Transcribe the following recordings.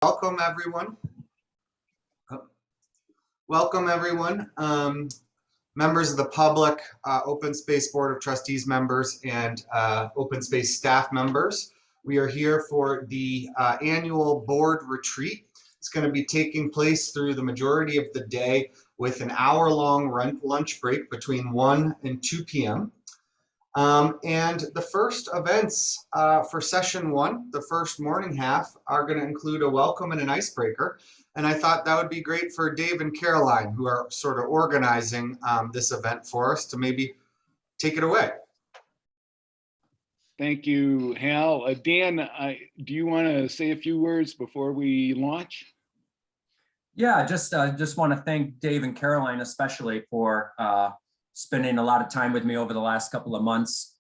Welcome, everyone. Welcome, everyone. Members of the public, Open Space Board of Trustees members, and Open Space staff members. We are here for the annual board retreat. It's going to be taking place through the majority of the day with an hour-long lunch break between 1 and 2 p.m. And the first events for session 1, the first morning half, are going to include a welcome and an icebreaker. And I thought that would be great for Dave and Caroline, who are sort of organizing this event for us, to maybe take it away. Thank you, Hal. Dan, do you want to say a few words before we launch? Yeah, just want to thank Dave and Caroline especially for spending a lot of time with me over the last couple of months,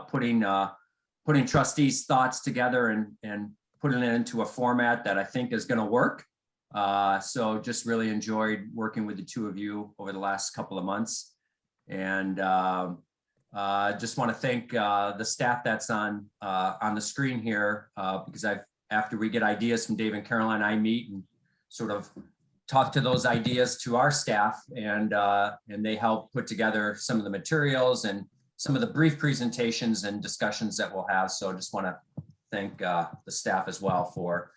putting trustees' thoughts together and putting it into a format that I think is going to work. So just really enjoyed working with the two of you over the last couple of months. And just want to thank the staff that's on the screen here, because after we get ideas from Dave and Caroline, I meet and sort of talk to those ideas to our staff, and they help put together some of the materials and some of the brief presentations and discussions that we'll have. So I just want to thank the staff as well for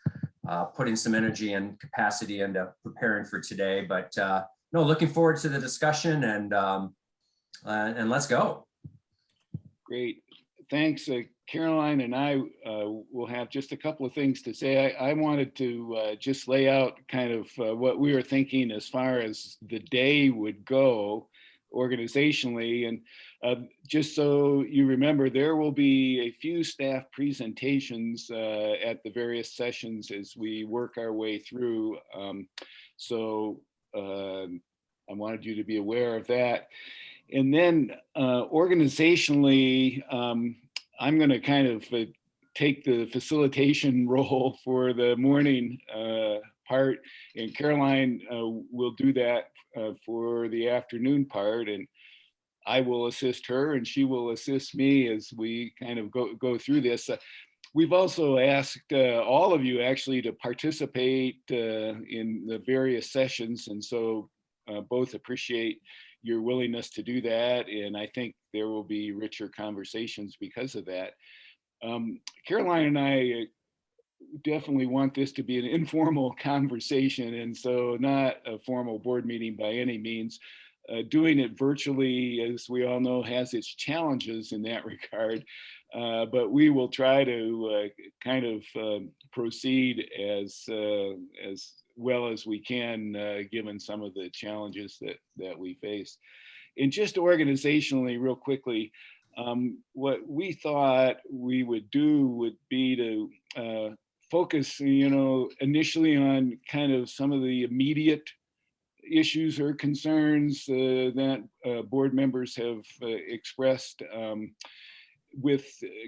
putting some energy and capacity into preparing for today. But no, looking forward to the discussion, and let's go. Great, thanks. Caroline and I will have just a couple of things to say. I wanted to just lay out kind of what we were thinking as far as the day would go organizationally. And just so you remember, there will be a few staff presentations at the various sessions as we work our way through. So I wanted you to be aware of that. And then organizationally, I'm going to kind of take the facilitation role for the morning part, and Caroline will do that for the afternoon part, and I will assist her and she will assist me as we kind of go through this. We've also asked all of you actually to participate in the various sessions, and so both appreciate your willingness to do that, and I think there will be richer conversations because of that. Caroline and I definitely want this to be an informal conversation, and so not a formal board meeting by any means. Doing it virtually, as we all know, has its challenges in that regard, but we will try to kind of proceed as well as we can, given some of the challenges that we face. And just organizationally, real quickly, what we thought we would do would be to focus, initially on kind of some of the immediate issues or concerns that board members have expressed, with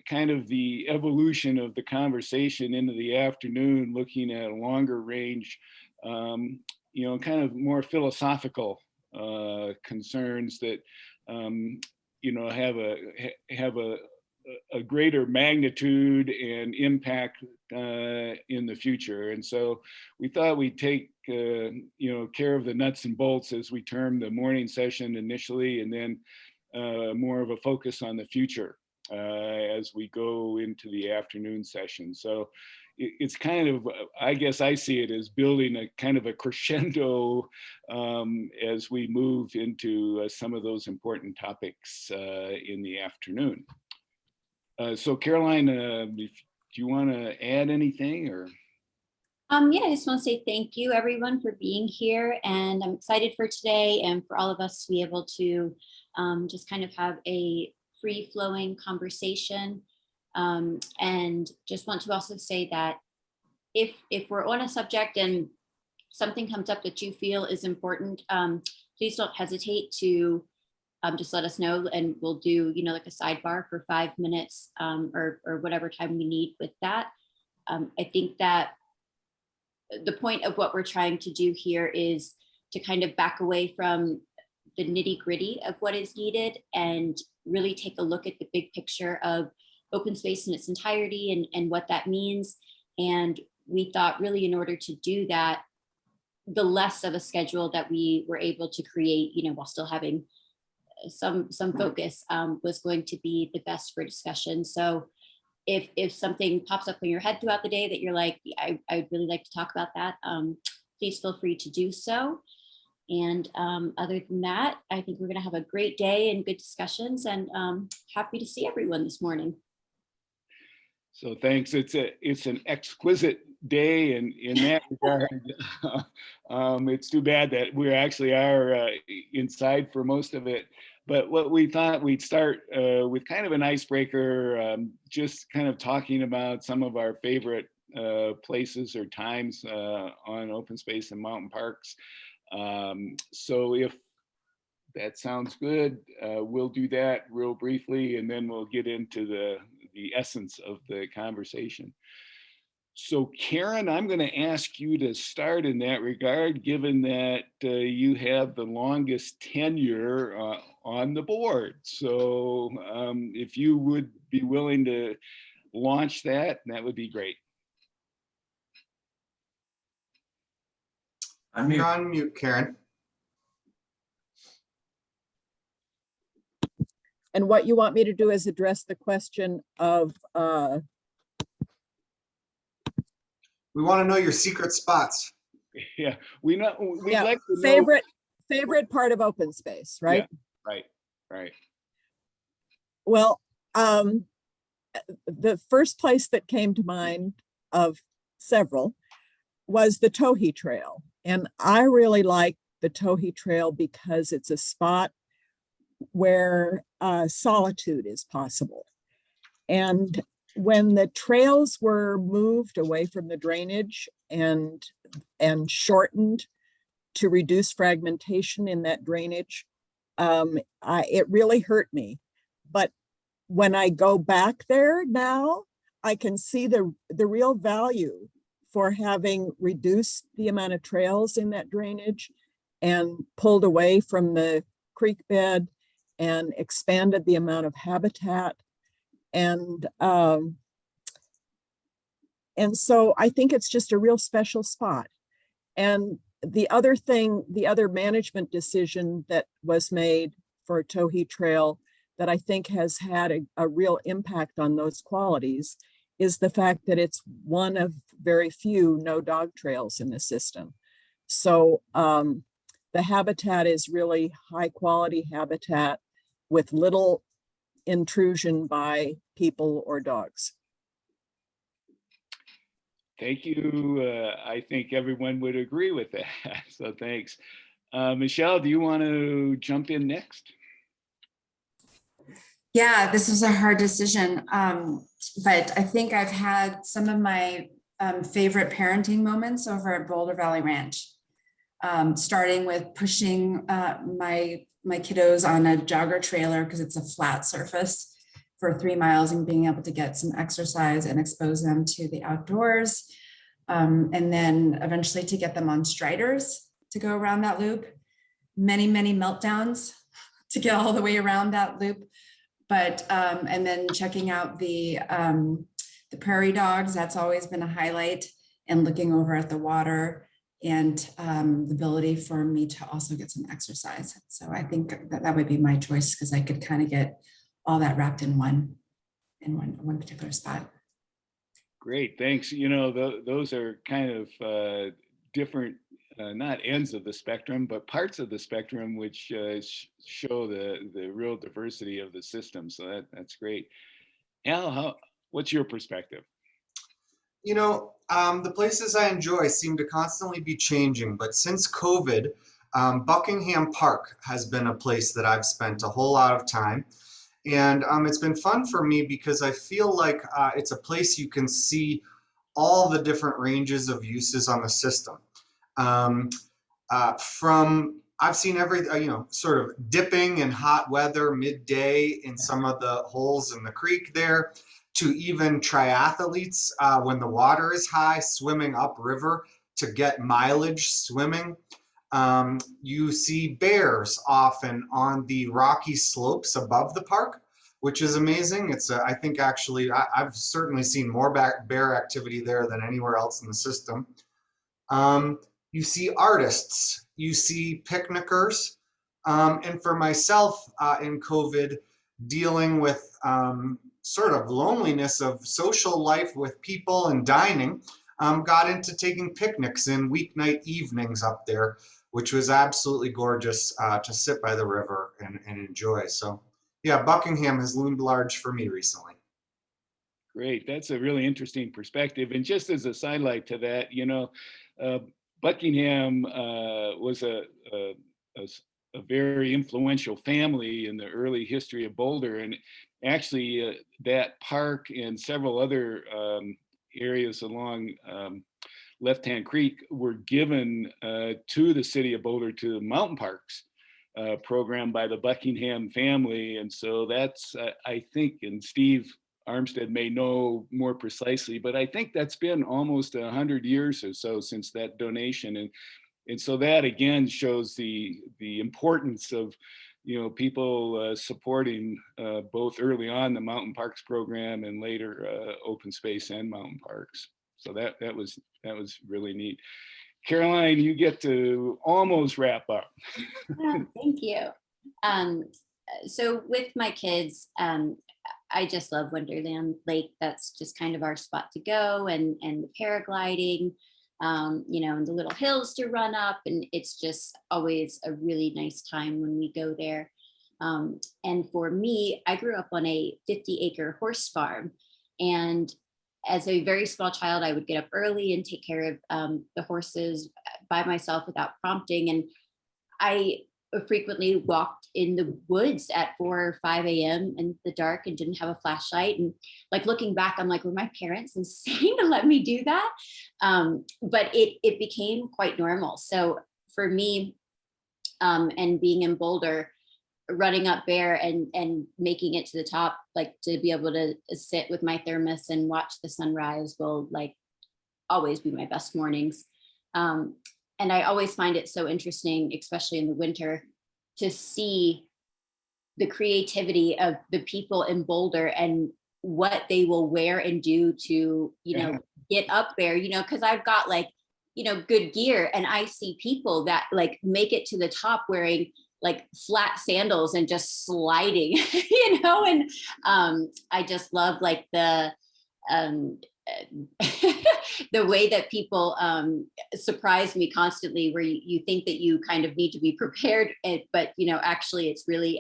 kind of the evolution of the conversation into the afternoon, looking at a longer range, kind of more philosophical concerns that, have a greater magnitude and impact in the future. And so we thought we'd take, care of the nuts and bolts, as we term the morning session initially, and then more of a focus on the future as we go into the afternoon session. So it's kind of, I guess I see it as building a kind of a crescendo as we move into some of those important topics in the afternoon. So Caroline, do you want to add anything, or? Yeah, I just want to say thank you everyone for being here, and I'm excited for today and for all of us to be able to just kind of have a free-flowing conversation, and just want to also say that if we're on a subject and something comes up that you feel is important, please don't hesitate to just let us know, and we'll do like a sidebar for 5 minutes or whatever time we need with that. I think that the point of what we're trying to do here is to kind of back away from the nitty-gritty of what is needed and really take a look at the big picture of open space in its entirety and what that means, and we thought really in order to do that, the less of a schedule that we were able to create, while still having some focus, was going to be the best for discussion. So if something pops up in your head throughout the day that you're like, I'd really like to talk about that, please feel free to do so. And other than that, I think we're going to have a great day and good discussions, and happy to see everyone this morning. So thanks. It's an exquisite day, and in that regard, it's too bad that we actually are inside for most of it. But what we thought we'd start with kind of an icebreaker, just kind of talking about some of our favorite places or times on open space and mountain parks. So if that sounds good, we'll do that real briefly, and then we'll get into the essence of the conversation. So Karen, I'm going to ask you to start in that regard, given that you have the longest tenure on the board. So if you would be willing to launch that, that would be great. You're on mute, Karen. And what you want me to do is address the question of We want to know your secret spots. Yeah, we'd like to know. favorite part of open space, right? Yeah, right. Well, the first place that came to mind of several was the Tohi Trail. And I really like the Tohi Trail because it's a spot where solitude is possible. And when the trails were moved away from the drainage and shortened to reduce fragmentation in that drainage, it really hurt me. But when I go back there now, I can see the real value for having reduced the amount of trails in that drainage and pulled away from the creek bed and expanded the amount of habitat. And so I think it's just a real special spot. And the other management decision that was made for Tohi Trail that I think has had a real impact on those qualities is the fact that it's one of very few no dog trails in the system. So the habitat is really high quality habitat with little intrusion by people or dogs. Thank you. I think everyone would agree with that. So thanks. Michelle, do you want to jump in next? Yeah, this was a hard decision, but I think I've had some of my favorite parenting moments over at Boulder Valley Ranch, starting with pushing my kiddos on a jogger trailer because it's a flat surface for 3 miles and being able to get some exercise and expose them to the outdoors. And then eventually to get them on striders to go around that loop. Many, many meltdowns to get all the way around that loop. But, and then checking out the prairie dogs, that's always been a highlight, and looking over at the water and the ability for me to also get some exercise. So I think that would be my choice because I could kind of get all that wrapped in one particular spot. Great, thanks. You know, those are kind of different, not ends of the spectrum, but parts of the spectrum, which show the real diversity of the system. So that's great. Al, what's your perspective? You know, the places I enjoy seem to constantly be changing, but since COVID, Buckingham Park has been a place that I've spent a whole lot of time. And it's been fun for me because I feel like it's a place you can see all the different ranges of uses on the system. I've seen sort of dipping in hot weather midday in some of the holes in the creek there, to even triathletes when the water is high, swimming upriver to get mileage swimming. You see bears often on the rocky slopes above the park, which is amazing. It's I think actually I've certainly seen more bear activity there than anywhere else in the system. You see artists, you see picnickers, and for myself in COVID, dealing with sort of loneliness of social life with people and dining, got into taking picnics in weeknight evenings up there, which was absolutely gorgeous to sit by the river and enjoy. So yeah, Buckingham has loomed large for me recently. Great. That's a really interesting perspective. And just as a sidelight to that, uh, Buckingham was a very influential family in the early history of Boulder. And actually, that park and several other areas along Left Hand Creek were given to the city of Boulder, to the mountain parks program by the Buckingham family. And so that's, I think, and Steve Armstead may know more precisely, but I think that's been almost 100 years or so since that donation. And so that again shows the importance of, people supporting both early on the mountain parks program and later open space and mountain parks. So that was really neat. Caroline, you get to almost wrap up. Thank you. So with my kids, I just love Wonderland Lake. That's just kind of our spot to go, and the paragliding, and the little hills to run up. And it's just always a really nice time when we go there. And for me, I grew up on a 50-acre horse farm. And as a very small child, I would get up early and take care of the horses by myself without prompting. And I frequently walked in the woods at 4 or 5 a.m. in the dark and didn't have a flashlight. And like looking back, I'm like, were my parents insane to let me do that? But it became quite normal. So for me, and being in Boulder, running up Bear and making it to the top, like to be able to sit with my thermos and watch the sunrise will like always be my best mornings. And I always find it so interesting, especially in the winter, to see the creativity of the people in Boulder and what they will wear and do to, get up there, because I've got like, good gear, and I see people that like make it to the top wearing like flat sandals and just sliding, and I just love like the the way that people surprise me constantly, where you think that you kind of need to be prepared, but actually it's really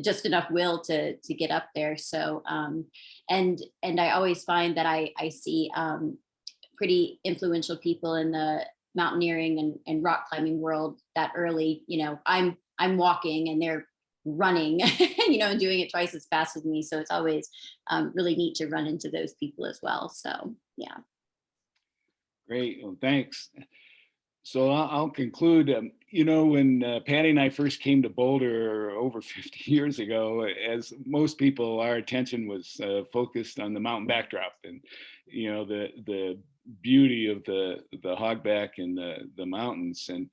just enough will to get up there. So and I always find that I see pretty influential people in the mountaineering and rock climbing world that early. I'm walking and they're running, and doing it twice as fast as me. So it's always really neat to run into those people as well. So yeah. Great, well, thanks. So I'll conclude. When Patty and I first came to Boulder over 50 years ago, as most people, our attention was focused on the mountain backdrop and the beauty of the hogback and the mountains. And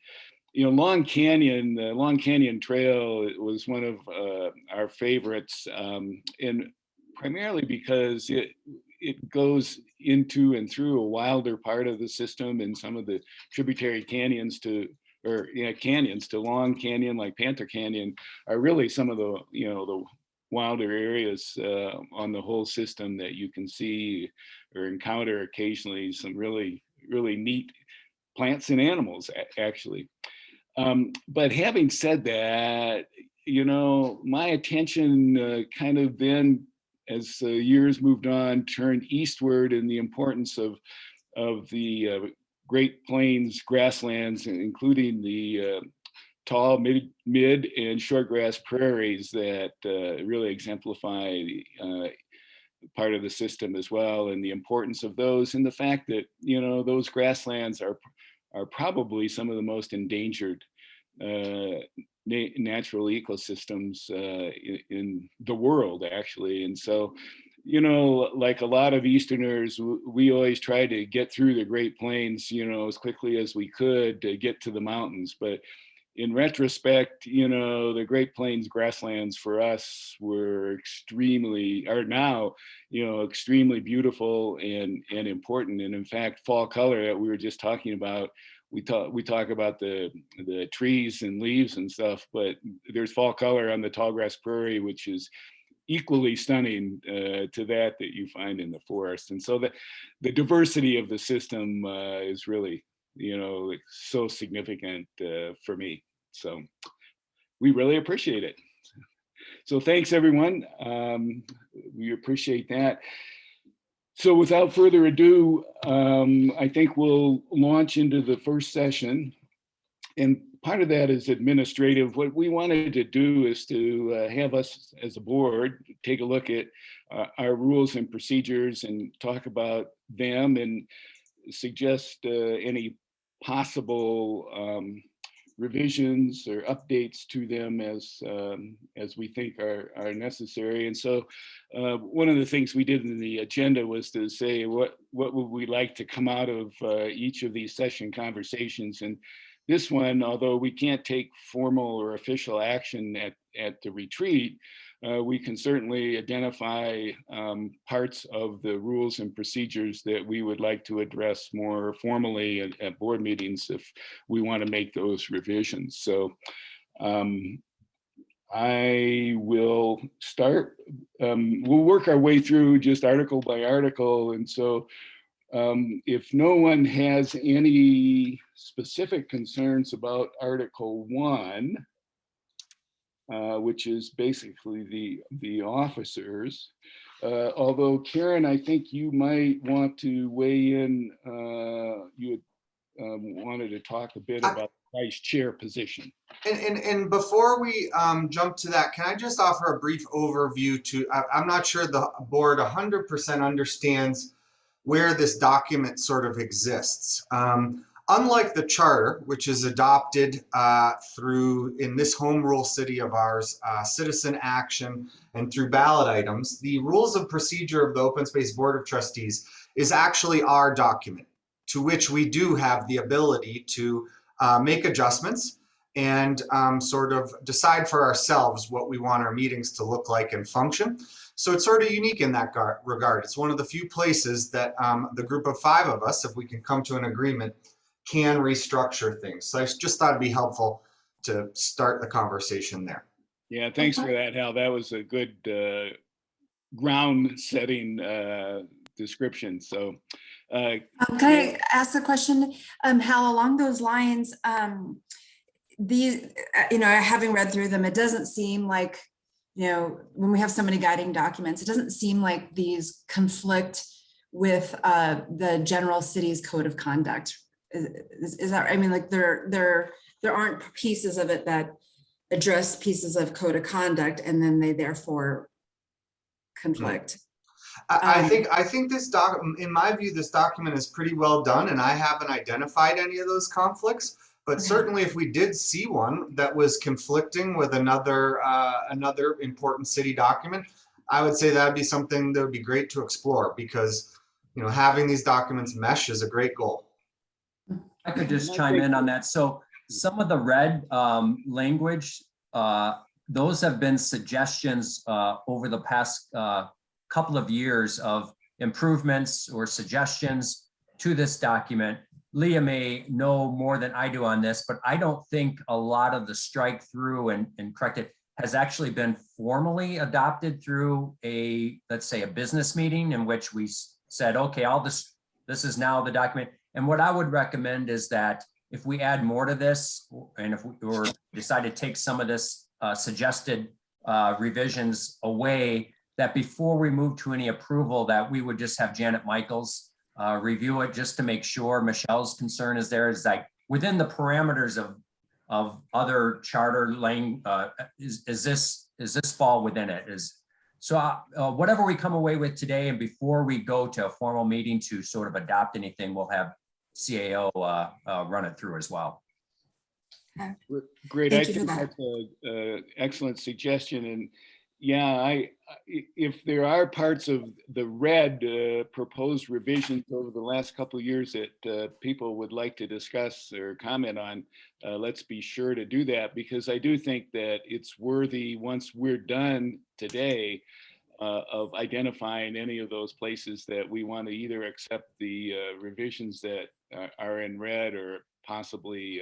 the Long Canyon Trail was one of our favorites, and primarily because it goes into and through a wilder part of the system, and some of the tributary canyons to Long Canyon, like Panther Canyon, are really some of the the wilder areas on the whole system that you can see or encounter occasionally some really, really neat plants and animals actually. But having said that, my attention kind of then, as years moved on, turned eastward in the importance of the Great Plains grasslands, including the tall mid and short grass prairies that really exemplify part of the system as well, and the importance of those, and the fact that those grasslands are probably some of the most endangered natural ecosystems in the world, actually. And so, like a lot of Easterners, we always try to get through the Great Plains, as quickly as we could to get to the mountains. But in retrospect, the Great Plains grasslands for us are now, extremely beautiful and important. And in fact, fall color that we were just talking about, we talk about the trees and leaves and stuff, but there's fall color on the tallgrass prairie, which is equally stunning to that you find in the forest. And so the diversity of the system is really, so significant for me. So we really appreciate it. So thanks, everyone. We appreciate that. So without further ado, I think we'll launch into the first session. And part of that is administrative. What we wanted to do is to have us as a board take a look at our rules and procedures and talk about them and suggest any possible revisions or updates to them as we think are necessary. And so one of the things we did in the agenda was to say what would we like to come out of each of these session conversations. And this one, although we can't take formal or official action at the retreat, we can certainly identify parts of the rules and procedures that we would like to address more formally at board meetings if we want to make those revisions. So I will start. We'll work our way through just article by article. And so if no one has any specific concerns about Article 1, which is basically the officers, although Karen, I think you might want to weigh in. You had wanted to talk a bit about the vice chair position. And before we jump to that, can I just offer a brief overview I'm not sure the board 100% understands where this document sort of exists. Unlike the charter, which is adopted through, in this home rule city of ours, citizen action and through ballot items, the rules of procedure of the Open Space Board of Trustees is actually our document, to which we do have the ability to make adjustments and sort of decide for ourselves what we want our meetings to look like and function. So it's sort of unique in that regard. It's one of the few places that the group of 5 of us, if we can come to an agreement, can restructure things. So I just thought it'd be helpful to start the conversation there. Yeah, thanks for that, Hal. That was a good ground setting description. So can I ask a question, Hal, along those lines? These, having read through them, it doesn't seem like, when we have so many guiding documents, it doesn't seem like these conflict with the general city's code of conduct. Is that, I mean, like there aren't pieces of it that address pieces of code of conduct and then they therefore conflict. I think this in my view, this document is pretty well done, and I haven't identified any of those conflicts. But certainly, if we did see one that was conflicting with another important city document, I would say that would be something that would be great to explore, because having these documents mesh is a great goal. I could just chime in on that. So some of the red language, those have been suggestions over the past couple of years of improvements or suggestions to this document. Leah may know more than I do on this, but I don't think a lot of the strike through and correct it has actually been formally adopted through let's say a business meeting in which we said, okay, this is now the document. And what I would recommend is that if we add more to this, and if we decide to take some of this suggested revisions away, that before we move to any approval, that we would just have Janet Michaels review it just to make sure. Michelle's concern is there is like within the parameters of other charter is this fall within it? So whatever we come away with today, and before we go to a formal meeting to sort of adopt anything, we'll have CAO run it through as well. Great. Thank I you think for that. that's an excellent suggestion. Yeah, if there are parts of the red proposed revisions over the last couple of years that people would like to discuss or comment on, let's be sure to do that, because I do think that it's worthy, once we're done today, of identifying any of those places that we want to either accept the revisions that are in red, or possibly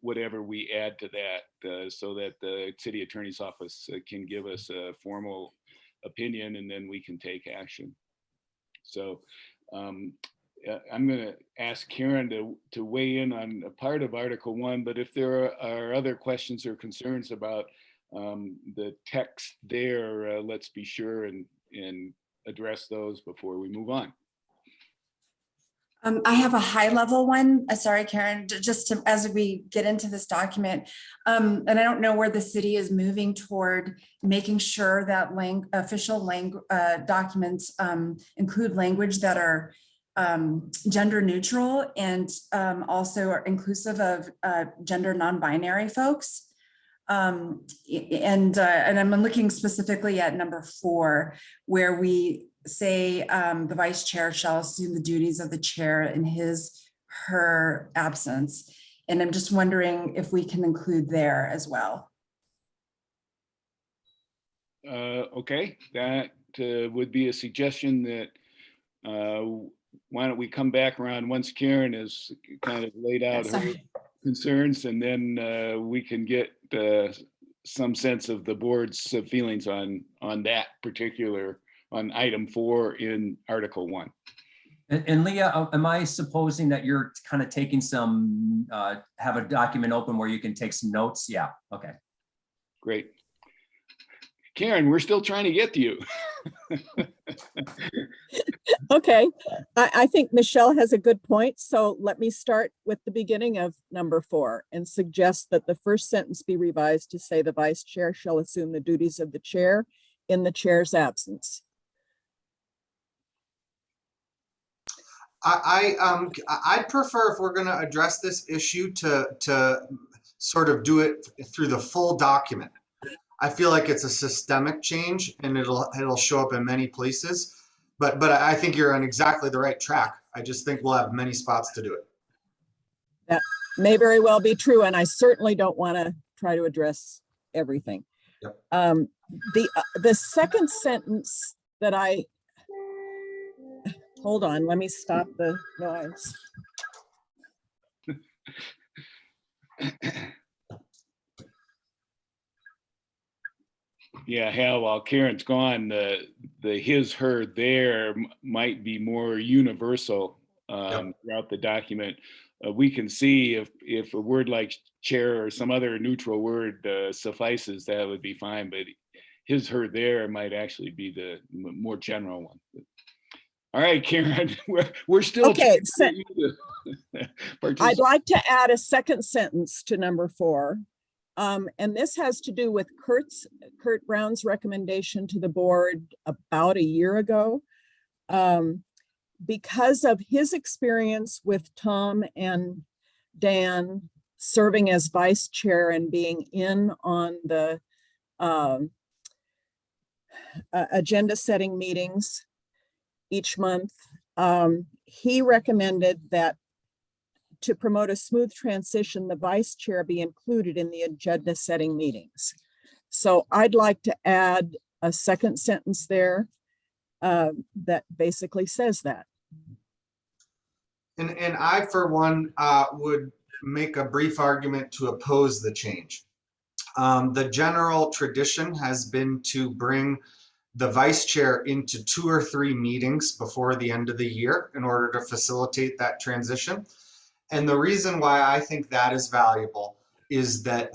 whatever we add to that, so that the city attorney's office can give us a formal opinion, and then we can take action. So I'm going to ask Karen to weigh in on a part of Article 1, but if there are other questions or concerns about the text there, let's be sure and address those before we move on. I have a high level one. Sorry, Karen, as we get into this document. And I don't know where the city is moving toward making sure that official documents include language that are gender neutral and also are inclusive of gender non-binary folks. And I'm looking specifically at number 4, where we say the vice chair shall assume the duties of the chair in her absence. And I'm just wondering if we can include there as well. Okay, that would be a suggestion that why don't we come back around once Karen has kind of laid out her concerns, and then we can get some sense of the board's feelings on that particular, on item 4 in Article 1. And Leah, am I supposing that you're kind of taking some, have a document open where you can take some notes? Yeah, okay. Great. Karen, we're still trying to get to you. Okay, I think Michelle has a good point. So let me start with the beginning of number 4 and suggest that the first sentence be revised to say the vice chair shall assume the duties of the chair in the chair's absence. I'd prefer, if we're going to address this issue, to sort of do it through the full document. I feel like it's a systemic change, and it'll show up in many places. But I think you're on exactly the right track. I just think we'll have many spots to do it. That may very well be true, and I certainly don't want to try to address everything. Yep. The second sentence that hold on, let me stop the noise. Yeah, Hal, while Karen's gone, the his, her, there might be more universal throughout the document. We can see if a word like chair or some other neutral word suffices, that would be fine. But his, her, there might actually be the more general one. All right, Karen, we're still okay. I'd I'd like to add a second sentence to number 4. And this has to do with Kurt Brown's recommendation to the board about a year ago. Because of his experience with Tom and Dan serving as vice chair and being in on the agenda setting meetings each month, he recommended that to promote a smooth transition, the vice chair be included in the agenda setting meetings. So I'd like to add a second sentence there that basically says that. And I, for one, would make a brief argument to oppose the change. The general tradition has been to bring the vice chair into 2 or 3 meetings before the end of the year in order to facilitate that transition. And the reason why I think that is valuable is that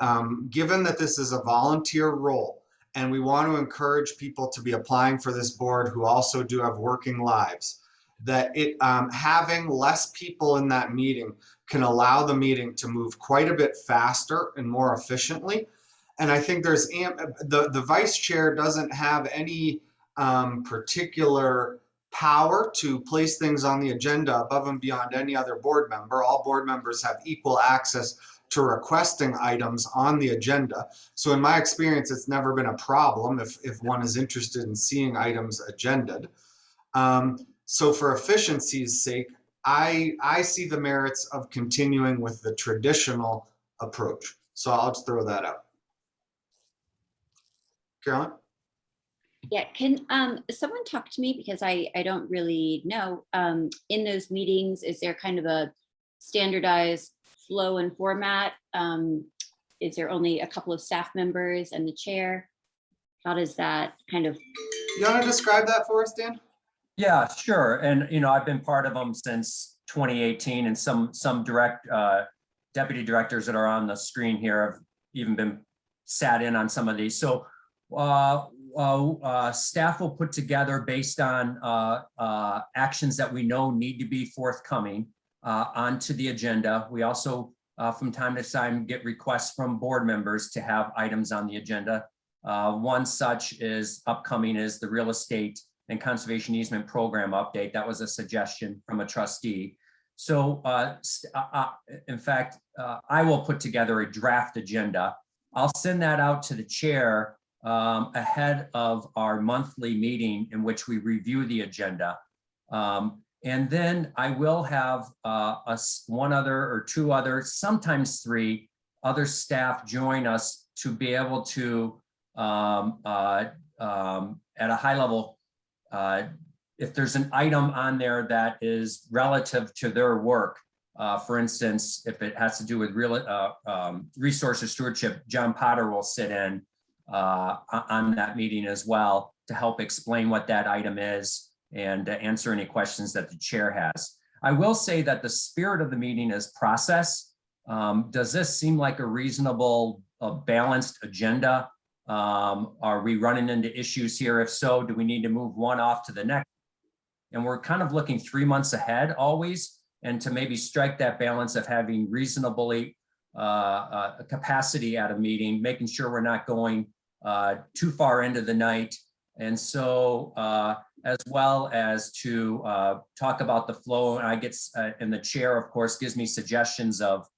given that this is a volunteer role, and we want to encourage people to be applying for this board who also do have working lives, that having less people in that meeting can allow the meeting to move quite a bit faster and more efficiently. And I think there's the vice chair doesn't have any particular power to place things on the agenda above and beyond any other board member. All board members have equal access to requesting items on the agenda. So in my experience, it's never been a problem if one is interested in seeing items agended. So for efficiency's sake, I see the merits of continuing with the traditional approach. So I'll just throw that out. Carolyn? Yeah, can someone talk to me, because I don't really know. In those meetings, is there kind of a standardized flow and format? Is there only a couple of staff members and the chair? How does that kind of? You want to describe that for us, Dan? Yeah, sure. And, you know, I've been part of them since 2018, and some deputy directors that are on the screen here have even been sat in on some of these. So staff will put together, based on actions that we know need to be forthcoming, onto the agenda. We also, from time to time, get requests from board members to have items on the agenda. One such is upcoming is the real estate and conservation easement program update. That was a suggestion from a trustee. So in fact, I will put together a draft agenda. I'll send that out to the chair ahead of our monthly meeting in which we review the agenda. And then I will have one other or two other, sometimes three other staff join us to be able to, at a high level, if there's an item on there that is relative to their work, for instance, if it has to do with real resources stewardship, John Potter will sit in on that meeting as well to help explain what that item is and answer any questions that the chair has. I will say that the spirit of the meeting is process. Does this seem like a reasonable, balanced agenda? Are we running into issues here? If so, do we need to move one off to the next? And we're kind of looking 3 months ahead always, and to maybe strike that balance of having reasonably capacity at a meeting, making sure we're not going too far into the night. And so as well as to talk about the flow, and I get, and the chair, of course, gives me suggestions of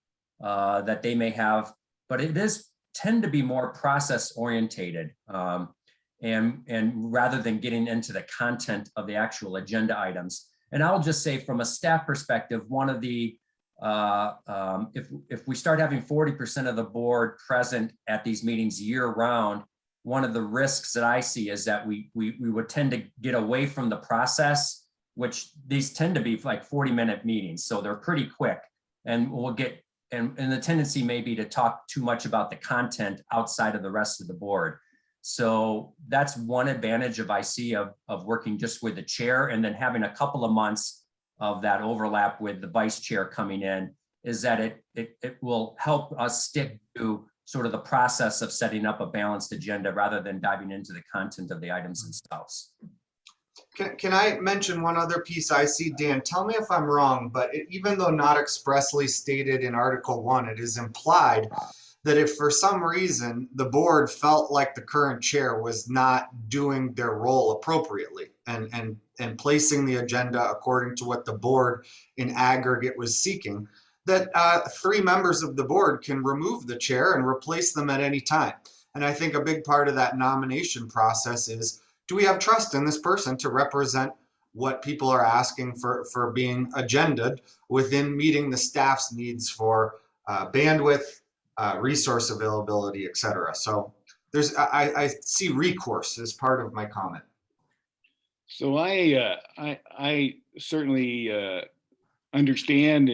that they may have, but it is tend to be more process orientated, and rather than getting into the content of the actual agenda items. And I'll just say, from a staff perspective, one of the if we start having 40% of the board present at these meetings year round, one of the risks that I see is that we would tend to get away from the process, which these tend to be like 40-minute meetings, so they're pretty quick, and we'll get. And the tendency may be to talk too much about the content outside of the rest of the board. So that's one advantage I see of working just with the chair, and then having a couple of months of that overlap with the vice chair coming in, is that it will help us stick to sort of the process of setting up a balanced agenda rather than diving into the content of the items themselves. Can I mention one other piece I see, Dan? Tell me if I'm wrong, but even though not expressly stated in Article 1, it is implied that if for some reason the board felt like the current chair was not doing their role appropriately and placing the agenda according to what the board in aggregate was seeking, that 3 members of the board can remove the chair and replace them at any time. And I think a big part of that nomination process is, do we have trust in this person to represent what people are asking for being agended within meeting the staff's needs for bandwidth, resource availability, et cetera. So I see recourse as part of my comment. So I certainly understand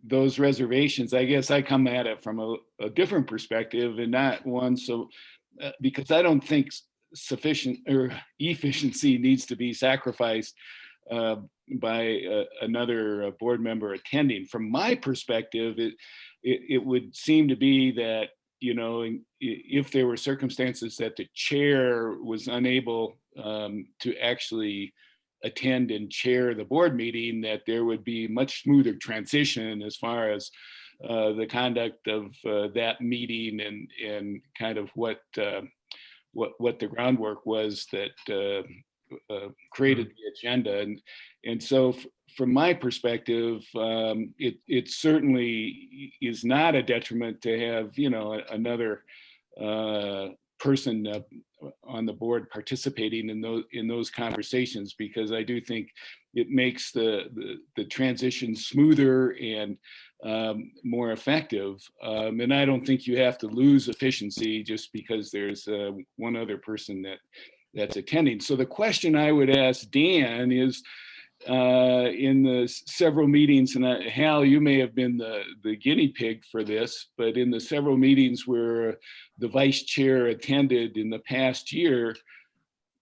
those reservations. I guess I come at it from a different perspective, and not one so because I don't think sufficient or efficiency needs to be sacrificed by another board member attending. From my perspective, it would seem to be that, you know, if there were circumstances that the chair was unable to actually attend and chair the board meeting, that there would be much smoother transition as far as the conduct of that meeting and kind of what the groundwork was that created the agenda. And so from my perspective, it certainly is not a detriment to have, you know, another person on the board participating in those conversations, because I do think it makes the transition smoother and more effective. And I don't think you have to lose efficiency just because there's one other person that's attending. So the question I would ask Dan is, in the several meetings, and Hal, you may have been the guinea pig for this, but in the several meetings where the vice chair attended in the past year,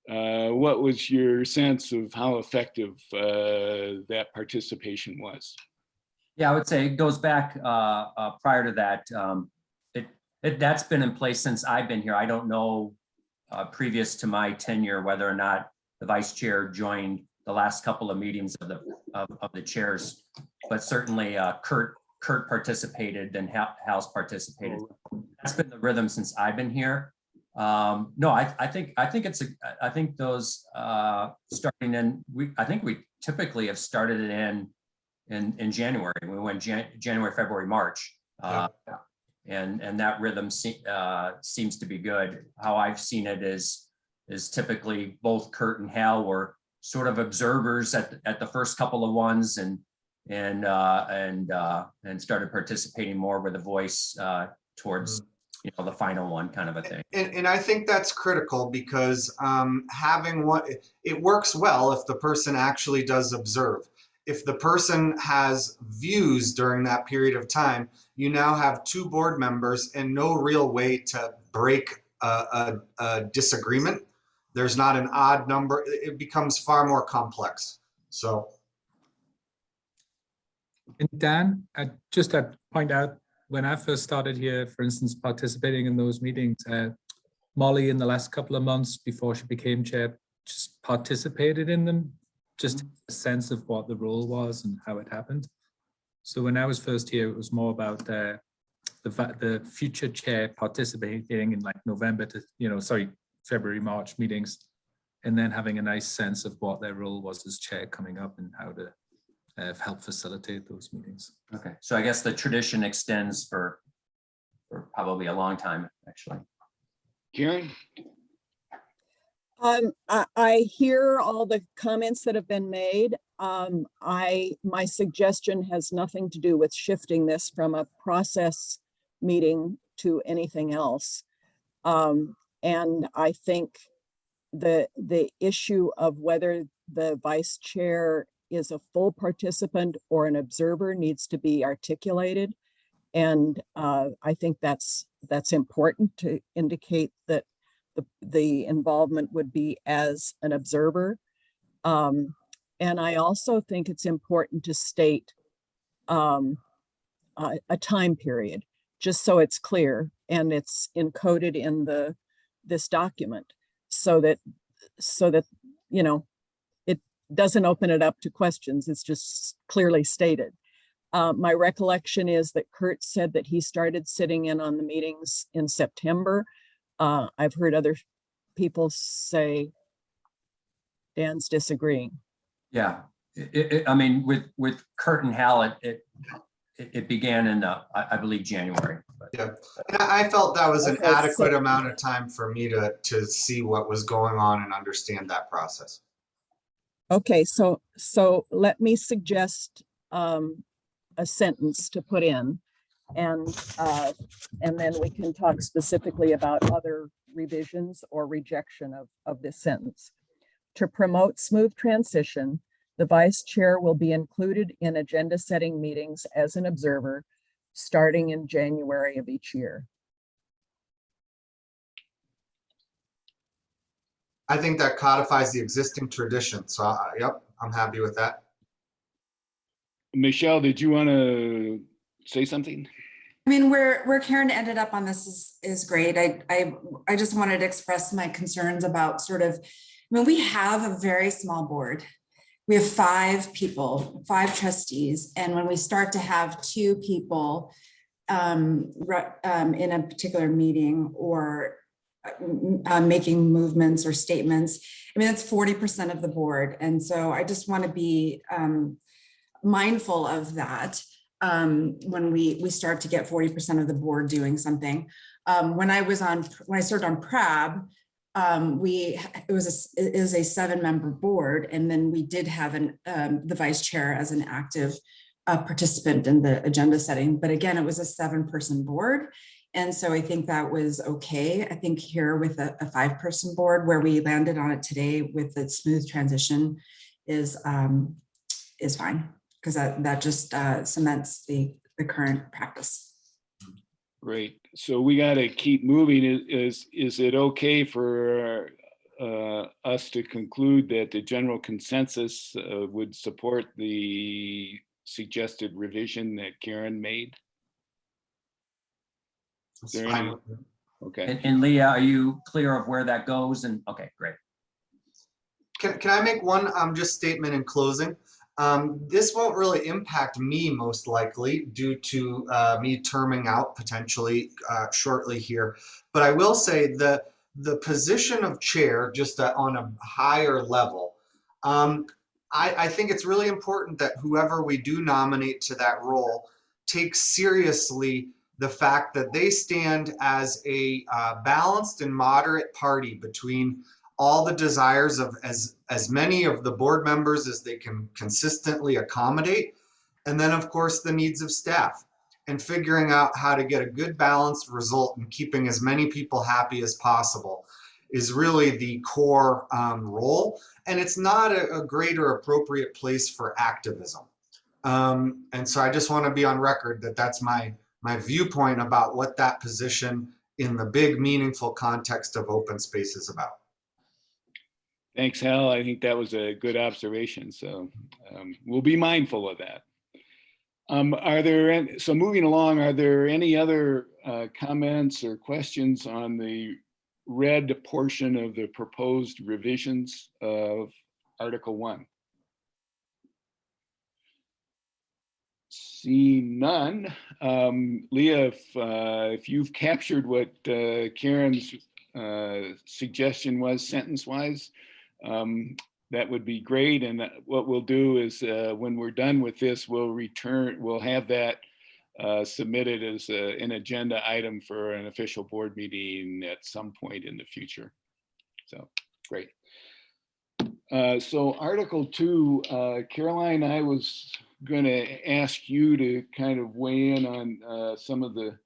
what was your sense of how effective that participation was? Yeah, I would say it goes back prior to that. That's been in place since I've been here. I don't know previous to my tenure whether or not the vice chair joined the last couple of meetings of the chairs, but certainly Kurt participated and Hal's participated. That's been the rhythm since I've been here. No, I think those starting in, I think we typically have started it in January. We went January, February, March. And that rhythm seems to be good. How I've seen it is typically both Kurt and Hal were sort of observers at the first couple of ones and started participating more with a voice towards the final one, kind of a thing. And I think that's critical, because having one, it works well if the person actually does observe. If the person has views during that period of time, you now have two board members and no real way to break a disagreement. There's not an odd number. It becomes far more complex. So. And Dan, just to point out, when I first started here, for instance, participating in those meetings, Molly in the last couple of months before she became chair, just participated in them, just a sense of what the role was and how it happened. So when I was first here, it was more about the future chair participating in like November to, February, March meetings, and then having a nice sense of what their role was as chair coming up and how to help facilitate those meetings. Okay, so I guess the tradition extends for probably a long time, actually. Karen? I hear all the comments that have been made. My suggestion has nothing to do with shifting this from a process meeting to anything else. And I think the issue of whether the vice chair is a full participant or an observer needs to be articulated. And I think that's important to indicate that the involvement would be as an observer. And I also think it's important to state a time period, just so it's clear and it's encoded in this document, so that it doesn't open it up to questions. It's just clearly stated. My recollection is that Kurt said that he started sitting in on the meetings in September. I've heard other people say Dan's disagreeing. Yeah, I mean, with Kurt and Hal, it began in I believe January. Yeah, and I felt that was an adequate amount of time for me to see what was going on and understand that process. Okay, so let me suggest a sentence to put in, and then we can talk specifically about other revisions or rejection of this sentence. To promote smooth transition, the vice chair will be included in agenda setting meetings as an observer starting in January of each year. I think that codifies the existing tradition. So, yep, I'm happy with that. Michelle, did you want to say something? I mean, where Karen ended up on this is great. I just wanted to express my concerns about we have a very small board. We have 5 people, 5 trustees. And when we start to have 2 people in a particular meeting or making movements or statements, I mean, that's 40% of the board. And so I just want to be mindful of that when we start to get 40% of the board doing something. When I served on PRAB, it was a 7-member board, and then we did have the vice chair as an active participant in the agenda setting. But again, it was a 7-person board. And so I think that was okay. I think here with a 5-person board, where we landed on it today with the smooth transition is fine, because that just cements the current practice. Great. So we got to keep moving. Is it okay for us to conclude that the general consensus would support the suggested revision that Karen made? That's fine. Okay. And Leah, are you clear of where that goes? And okay, great. Can I make one just statement in closing? This won't really impact me most likely due to me terming out potentially shortly here. But I will say that the position of chair, just on a higher level, I think it's really important that whoever we do nominate to that role takes seriously the fact that they stand as a balanced and moderate party between all the desires of as many of the board members as they can consistently accommodate, and then of course the needs of staff, and figuring out how to get a good balanced result and keeping as many people happy as possible is really the core role. And it's not a great or appropriate place for activism. And so I just want to be on record that that's my viewpoint about what that position in the big meaningful context of open space is about. Thanks, Hal. I think that was a good observation. So we'll be mindful of that. So moving along, are there any other comments or questions on the read portion of the proposed revisions of Article 1? Seeing none, Leah, if you've captured what Karen's suggestion was sentence-wise, that would be great. And what we'll do is when we're done with this, we'll have that submitted as an agenda item for an official board meeting at some point in the future. So great. So Article 2, Caroline, I was going to ask you to kind of weigh in on some of the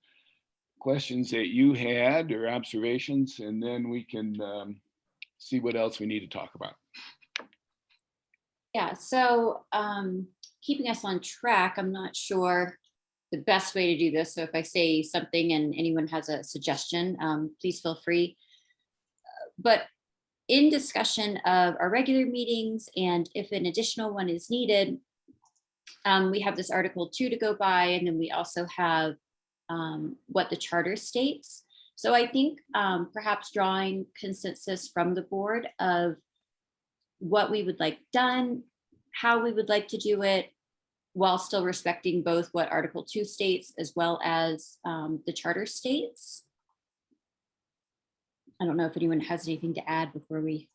questions that you had or observations, and then we can see what else we need to talk about. Yeah, so keeping us on track, I'm not sure the best way to do this. So if I say something and anyone has a suggestion, please feel free. But in discussion of our regular meetings, and if an additional one is needed, we have this Article 2 to go by, and then we also have what the charter states. So I think perhaps drawing consensus from the board of what we would like done, how we would like to do it, while still respecting both what Article 2 states as well as the charter states. I don't know if anyone has anything to add before we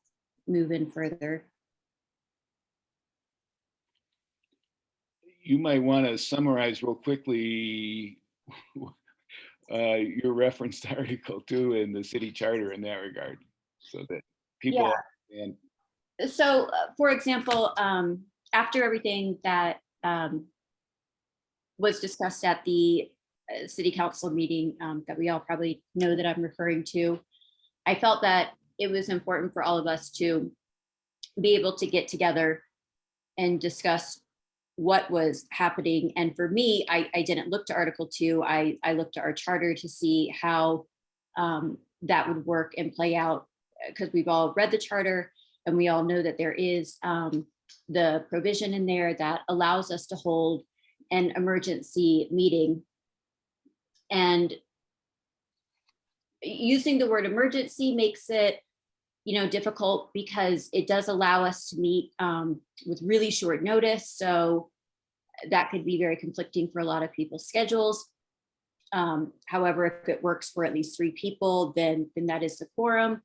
move in further. You might want to summarize real quickly your reference to Article 2 in the city charter in that regard, so that people understand. So, for example, after everything that was discussed at the city council meeting that we all probably know that I'm referring to, I felt that it was important for all of us to be able to get together and discuss what was happening. And for me, I didn't look to Article 2. I looked to our charter to see how that would work and play out, because we've all read the charter and we all know that there is the provision in there that allows us to hold an emergency meeting. And using the word emergency makes it, difficult, because it does allow us to meet with really short notice. So that could be very conflicting for a lot of people's schedules. However, if it works for at least 3 people, then that is the quorum.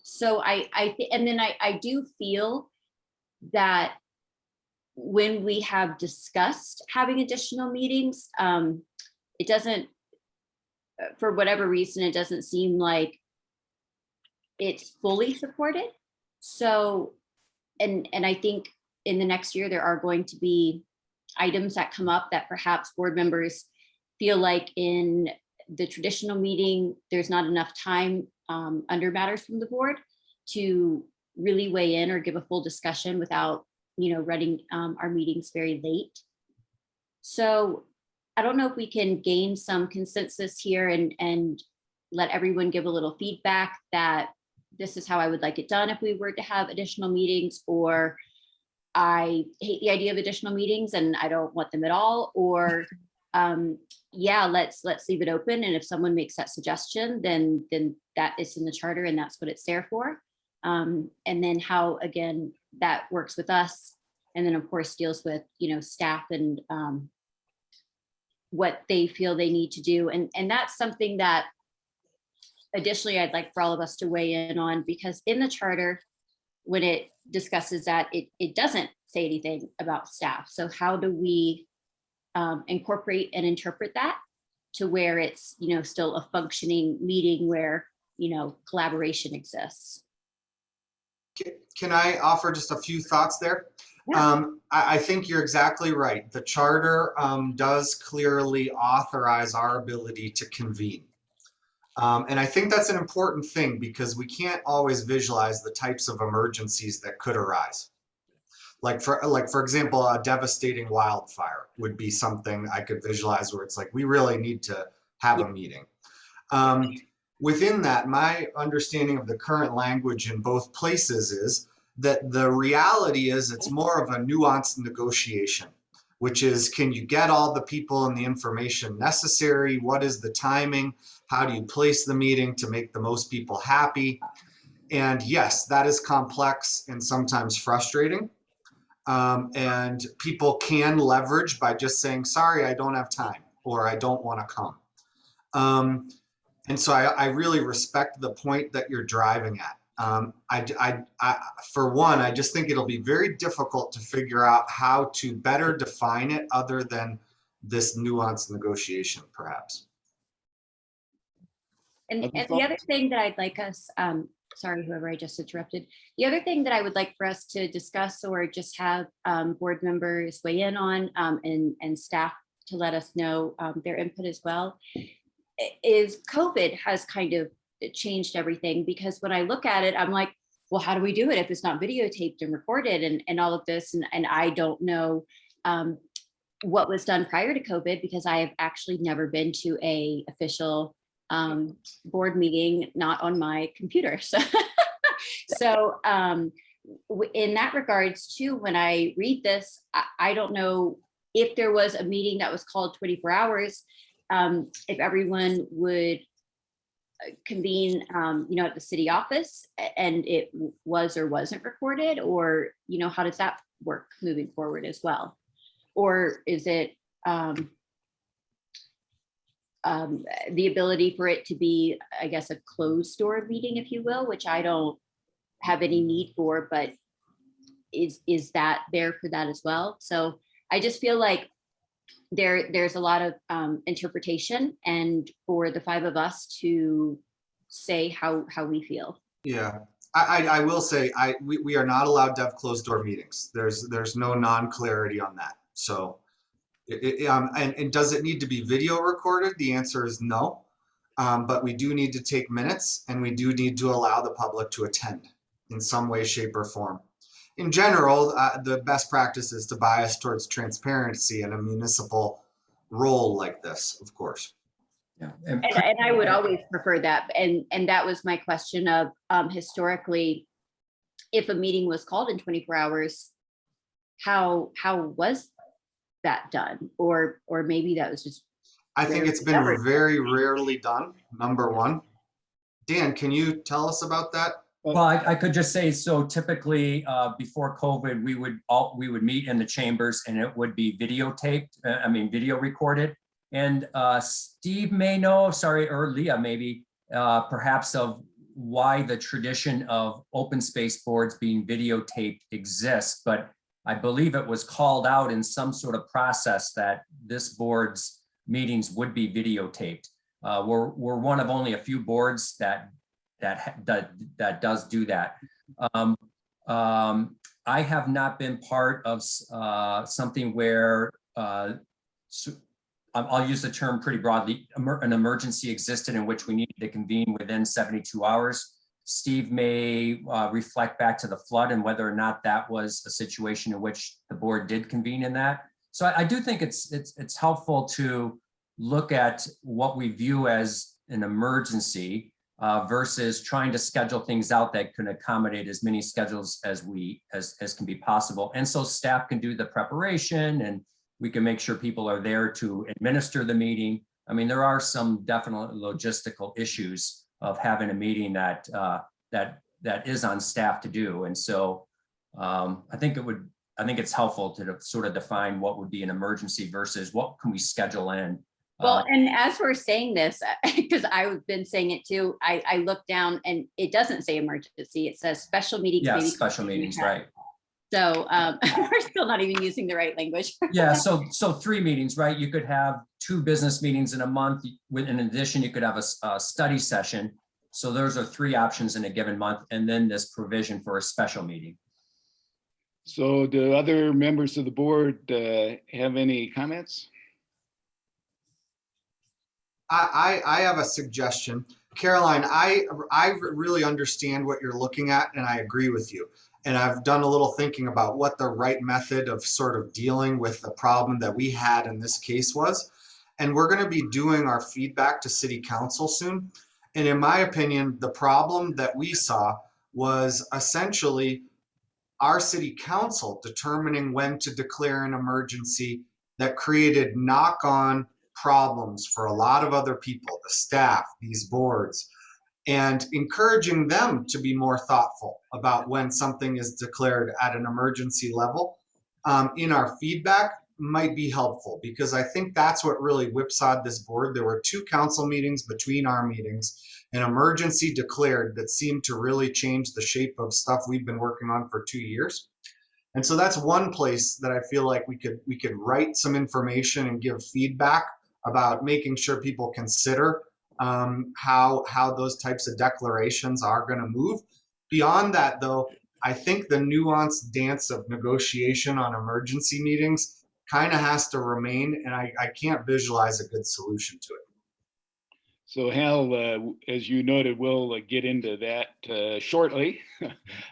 So I do feel that when we have discussed having additional meetings, it doesn't, for whatever reason, it doesn't seem like it's fully supported. So, and I think in the next year, there are going to be items that come up that perhaps board members feel like in the traditional meeting, there's not enough time under matters from the board to really weigh in or give a full discussion without, running our meetings very late. So I don't know if we can gain some consensus here and let everyone give a little feedback that this is how I would like it done if we were to have additional meetings, or I hate the idea of additional meetings and I don't want them at all, or yeah, let's leave it open. And if someone makes that suggestion, then that is in the charter and that's what it's there for. And then how, again, that works with us. And then of course deals with, staff and what they feel they need to do. And that's something that additionally, I'd like for all of us to weigh in on, because in the charter, when it discusses that, it doesn't say anything about staff. So how do we incorporate and interpret that to where it's, still a functioning meeting where, collaboration exists? Can I offer just a few thoughts there? Yeah. I think you're exactly right. The charter does clearly authorize our ability to convene. And I think that's an important thing because we can't always visualize the types of emergencies that could arise. Like for example, a devastating wildfire would be something I could visualize where it's like, we really need to have a meeting. Within that, my understanding of the current language in both places is that the reality is it's more of a nuanced negotiation, which is, can you get all the people and the information necessary? What is the timing? How do you place the meeting to make the most people happy? And yes, that is complex and sometimes frustrating. And people can leverage by just saying, sorry, I don't have time, or I don't want to come. And so I really respect the point that you're driving at. For one, I just think it'll be very difficult to figure out how to better define it other than this nuanced negotiation, perhaps. And the other thing that I'd like us, sorry, whoever I just interrupted. The other thing that I would like for us to discuss or just have board members weigh in on and staff to let us know their input as well is COVID has kind of changed everything, because when I look at it, I'm like, well, how do we do it if it's not videotaped and recorded and all of this? And I don't know what was done prior to COVID, because I have actually never been to a official board meeting, not on my computer. So in that regards too, when I read this, I don't know if there was a meeting that was called 24 hours, if everyone would convene, at the city office and it was or wasn't recorded, or, how does that work moving forward as well? Or is it the ability for it to be, I guess, a closed door meeting, if you will, which I don't have any need for, but is that there for that as well? So I just feel like there's a lot of interpretation, and for the five of us to say how we feel. Yeah, I will say we are not allowed to have closed door meetings. There's no non-clarity on that. So and does it need to be video recorded? The answer is no. But we do need to take minutes, and we do need to allow the public to attend in some way, shape, or form. In general, the best practice is to bias towards transparency in a municipal role like this, of course. Yeah. And I would always prefer that. And that was my question of historically, if a meeting was called in 24 hours, how was that done? Or maybe that was just. I think it's been very rarely done, number one. Dan, can you tell us about that? Well, I could just say, so typically before COVID, we would meet in the chambers and it would be videotaped, video recorded. And Steve may know, or Leah maybe, perhaps of why the tradition of open space boards being videotaped exists. But I believe it was called out in some sort of process that this board's meetings would be videotaped. We're one of only a few boards that does do that. I have not been part of something where I'll use the term pretty broadly, an emergency existed in which we needed to convene within 72 hours. Steve may reflect back to the flood and whether or not that was a situation in which the board did convene in that. So I do think it's helpful to look at what we view as an emergency versus trying to schedule things out that can accommodate as many schedules as can be possible. And so staff can do the preparation and we can make sure people are there to administer the meeting. I mean, there are some definite logistical issues of having a meeting that is on staff to do. And so I think it's helpful to sort of define what would be an emergency versus what can we schedule in. Well, and as we're saying this, because I've been saying it too, I looked down and it doesn't say emergency. It says special meetings. Yeah, maybe special meetings, right. So we're still not even using the right language. Yeah, so 3 meetings, right? You could have 2 business meetings in a month. In addition, you could have a study session. So those are 3 options in a given month, and then this provision for a special meeting. So do other members of the board have any comments? I have a suggestion. Caroline, I really understand what you're looking at, and I agree with you. And I've done a little thinking about what the right method of sort of dealing with the problem that we had in this case was. And we're going to be doing our feedback to City Council soon. And in my opinion, the problem that we saw was essentially our City Council determining when to declare an emergency that created knock-on problems for a lot of other people, the staff, these boards, and encouraging them to be more thoughtful about when something is declared at an emergency level in our feedback might be helpful, because I think that's what really whipsawed this board. There were 2 council meetings between our meetings, an emergency declared that seemed to really change the shape of stuff we've been working on for 2 years. And so that's one place that I feel like we could write some information and give feedback about making sure people consider how those types of declarations are going to move. Beyond that, though, I think the nuanced dance of negotiation on emergency meetings kind of has to remain, and I can't visualize a good solution to it. So Hal, as you noted, we'll get into that shortly.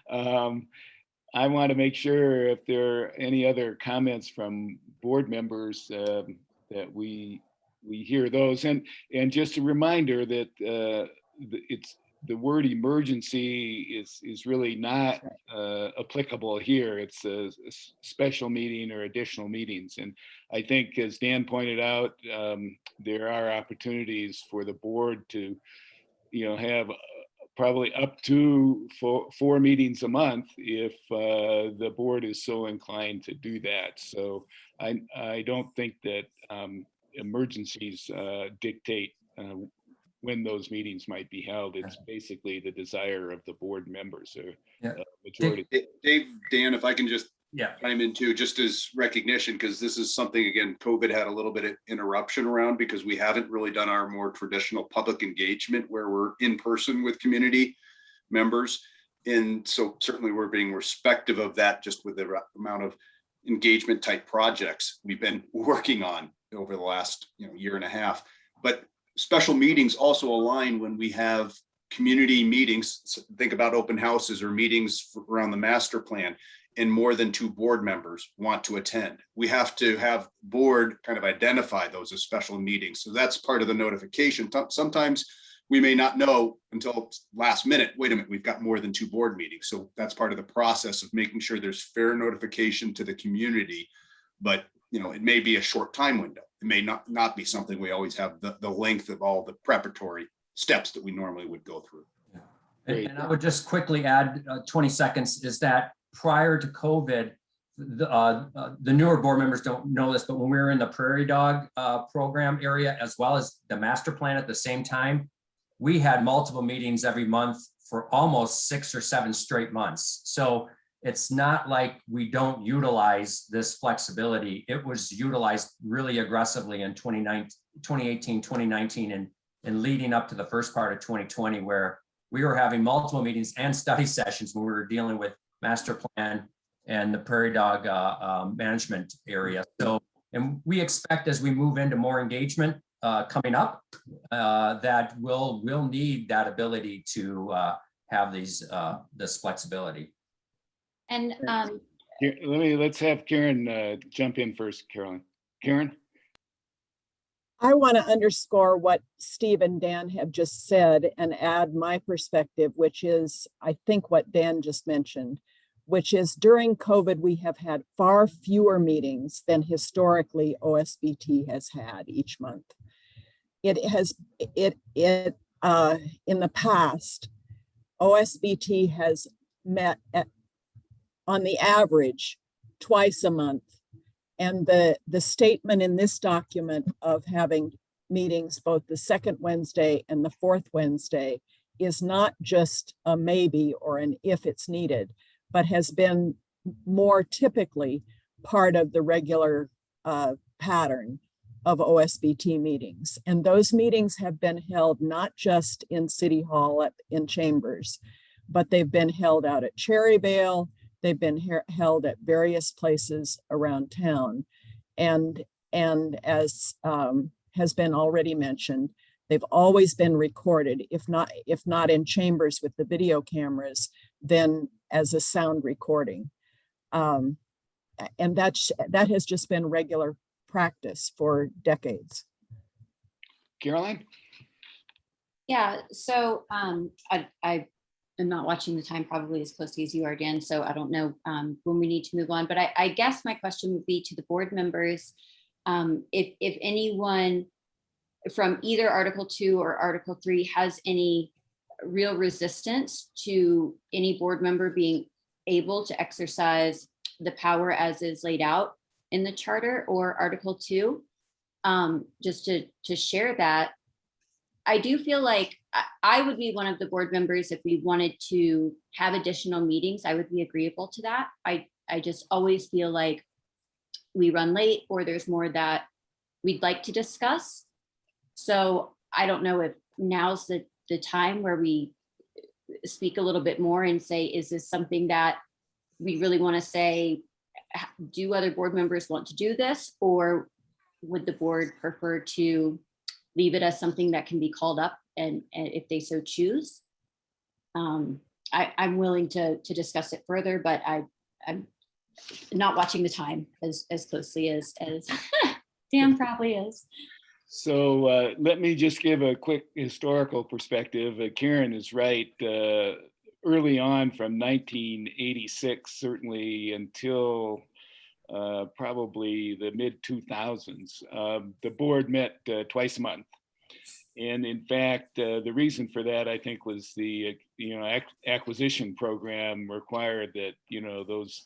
I want to make sure if there are any other comments from board members that we hear those. And just a reminder that it's the word emergency is really not applicable here. It's a special meeting or additional meetings. And I think, as Dan pointed out, there are opportunities for the board to, have probably up to 4 meetings a month if the board is so inclined to do that. So I don't think that emergencies dictate when those meetings might be held. It's basically the desire of the board members or majority. Dave, Dan, if I can just chime in too, just as recognition, because this is something, again, COVID had a little bit of interruption around because we haven't really done our more traditional public engagement where we're in person with community members. And so certainly we're being respectful of that, just with the amount of engagement type projects we've been working on over the last year and a half. But special meetings also align when we have community meetings. So think about open houses or meetings around the master plan, and more than 2 board members want to attend. We have to have board kind of identify those as special meetings. So that's part of the notification. Sometimes we may not know until last minute, wait a minute, we've got more than 2 board meetings. So that's part of the process of making sure there's fair notification to the community. But it may be a short time window. It may not be something we always have the length of all the preparatory steps that we normally would go through. And I would just quickly add 20 seconds is that prior to COVID, the newer board members don't know this, but when we were in the Prairie Dog program area, as well as the master plan at the same time, we had multiple meetings every month for almost 6 or 7 straight months. So it's not like we don't utilize this flexibility. It was utilized really aggressively in 2018, 2019, and leading up to the first part of 2020, where we were having multiple meetings and study sessions when we were dealing with master plan and the prairie dog management area. So, and we expect as we move into more engagement coming up, that we'll need that ability to have this flexibility. And Let's have Karen jump in first, Caroline. Karen? I want to underscore what Steve and Dan have just said and add my perspective, which is, I think, what Dan just mentioned, which is during COVID, we have had far fewer meetings than historically OSBT has had each month. In the past, OSBT has met on the average twice a month. And the statement in this document of having meetings both the second Wednesday and the fourth Wednesday is not just a maybe or an if it's needed, but has been more typically part of the regular pattern of OSBT meetings. And those meetings have been held not just in City Hall in chambers, but they've been held out at Cherryvale. They've been held at various places around town. And as has been already mentioned, they've always been recorded, if not in chambers with the video cameras, then as a sound recording. And that has just been regular practice for decades. Caroline? yeah, so I am not watching the time probably as closely as you are, Dan, so I don't know when we need to move on, but I guess my question would be to the board members, if anyone from either Article 2 or Article 3 has any real resistance to any board member being able to exercise the power as is laid out in the charter or Article 2, just to share that. I do feel like I would be one of the board members if we wanted to have additional meetings. I would be agreeable to that. I just always feel like we run late or there's more that we'd like to discuss. So I don't know if now's the time where we speak a little bit more and say, is this something that we really want to say? Do other board members want to do this, or would the board prefer to leave it as something that can be called up and if they so choose? I'm willing to discuss it further, but I'm not watching the time as closely as Dan probably is. So let me just give a quick historical perspective. Karen is right. Early on from 1986, certainly until probably the mid 2000s, the board met twice a month. And in fact, the reason for that, I think, was the acquisition program required that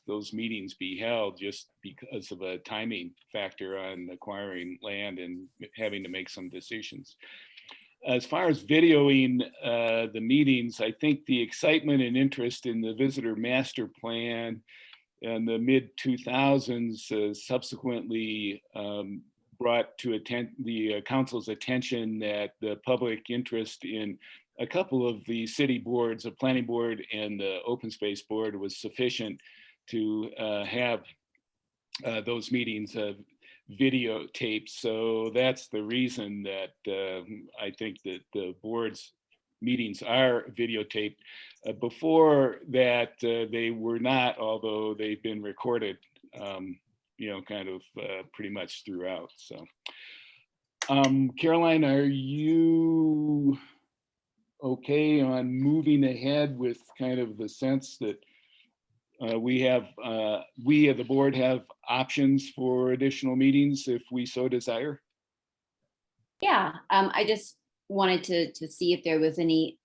those meetings be held just because of a timing factor on acquiring land and having to make some decisions. As far as videoing the meetings, I think the excitement and interest in the visitor master plan in the mid 2000s subsequently brought to the council's attention that the public interest in a couple of the city boards, the planning board and the open space board, was sufficient to have those meetings videotaped. So that's the reason that I think that the board's meetings are videotaped. Before that, they were not, although they've been recorded kind of pretty much throughout. So Caroline, are you okay on moving ahead with kind of the sense that we at the board have options for additional meetings if we so desire? Yeah, I just wanted to see if there was any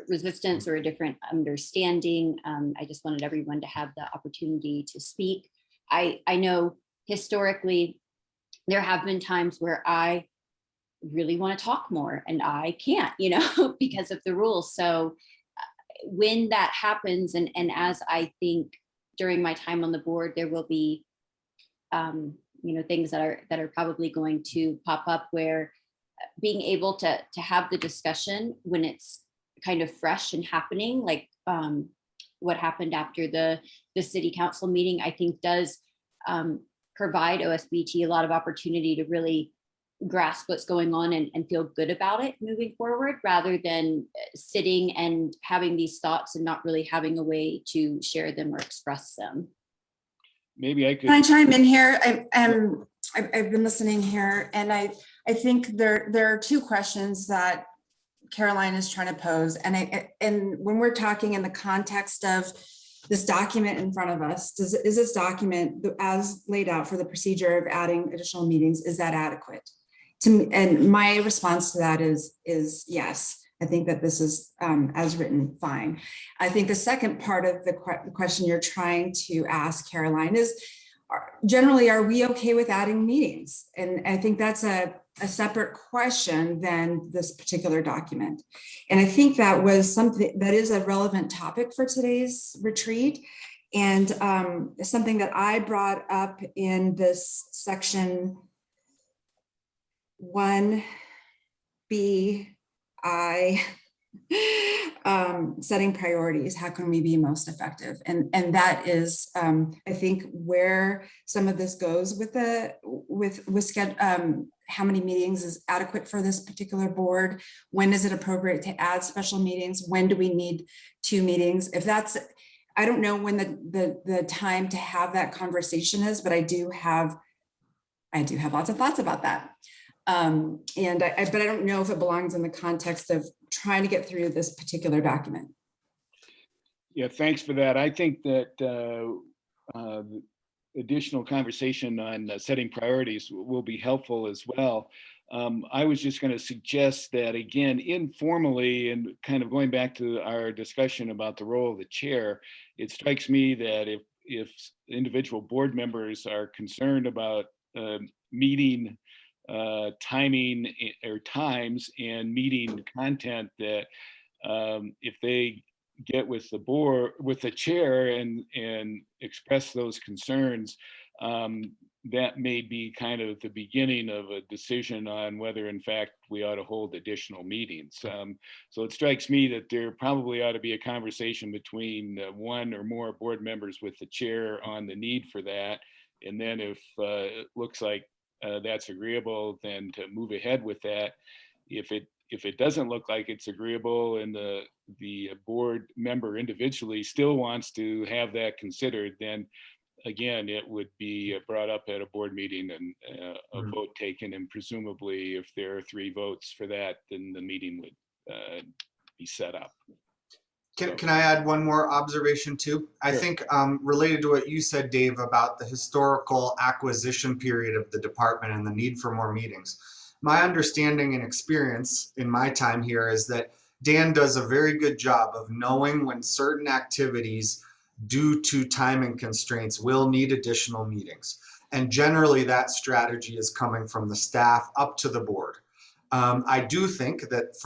resistance or a different understanding. I just wanted everyone to have the opportunity to speak. I know historically there have been times where I really want to talk more and I can't, because of the rules. So when that happens, and as I think during my time on the board, there will be things that are probably going to pop up, where being able to have the discussion when it's kind of fresh and happening, like what happened after the city council meeting, I think does provide OSBT a lot of opportunity to really grasp what's going on and feel good about it moving forward, rather than sitting and having these thoughts and not really having a way to share them or express them. Maybe I could. Can I chime in here? I've been listening here, and I think there are two questions that Caroline is trying to pose, and when we're talking in the context of this document in front of us, is this document as laid out for the procedure of adding additional meetings, is that adequate? And my response to that is yes. I think that this is as written, fine. I think the second part of the question you're trying to ask, Caroline, is generally, are we okay with adding meetings? And I think that's a separate question than this particular document. And I think that was something that is a relevant topic for today's retreat. And something that I brought up in this section 1B, setting priorities, how can we be most effective? And that is, I think, where some of this goes with how many meetings is adequate for this particular board? When is it appropriate to add special meetings? When do we need 2 meetings? If that's, I don't know when the time to have that conversation is, but I do have lots of thoughts about that. But I don't know if it belongs in the context of trying to get through this particular document. Yeah, thanks for that. I think that additional conversation on setting priorities will be helpful as well. I was just going to suggest that, again, informally, and kind of going back to our discussion about the role of the chair, it strikes me that if individual board members are concerned about meeting timing or times and meeting content, that if they get with the board, with the chair, and express those concerns, that may be kind of the beginning of a decision on whether in fact we ought to hold additional meetings. So it strikes me that there probably ought to be a conversation between one or more board members with the chair on the need for that. And then if it looks like that's agreeable, then to move ahead with that. If it doesn't look like it's agreeable, and the board member individually still wants to have that considered, then again, it would be brought up at a board meeting and a vote taken, and presumably if there are 3 votes for that, then the meeting would be set up. Can I add one more observation too? I think related to what you said, Dave, about the historical acquisition period of the department and the need for more meetings. My understanding and experience in my time here is that Dan does a very good job of knowing when certain activities, due to timing constraints, will need additional meetings. And generally that strategy is coming from the staff up to the board. I do think that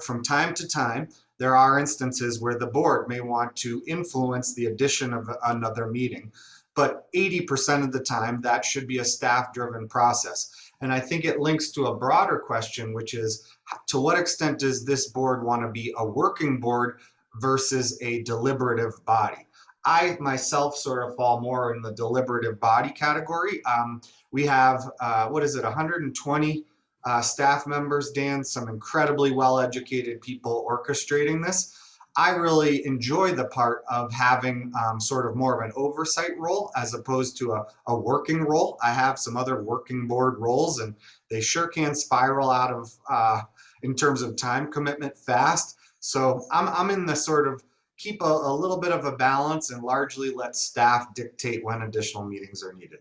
from time to time, there are instances where the board may want to influence the addition of another meeting, but 80% of the time that should be a staff-driven process. And I think it links to a broader question, which is, to what extent does this board want to be a working board versus a deliberative body? I myself sort of fall more in the deliberative body category. We have, 120 staff members, Dan, some incredibly well-educated people orchestrating this. I really enjoy the part of having sort of more of an oversight role as opposed to a working role. I have some other working board roles, and they sure can spiral out of, in terms of time commitment, fast. So I'm in the sort of keep a little bit of a balance and largely let staff dictate when additional meetings are needed.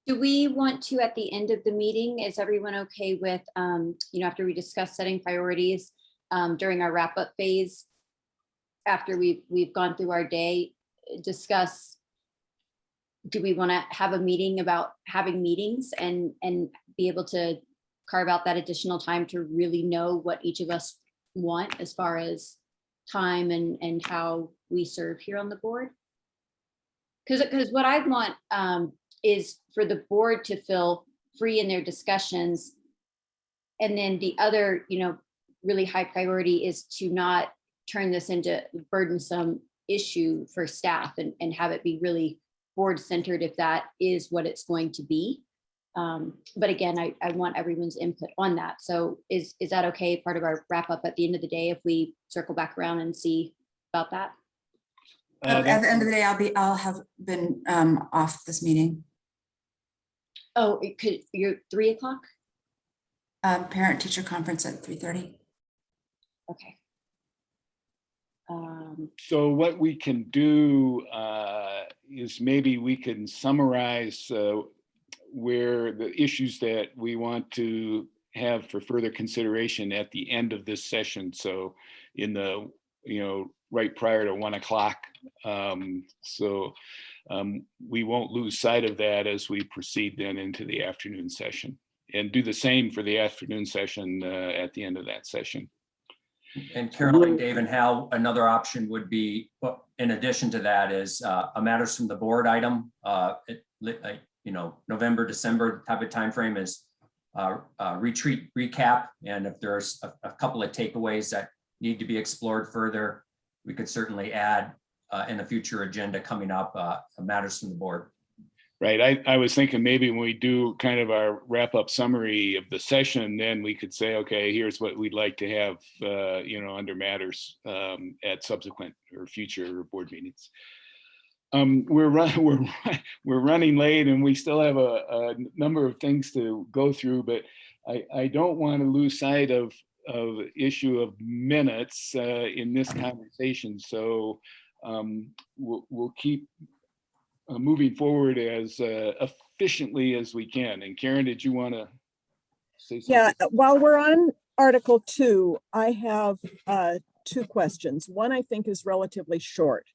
Do we want to, at the end of the meeting, is everyone okay with, after we discuss setting priorities during our wrap-up phase, after we've gone through our day, discuss, do we want to have a meeting about having meetings and be able to carve out that additional time to really know what each of us want as far as time and how we serve here on the board. Because what I want is for the board to feel free in their discussions. And then the other, really high priority is to not turn this into a burdensome issue for staff and have it be really board centered if that is what it's going to be. But again, I want everyone's input on that. So is that okay, part of our wrap up at the end of the day, if we circle back around and see about that? At the end of the day, I'll have been off this meeting. Oh, you're 3 o'clock? Parent teacher conference at 3:30. Okay. So what we can do is maybe we can summarize where the issues that we want to have for further consideration at the end of this session. So in the, right prior to 1 o'clock. We won't lose sight of that as we proceed then into the afternoon session, and do the same for the afternoon session at the end of that session. And Caroline, Dave, and Hal, another option would be, in addition to that, is a matters from the board item. November, December type of timeframe is retreat recap. And if there's a couple of takeaways that need to be explored further, we could certainly add in a future agenda coming up, matters from the board. Right. I was thinking maybe when we do kind of our wrap up summary of the session, then we could say, okay, here's what we'd like to have, under matters at subsequent or future board meetings. We're running late and we still have a number of things to go through, but I don't want to lose sight of issue of minutes in this conversation. So we'll keep moving forward as efficiently as we can. And Karen, did you want to say something? Yeah, while we're on Article 2, I have 2 questions. One I think is relatively short.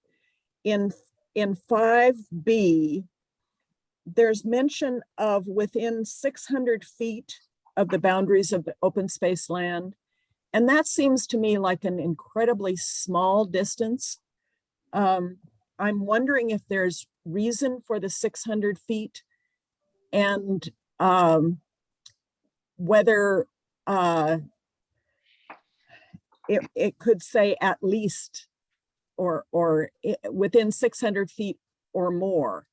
In 5B, there's mention of within 600 feet of the boundaries of the open space land. And that seems to me like an incredibly small distance. I'm wondering if there's reason for the 600 feet and whether it could say at least or within 600 feet or more,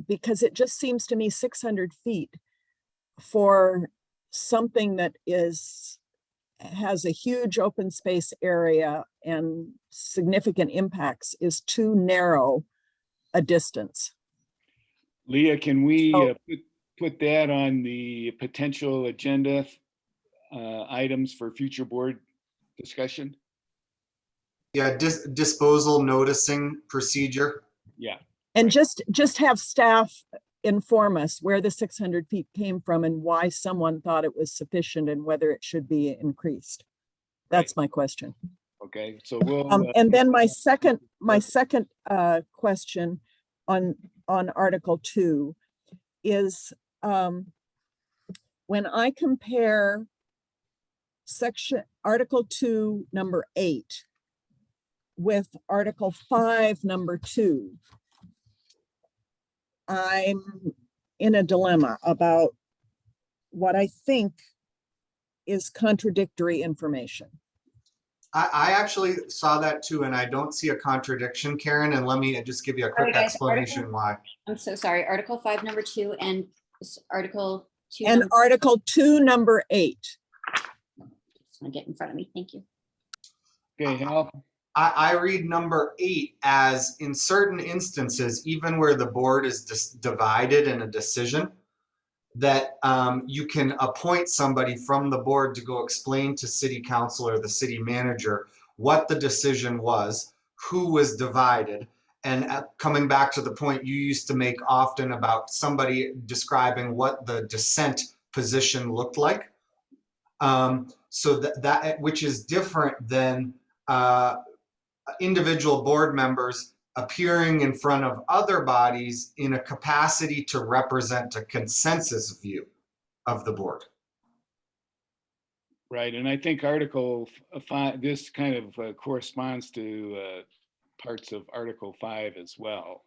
because it just seems to me 600 feet for something that has a huge open space area and significant impacts is too narrow a distance. Leah, can we put that on the potential agenda items for future board discussion? Yeah, disposal noticing procedure. Yeah. And just have staff inform us where the 600 feet came from and why someone thought it was sufficient and whether it should be increased. That's my question. Okay, so we'll. And then my second question on Article 2 is when I compare Article 2, number 8 with Article 5, number 2, I'm in a dilemma about what I think is contradictory information. I actually saw that too, and I don't see a contradiction, Karen, and let me just give you a quick explanation why. I'm so sorry. Article 5, number 2, and Article 2. And Article 2, number 8. Just want to get in front of me. Thank you. Okay, Hal. I read number 8 as, in certain instances, even where the board is divided in a decision, that you can appoint somebody from the board to go explain to city council or the city manager what the decision was, who was divided, and coming back to the point you used to make often about somebody describing what the dissent position looked like. So that which is different than individual board members appearing in front of other bodies in a capacity to represent a consensus view of the board. Right, and I think Article 5, this kind of corresponds to parts of Article 5 as well.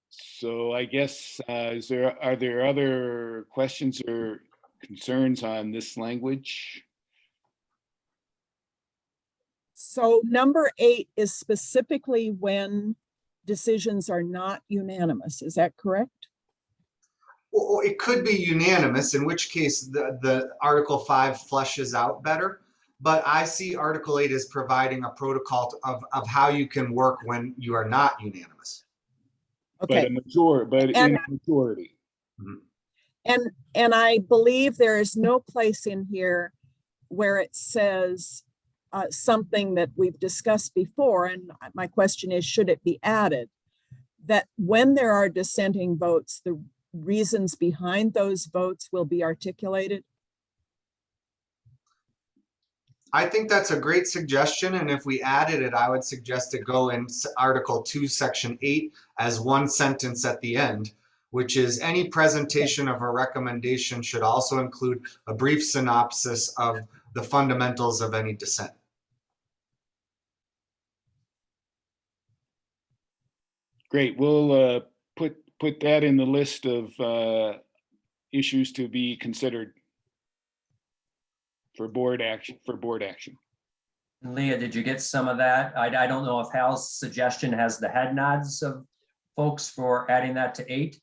So I guess, are there other questions or concerns on this language? So number 8 is specifically when decisions are not unanimous. Is that correct? Well, it could be unanimous, in which case the Article 5 fleshes out better. But I see Article 8 as providing a protocol of how you can work when you are not unanimous. Okay. But in a majority. And I believe there is no place in here where it says something that we've discussed before. And my question is, should it be added? That when there are dissenting votes, the reasons behind those votes will be articulated? I think that's a great suggestion, and if we added it, I would suggest it go in Article 2, Section 8 as one sentence at the end, which is any presentation of a recommendation should also include a brief synopsis of the fundamentals of any dissent. Great, we'll put that in the list of issues to be considered for board action. Leah, did you get some of that? I don't know if Hal's suggestion has the head nods of folks for adding that to 8.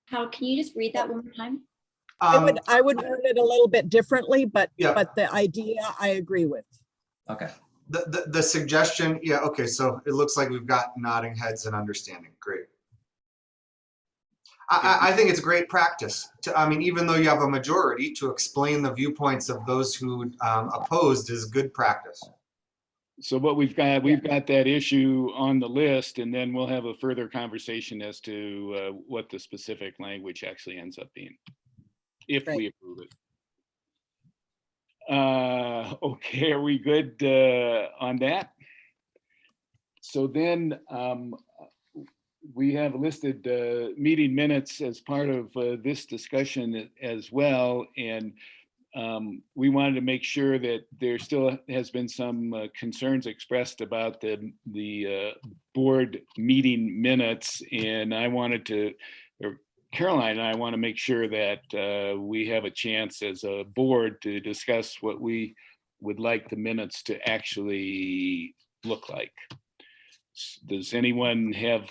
Hal, can you just read that one more time? I would word it a little bit differently, but Yeah. but the idea I agree with. Okay. The suggestion, yeah, okay, so it looks like we've got nodding heads and understanding. Great. I think it's great practice to, I mean, even though you have a majority, to explain the viewpoints of those who opposed is good practice. So what we've got that issue on the list, and then we'll have a further conversation as to what the specific language actually ends up being, if we approve it. Okay, are we good on that? So then we have listed meeting minutes as part of this discussion as well, and we wanted to make sure that there still has been some concerns expressed about the board meeting minutes, and I wanted to, or Caroline and I want to make sure that we have a chance as a board to discuss what we would like the minutes to actually look like. Does anyone have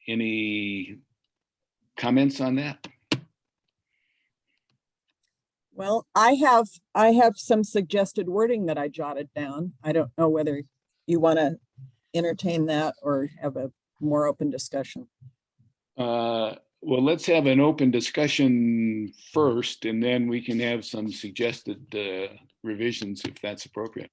any comments on that? Well, I have some suggested wording that I jotted down. I don't know whether you want to entertain that or have a more open discussion. Well, let's have an open discussion first, and then we can have some suggested revisions if that's appropriate.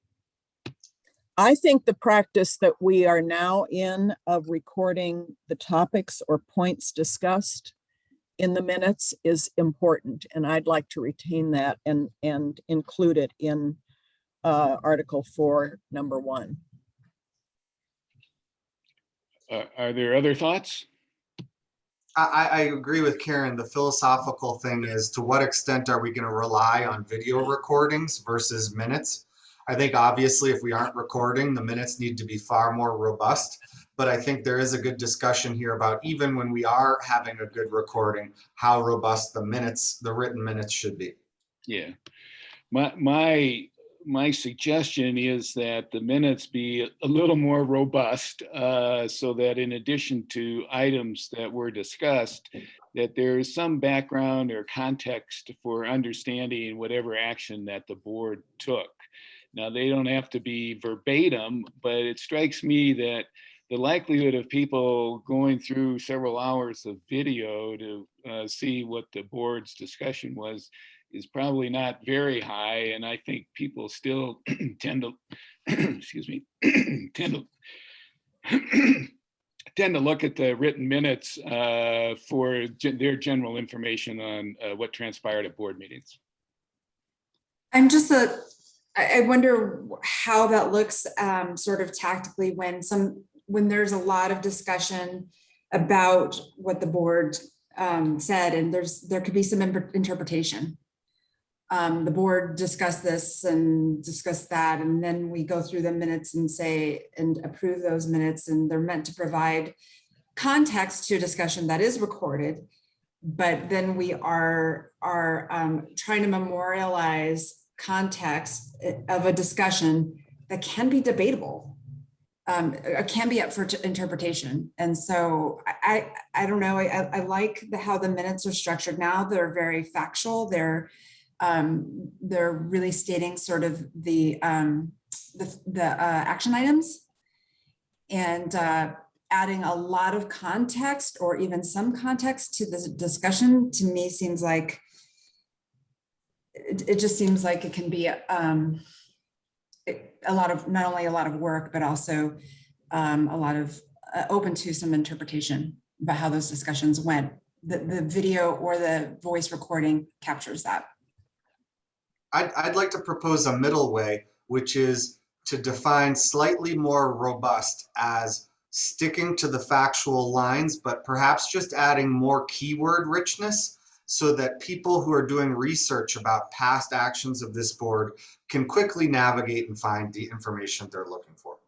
I think the practice that we are now in of recording the topics or points discussed in the minutes is important, and I'd like to retain that and include it in Article 4, number 1. Are there other thoughts? I agree with Karen. The philosophical thing is, to what extent are we going to rely on video recordings versus minutes? I think obviously if we aren't recording, the minutes need to be far more robust. But I think there is a good discussion here about, even when we are having a good recording, how robust the minutes, the written minutes, should be. Yeah, my suggestion is that the minutes be a little more robust, so that in addition to items that were discussed, that there is some background or context for understanding whatever action that the board took. Now, they don't have to be verbatim, but it strikes me that the likelihood of people going through several hours of video to see what the board's discussion was is probably not very high. And I think people still tend to, excuse me, tend to look at the written minutes for their general information on what transpired at board meetings. I wonder how that looks sort of tactically when there's a lot of discussion about what the board said, and there could be some interpretation. the board discussed this and discussed that, and then we go through the minutes and say, and approve those minutes, and they're meant to provide context to a discussion that is recorded. But then we are trying to memorialize context of a discussion that can be debatable, can be up for interpretation. And so I don't know, I like how the minutes are structured now. They're very factual. They're really stating sort of the action items, and adding a lot of context or even some context to the discussion, to me seems like it just seems like it can be a lot of, not only a lot of work, but also a lot of open to some interpretation about how those discussions went. The video or the voice recording captures that. I'd like to propose a middle way, which is to define slightly more robust as sticking to the factual lines, but perhaps just adding more keyword richness so that people who are doing research about past actions of this board can quickly navigate and find the information they're looking for.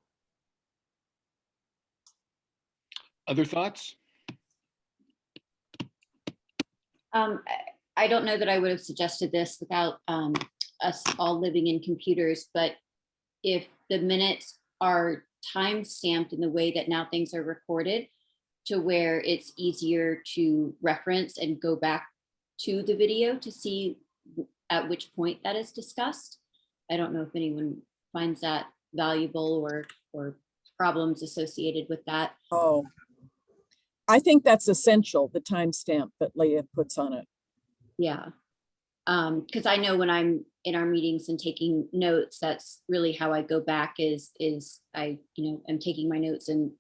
Other thoughts? I don't know that I would have suggested this without us all living in computers, but if the minutes are time stamped in the way that now things are recorded, to where it's easier to reference and go back to the video to see at which point that is discussed. I don't know if anyone finds that valuable or problems associated with that. Oh, I think that's essential, the timestamp that Leah puts on it. Yeah. Because I know when I'm in our meetings and taking notes, that's really how I go back is I, I'm taking my notes, and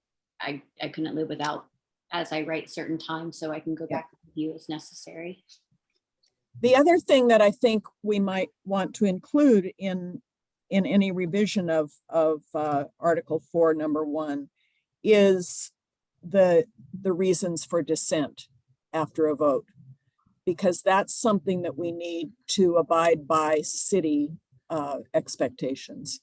I couldn't live without, as I write certain times, so I can go back and review as necessary. The other thing that I think we might want to include in any revision of Article 4, number 1, is the reasons for dissent after a vote, because that's something that we need to abide by city expectations.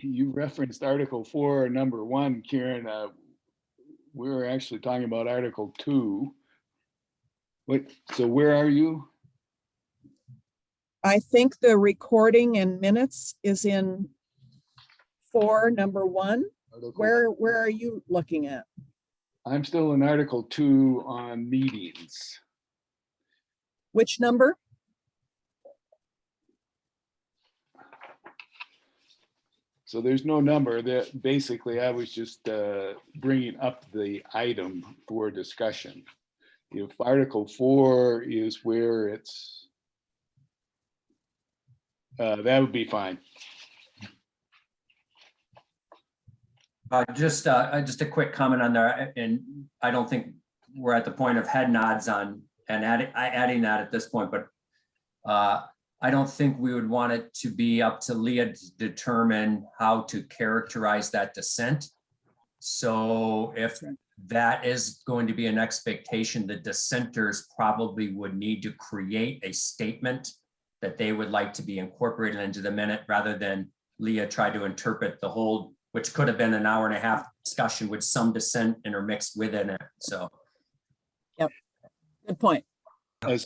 You referenced Article 4, number 1, Karen. We're actually talking about Article 2. So where are you? I think the recording and minutes is in 4, number 1. Where are you looking at? I'm still in Article 2 on meetings. Which number? So there's no number. That basically I was just bringing up the item for discussion. If Article 4 is where it's, that would be fine. Just a quick comment on there, and I don't think we're at the point of head nods on and adding that at this point, but I don't think we would want it to be up to Leah to determine how to characterize that dissent. So if that is going to be an expectation, the dissenters probably would need to create a statement that they would like to be incorporated into the minute, rather than Leah try to interpret the whole, which could have been an hour and a half discussion with some dissent intermixed within it. So. Yep, good point.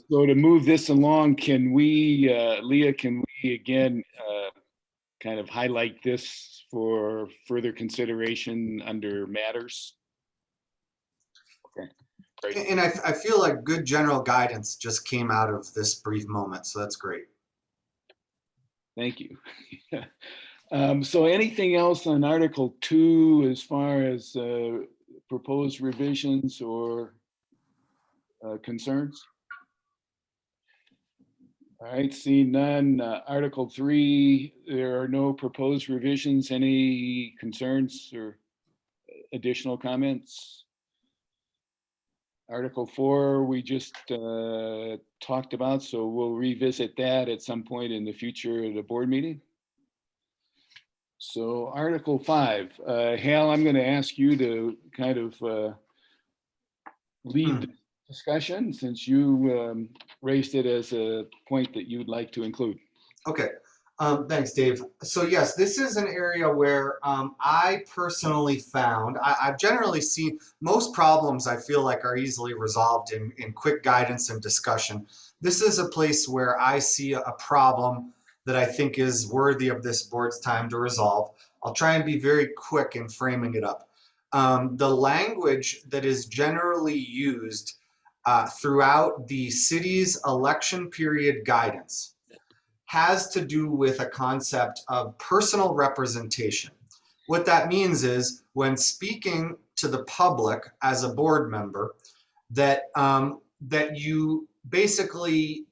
So to move this along, can we, Leah, can we again kind of highlight this for further consideration under matters? Okay, great. And I feel like good general guidance just came out of this brief moment, so that's great. Thank you. So anything else on Article 2 as far as proposed revisions or concerns? All right, seeing none. Article 3, there are no proposed revisions. Any concerns or additional comments? Article 4, we just talked about, so we'll revisit that at some point in the future at a board meeting. So Article 5, Hal, I'm going to ask you to kind of lead discussion, since you raised it as a point that you would like to include. Okay, thanks, Dave. So yes, this is an area where I personally found, I've generally seen most problems I feel like are easily resolved in quick guidance and discussion. This is a place where I see a problem that I think is worthy of this board's time to resolve. I'll try and be very quick in framing it up. The language that is generally used throughout the city's election period guidance has to do with a concept of personal representation. What that means is when speaking to the public as a board member, that you basically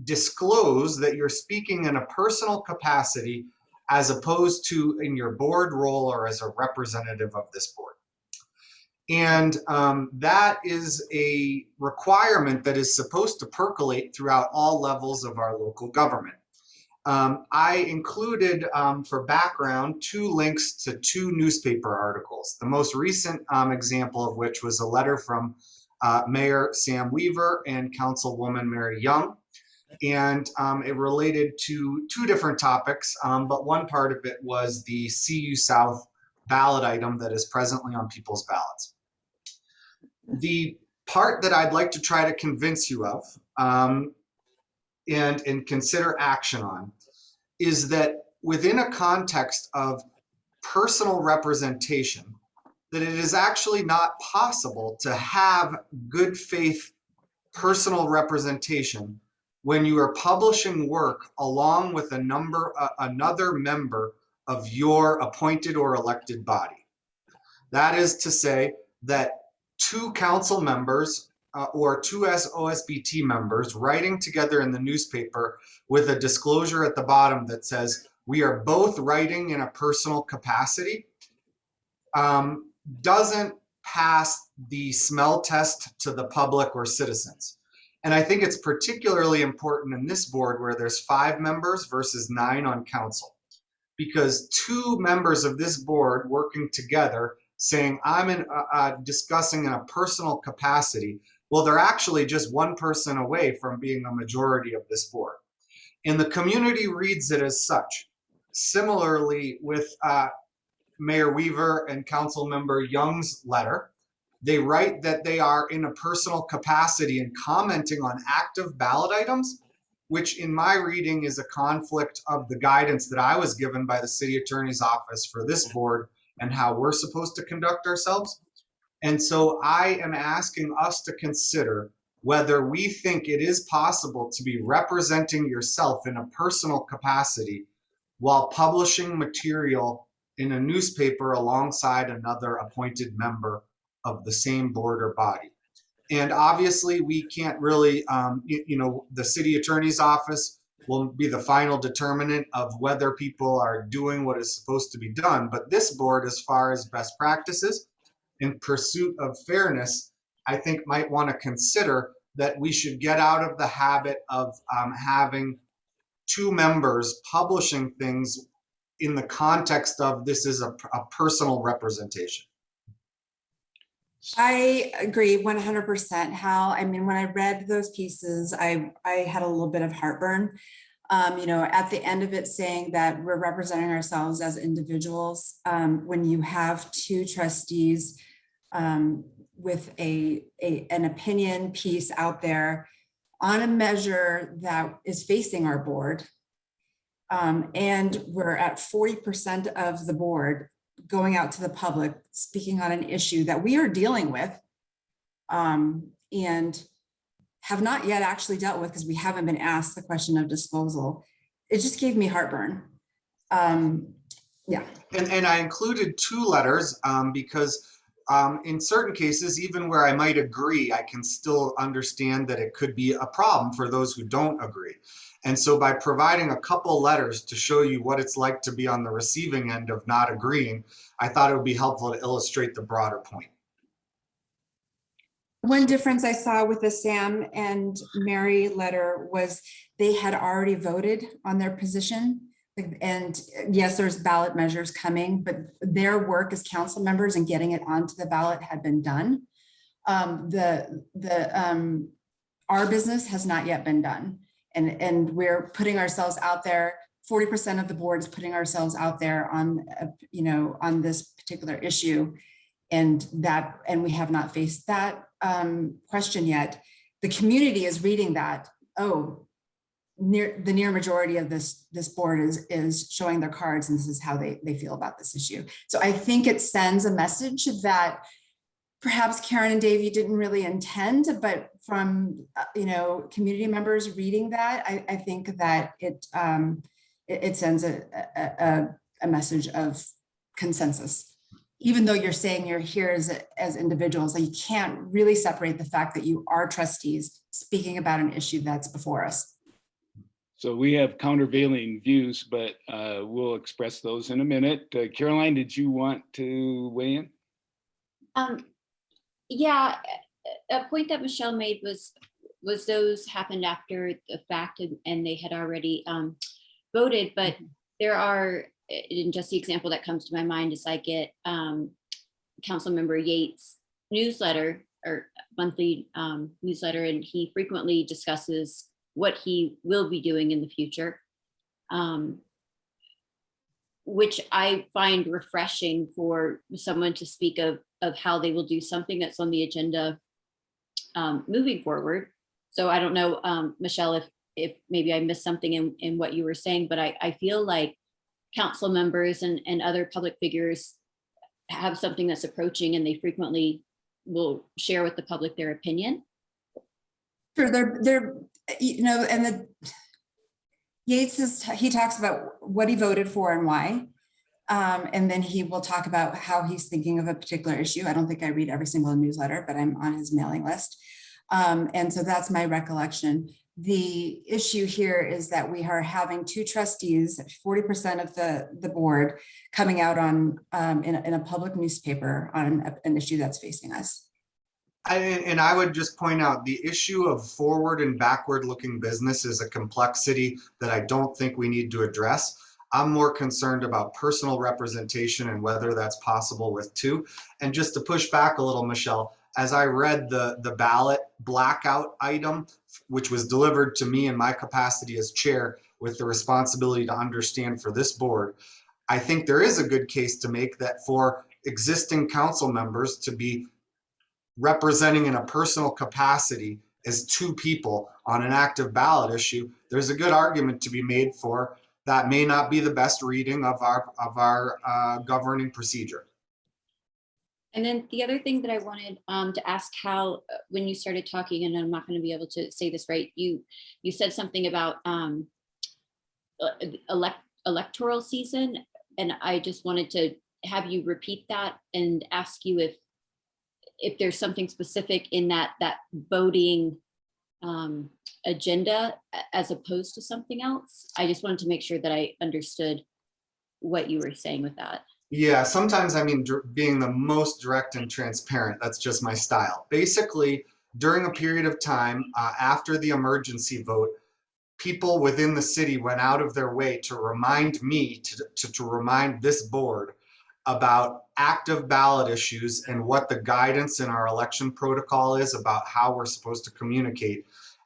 disclose that you're speaking in a personal capacity as opposed to in your board role or as a representative of this board. And that is a requirement that is supposed to percolate throughout all levels of our local government. I included, for background, 2 links to 2 newspaper articles. The most recent example of which was a letter from Mayor Sam Weaver and Councilwoman Mary Young. And it related to 2 different topics, but one part of it was the CU South ballot item that is presently on people's ballots. The part that I'd like to try to convince you of and consider action on is that within a context of personal representation, that it is actually not possible to have good faith personal representation when you are publishing work along with another member of your appointed or elected body. That is to say that 2 council members or 2 OSBT members writing together in the newspaper with a disclosure at the bottom that says, we are both writing in a personal capacity, doesn't pass the smell test to the public or citizens. And I think it's particularly important in this board where there's 5 members versus 9 on council, because 2 members of this board working together saying I'm discussing in a personal capacity, well, they're actually just 1 person away from being a majority of this board. And the community reads it as such. Similarly with Mayor Weaver and Council Member Young's letter, they write that they are in a personal capacity and commenting on active ballot items, which in my reading is a conflict of the guidance that I was given by the city attorney's office for this board and how we're supposed to conduct ourselves. And so I am asking us to consider whether we think it is possible to be representing yourself in a personal capacity while publishing material in a newspaper alongside another appointed member of the same board or body. And obviously we can't really, the city attorney's office will be the final determinant of whether people are doing what is supposed to be done. But this board, as far as best practices in pursuit of fairness, I think might want to consider that we should get out of the habit of having 2 members publishing things in the context of this is a personal representation. I agree 100%, Hal. I mean, when I read those pieces, I had a little bit of heartburn. At the end of it saying that we're representing ourselves as individuals, when you have 2 trustees with an opinion piece out there on a measure that is facing our board, and we're at 40% of the board going out to the public, speaking on an issue that we are dealing with and have not yet actually dealt with because we haven't been asked the question of disposal. It just gave me heartburn. Yeah. And I included 2 letters because in certain cases, even where I might agree, I can still understand that it could be a problem for those who don't agree. And so by providing a couple letters to show you what it's like to be on the receiving end of not agreeing, I thought it would be helpful to illustrate the broader point. One difference I saw with the Sam and Mary letter was they had already voted on their position. And yes, there's ballot measures coming, but their work as council members and getting it onto the ballot had been done. our business has not yet been done. And we're putting ourselves out there. 40% of the board is putting ourselves out there on, on this particular issue. And we have not faced that question yet. The community is reading that, oh, the near majority of this board is showing their cards, and this is how they feel about this issue. So I think it sends a message that perhaps Karen and Dave, you didn't really intend, but from community members reading that, I think that it sends a message of consensus. Even though you're saying you're here as individuals, like you can't really separate the fact that you are trustees speaking about an issue that's before us. So we have countervailing views, but we'll express those in a minute. Caroline, did you want to weigh in? Yeah, a point that Michelle made was those happened after the fact, and they had already voted, but there are, and just the example that comes to my mind is I get Councilmember Yates' newsletter or monthly newsletter, and he frequently discusses what he will be doing in the future, which I find refreshing for someone to speak of how they will do something that's on the agenda moving forward. So I don't know, Michelle, if maybe I missed something in what you were saying, but I feel like council members and other public figures have something that's approaching, and they frequently will share with the public their opinion. Sure, they're and the Yates he talks about what he voted for and why. And then he will talk about how he's thinking of a particular issue. I don't think I read every single newsletter, but I'm on his mailing list. And so that's my recollection. The issue here is that we are having two trustees, 40% of the board, coming out on in a public newspaper on an issue that's facing us. And I would just point out the issue of forward and backward looking business is a complexity that I don't think we need to address. I'm more concerned about personal representation and whether that's possible with two. And just to push back a little, Michelle, as I read the ballot blackout item, which was delivered to me in my capacity as chair with the responsibility to understand for this board, I think there is a good case to make that for existing council members to be representing in a personal capacity as two people on an active ballot issue, there's a good argument to be made for that may not be the best reading of our governing procedure. And then the other thing that I wanted to ask, how when you started talking, and I'm not going to be able to say this right, you said something about electoral season, and I just wanted to have you repeat that and ask you if there's something specific in that voting agenda as opposed to something else. I just wanted to make sure that I understood what you were saying with that. Yeah, sometimes I mean being the most direct and transparent. That's just my style. Basically, during a period of time after the emergency vote, people within the city went out of their way to remind me, to remind this board about active ballot issues and what the guidance in our election protocol is about how we're supposed to communicate,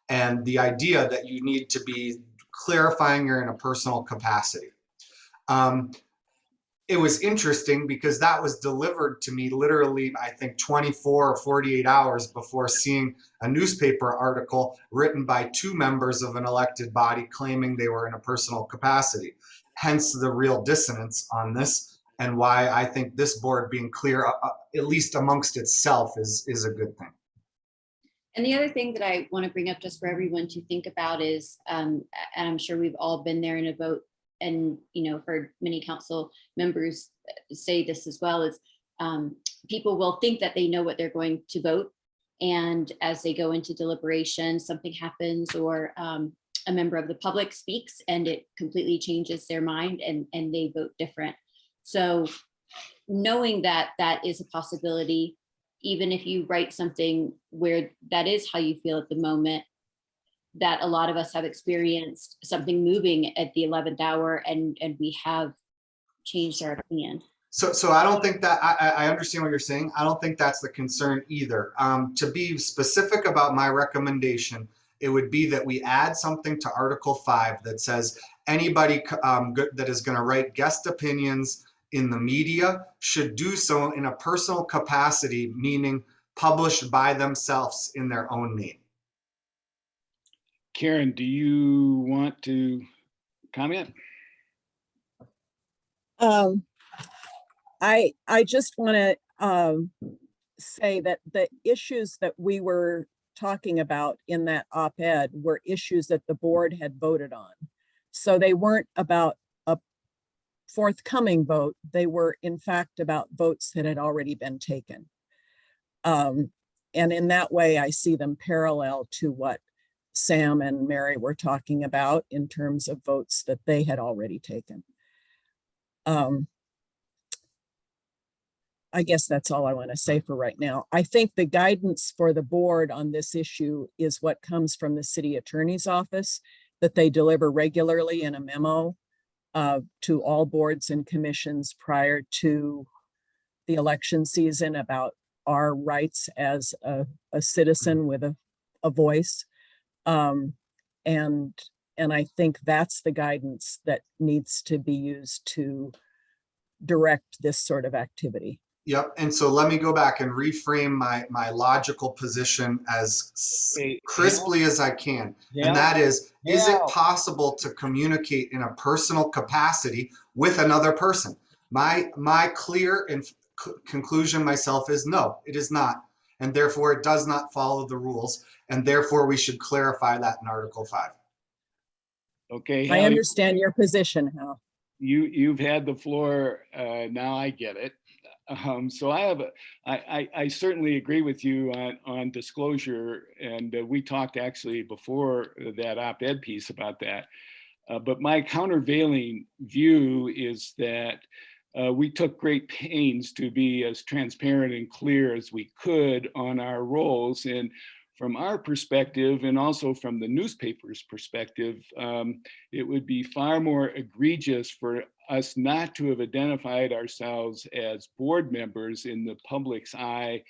and the idea that you need to be clarifying you're in a personal capacity. It was interesting because that was delivered to me literally, I think 24 or 48 hours before seeing a newspaper article written by two members of an elected body claiming they were in a personal capacity. Hence the real dissonance on this, and why I think this board being clear, at least amongst itself, is a good thing. And the other thing that I want to bring up just for everyone to think about is, and I'm sure we've all been there in a vote, and heard many council members say this as well, is people will think that they know what they're going to vote, and as they go into deliberation, something happens, or a member of the public speaks and it completely changes their mind, and they vote different. So knowing that that is a possibility, even if you write something where that is how you feel at the moment, that a lot of us have experienced something moving at the 11th hour, and we have changed our opinion. So I don't think that, I understand what you're saying. I don't think that's the concern either. To be specific about my recommendation, it would be that we add something to Article 5 that says anybody that is going to write guest opinions in the media should do so in a personal capacity, meaning published by themselves in their own name. Karen, do you want to comment? I just want to say that the issues that we were talking about in that op-ed were issues that the board had voted on. So they weren't about a forthcoming vote. They were in fact about votes that had already been taken. And in that way, I see them parallel to what Sam and Mary were talking about in terms of votes that they had already taken. I guess that's all I want to say for right now. I think the guidance for the board on this issue is what comes from the city attorney's office, that they deliver regularly in a memo to all boards and commissions prior to the election season about our rights as a citizen with a voice. And I think that's the guidance that needs to be used to direct this sort of activity. Yep. And so let me go back and reframe my logical position as crisply as I can. And that is it possible to communicate in a personal capacity with another person? My clear and conclusion myself is no, it is not. And therefore it does not follow the rules. And therefore we should clarify that in Article 5. Okay. I understand your position, Hal. You've had the floor. Now I get it. So I certainly agree with you on disclosure, and we talked actually before that op-ed piece about that. But my countervailing view is that we took great pains to be as transparent and clear as we could on our roles. And from our perspective, and also from the newspaper's perspective, it would be far more egregious for us not to have identified ourselves as board members in the public's eye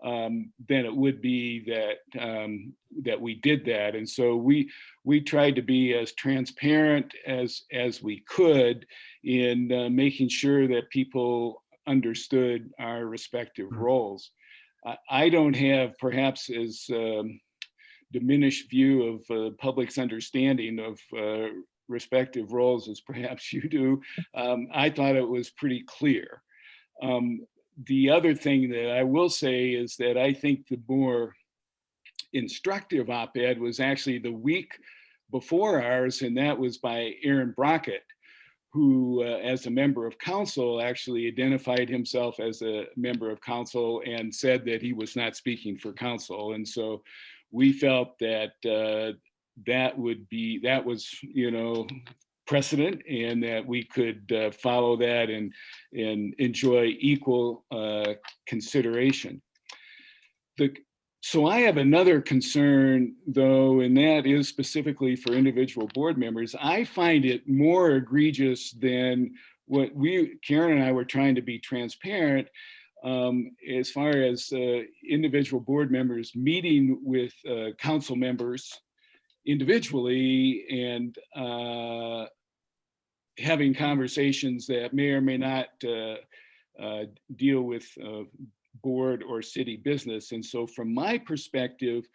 than it would be that we did that. And so we tried to be as transparent as we could in making sure that people understood our respective roles. I don't have perhaps as diminished view of public's understanding of respective roles as perhaps you do. I thought it was pretty clear. The other thing that I will say is that I think the more instructive op-ed was actually the week before ours, and that was by Aaron Brockett, who as a member of council actually identified himself as a member of council and said that he was not speaking for council. And so we felt that that was, precedent, and that we could follow that and enjoy equal consideration. So I have another concern, though, and that is specifically for individual board members. I find it more egregious than what Karen and I were trying to be transparent as far as individual board members meeting with council members individually and having conversations that may or may not deal with board or city business. And so from my perspective,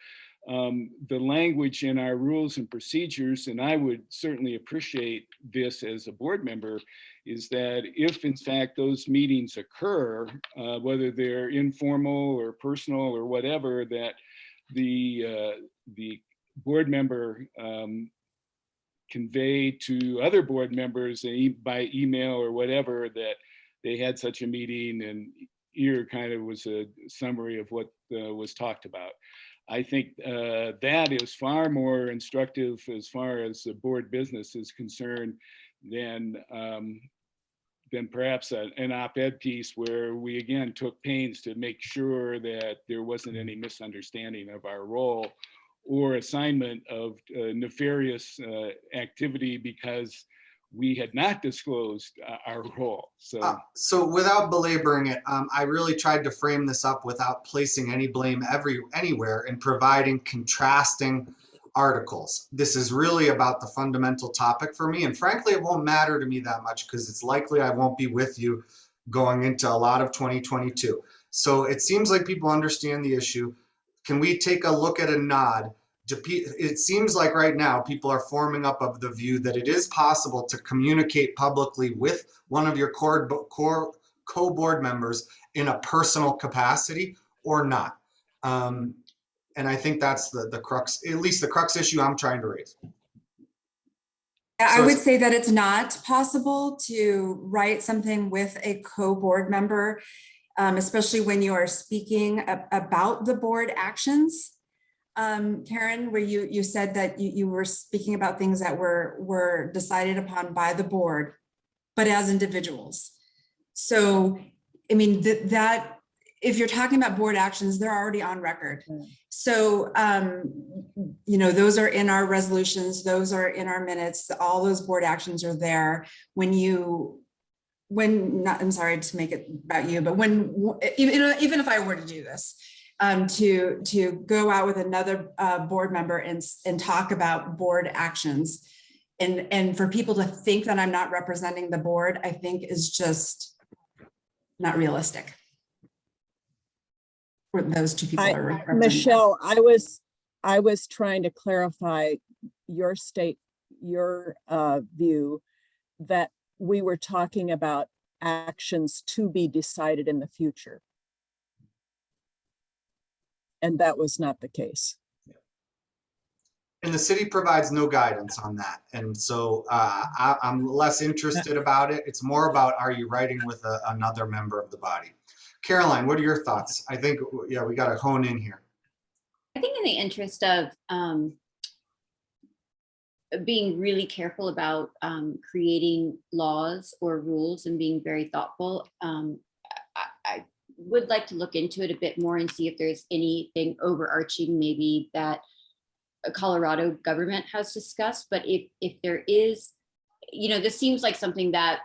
the language in our rules and procedures, and I would certainly appreciate this as a board member, is that if in fact those meetings occur, whether they're informal or personal or whatever, that the board member convey to other board members by email or whatever that they had such a meeting, and here kind of was a summary of what was talked about. I think that is far more instructive as far as the board business is concerned than perhaps an op-ed piece where we again took pains to make sure that there wasn't any misunderstanding of our role or assignment of nefarious activity because we had not disclosed our role. So, so without belaboring it, I really tried to frame this up without placing any blame anywhere and providing contrasting articles. This is really about the fundamental topic for me. And frankly, it won't matter to me that much because it's likely I won't be with you going into a lot of 2022. So it seems like people understand the issue. Can we take a look at a nod? It seems like right now people are forming up of the view that it is possible to communicate publicly with one of your core co-board members in a personal capacity or not. And I think that's the crux, at least the crux issue I'm trying to raise. I would say that it's not possible to write something with a co-board member, especially when you are speaking about the board actions. Karen, where you said that you were speaking about things that were decided upon by the board, but as individuals. So, I mean, that if you're talking about board actions, they're already on record. So, you know, those are in our resolutions, those are in our minutes, all those board actions are there. I'm sorry to make it about you, but even if I were to do this, to go out with another board member and talk about board actions, and for people to think that I'm not representing the board, I think is just not realistic. For those two people are representing. Michelle, I was trying to clarify your view that we were talking about actions to be decided in the future. And that was not the case. And the city provides no guidance on that. And so I'm less interested about it. It's more about, are you writing with another member of the body? Caroline, what are your thoughts? I think, yeah, we got to hone in here. I think in the interest of being really careful about creating laws or rules and being very thoughtful, I would like to look into it a bit more and see if there's anything overarching maybe that a Colorado government has discussed. But if there is, you know, this seems like something that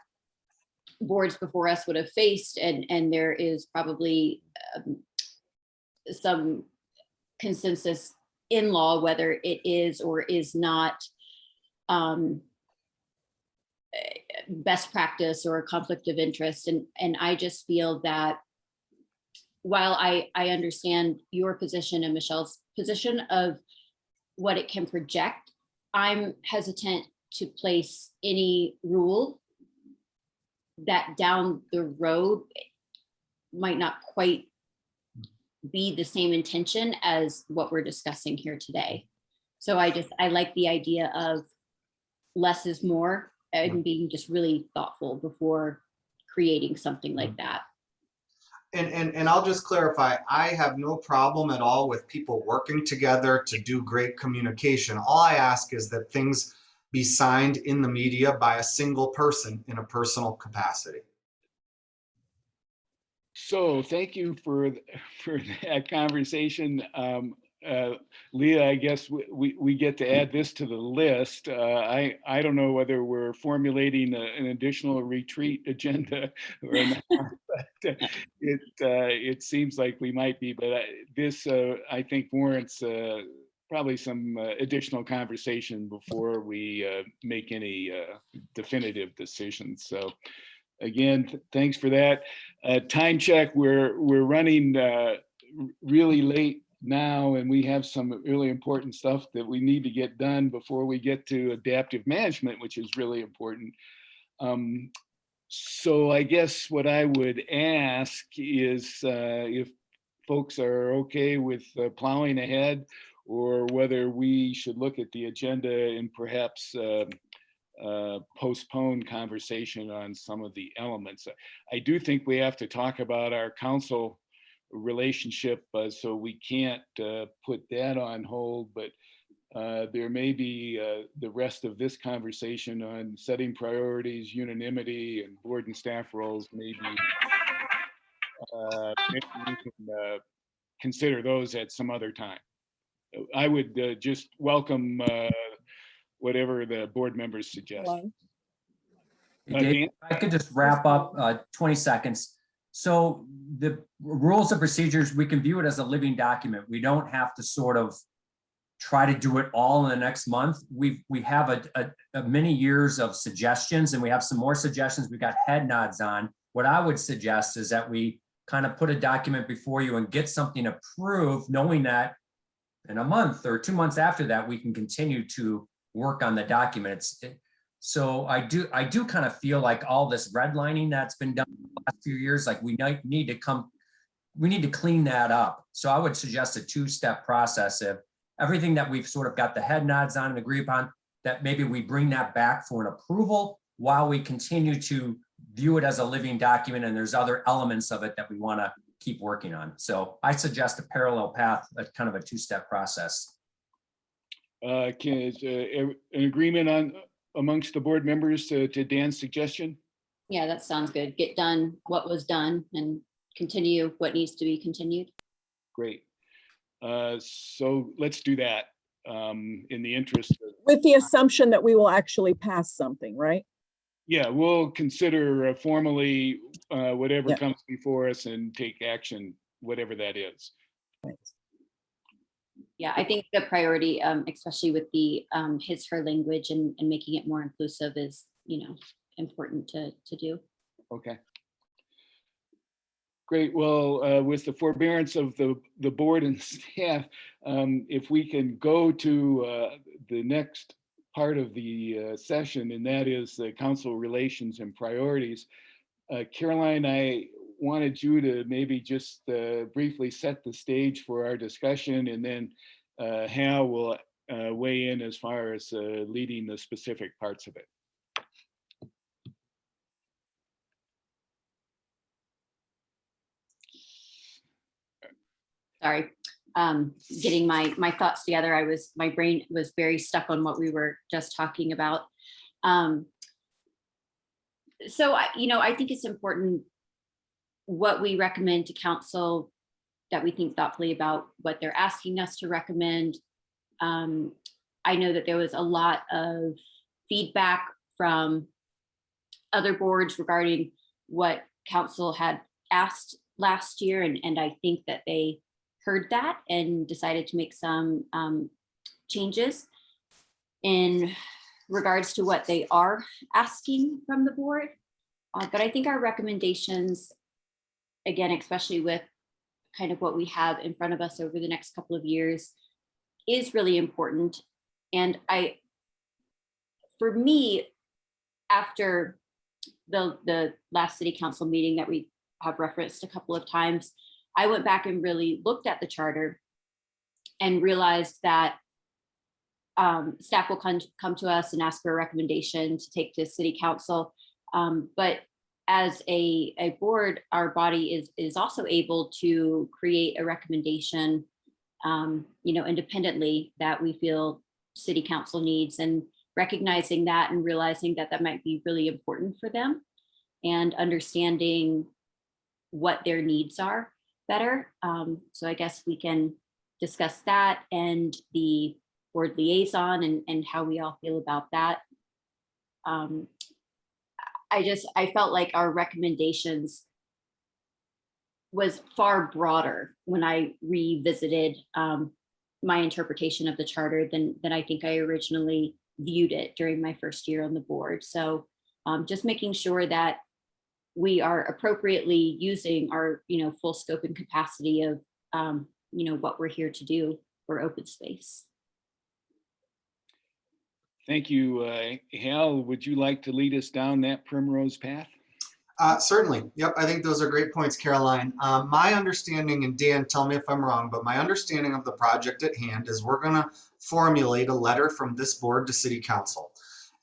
boards before us would have faced, and there is probably some consensus in law whether it is or is not best practice or a conflict of interest. And I just feel that while I understand your position and Michelle's position of what it can project, I'm hesitant to place any rule that down the road might not quite be the same intention as what we're discussing here today. So I like the idea of less is more and being just really thoughtful before creating something like that. And I'll just clarify, I have no problem at all with people working together to do great communication. All I ask is that things be signed in the media by a single person in a personal capacity. So thank you for that conversation. Leah, I guess we get to add this to the list. I don't know whether we're formulating an additional retreat agenda or not, but it seems like we might be. But this, I think, warrants probably some additional conversation before we make any definitive decisions. So again, thanks for that. Time check, we're running really late now, and we have some really important stuff that we need to get done before we get to adaptive management, which is really important. So I guess what I would ask is if folks are okay with plowing ahead, or whether we should look at the agenda and perhaps postpone conversation on some of the elements. I do think we have to talk about our council relationship, so we can't put that on hold, but there may be the rest of this conversation on setting priorities, unanimity, and board and staff roles. Maybe we can consider those at some other time. I would just welcome whatever the board members suggest. Dave, Dan? if I could just wrap up 20 seconds. So the rules and procedures, we can view it as a living document. We don't have to sort of try to do it all in the next month. We have a many years of suggestions, and we have some more suggestions. We got head nods on. What I would suggest is that we kind of put a document before you and get something approved, knowing that in a month or 2 months after that, we can continue to work on the documents. So I do kind of feel like all this redlining that's been done in the last few years, like we need to clean that up. So I would suggest a 2-step process. If everything that we've sort of got the head nods on and agree upon, that maybe we bring that back for an approval while we continue to view it as a living document, and there's other elements of it that we want to keep working on. So I suggest a parallel path, a kind of a 2-step process. Is an agreement amongst the board members to Dan's suggestion? Yeah, that sounds good. Get done what was done and continue what needs to be continued. Great. So let's do that in the interest of, With the assumption that we will actually pass something, right? yeah, we'll consider formally whatever Yeah. comes before us and take action, whatever that is. Yeah, I think the priority, especially with the his/her language and making it more inclusive is, important to do. Okay. Great. Well, with the forbearance of the board and staff, if we can go to the next part of the session, and that is the council relations and priorities. Caroline, I wanted you to maybe just briefly set the stage for our discussion, and then Hal will weigh in as far as leading the specific parts of it. Sorry, getting my thoughts together. My brain was very stuck on what we were just talking about. So I think it's important what we recommend to council, that we think thoughtfully about what they're asking us to recommend. I know that there was a lot of feedback from other boards regarding what council had asked last year, and I think that they heard that and decided to make some changes in regards to what they are asking from the board. But I think our recommendations, again, especially with kind of what we have in front of us over the next couple of years, is really important. And for me, after the last city council meeting that we have referenced a couple of times, I went back and really looked at the charter and realized that staff will come to us and ask for a recommendation to take to city council. But as a board, our body is also able to create a recommendation, independently, that we feel city council needs, and recognizing that and realizing that that might be really important for them, and understanding what their needs are better. So I guess we can discuss that and the board liaison and how we all feel about that. I felt like our recommendations was far broader when I revisited my interpretation of the charter than I think I originally viewed it during my first year on the board. So just making sure that we are appropriately using our full scope and capacity of what we're here to do for open space. Thank you. Hal, would you like to lead us down that primrose path? Certainly. Yep. I think those are great points, Caroline. My understanding, and Dan, tell me if I'm wrong, but my understanding of the project at hand is we're going to formulate a letter from this board to city council.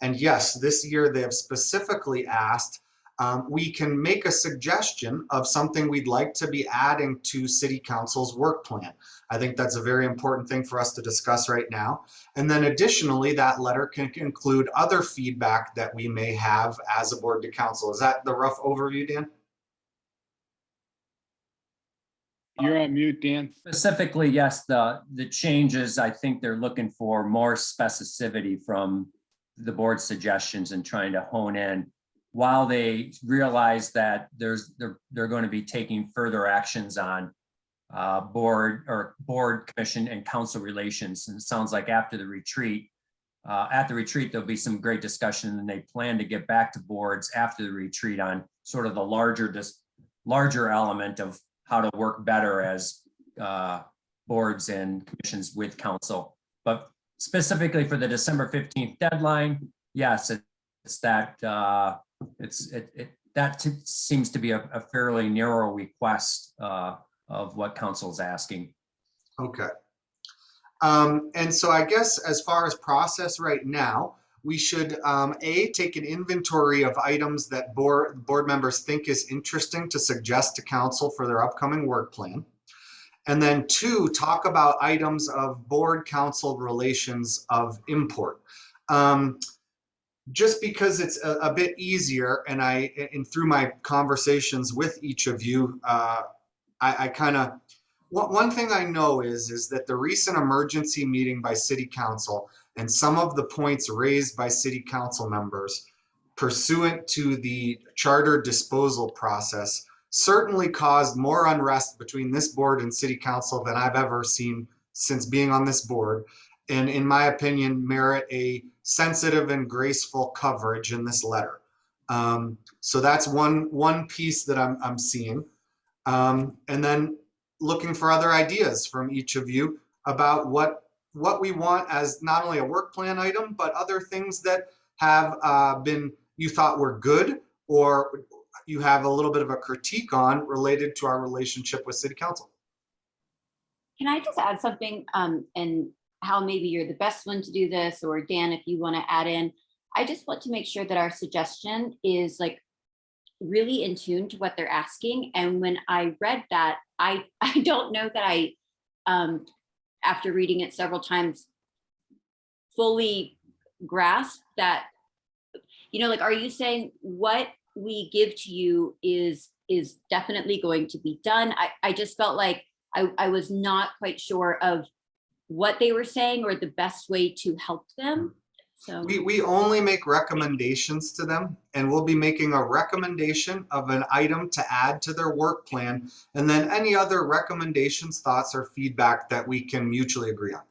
And yes, this year they have specifically asked, we can make a suggestion of something we'd like to be adding to city council's work plan. I think that's a very important thing for us to discuss right now. And then additionally, that letter can include other feedback that we may have as a board to council. Is that the rough overview, Dan? You're on mute, Dan. Specifically, yes, the changes, I think they're looking for more specificity from the board suggestions and trying to hone in while they realize that they're going to be taking further actions on board, commission, and council relations. And it sounds like after the retreat, there'll be some great discussion, and they plan to get back to boards after the retreat on sort of the larger element of how to work better as boards and commissions with council. But specifically for the December 15th deadline, yes, it's that that seems to be a fairly narrow request of what council is asking. Okay. And so I guess as far as process right now, we should take an inventory of items that board members think is interesting to suggest to council for their upcoming work plan. And then 2, talk about items of board council relations of import. Just because it's a bit easier, and through my conversations with each of you, I kind of, one thing I know is that the recent emergency meeting by city council and some of the points raised by city council members pursuant to the charter disposal process certainly caused more unrest between this board and city council than I've ever seen since being on this board, and in my opinion merit a sensitive and graceful coverage in this letter. So that's one piece that I'm seeing. And then looking for other ideas from each of you about what we want as not only a work plan item, but other things that have been, you thought were good, or you have a little bit of a critique on related to our relationship with city council. Can I just add something, and how maybe you're the best one to do this, or Dan, if you want to add in? I just want to make sure that our suggestion is like really in tune to what they're asking. And when I read that, I don't know that I, after reading it several times, fully grasp that, like, are you saying what we give to you is definitely going to be done? I just felt like I was not quite sure of what they were saying or the best way to help them. So we only make recommendations to them, and we'll be making a recommendation of an item to add to their work plan, and then any other recommendations, thoughts, or feedback that we can mutually agree on.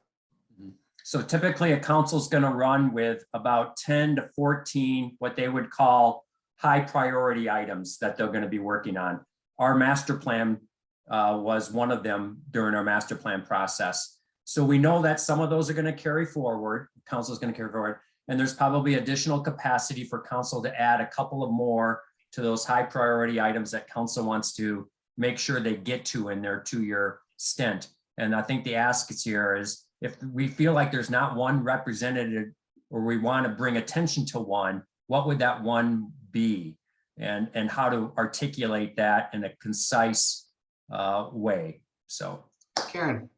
So typically a council's going to run with about 10 to 14 what they would call high priority items that they're going to be working on. Our master plan was one of them during our master plan process. So we know that some of those are going to carry forward. Council is going to carry forward, and there's probably additional capacity for council to add a couple of more to those high priority items that council wants to make sure they get to in their 2-year stint. And I think the ask is here is, if we feel like there's not one representative, or we want to bring attention to one, what would that one be? And how to articulate that in a concise way. So Karen.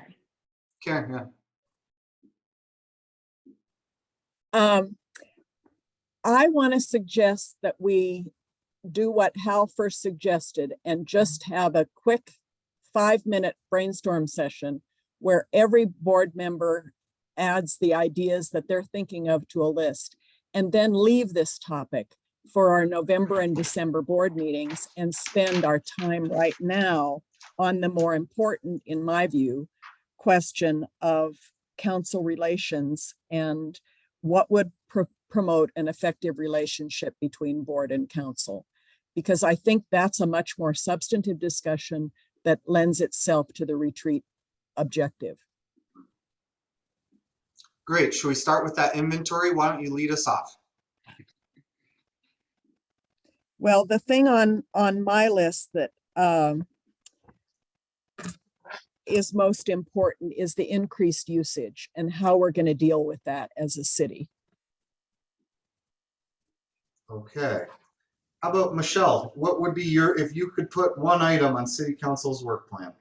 sorry. Karen, yeah. I want to suggest that we do what Hal first suggested and just have a quick 5-minute brainstorm session where every board member adds the ideas that they're thinking of to a list, and then leave this topic for our November and December board meetings and spend our time right now on the more important, in my view, question of council relations and what would promote an effective relationship between board and council. Because I think that's a much more substantive discussion that lends itself to the retreat objective. Great. Should we start with that inventory? Why don't you lead us off? Well, the thing on my list that is most important is the increased usage and how we're going to deal with that as a city. Okay. How about Michelle? What would be if you could put one item on city council's work plan?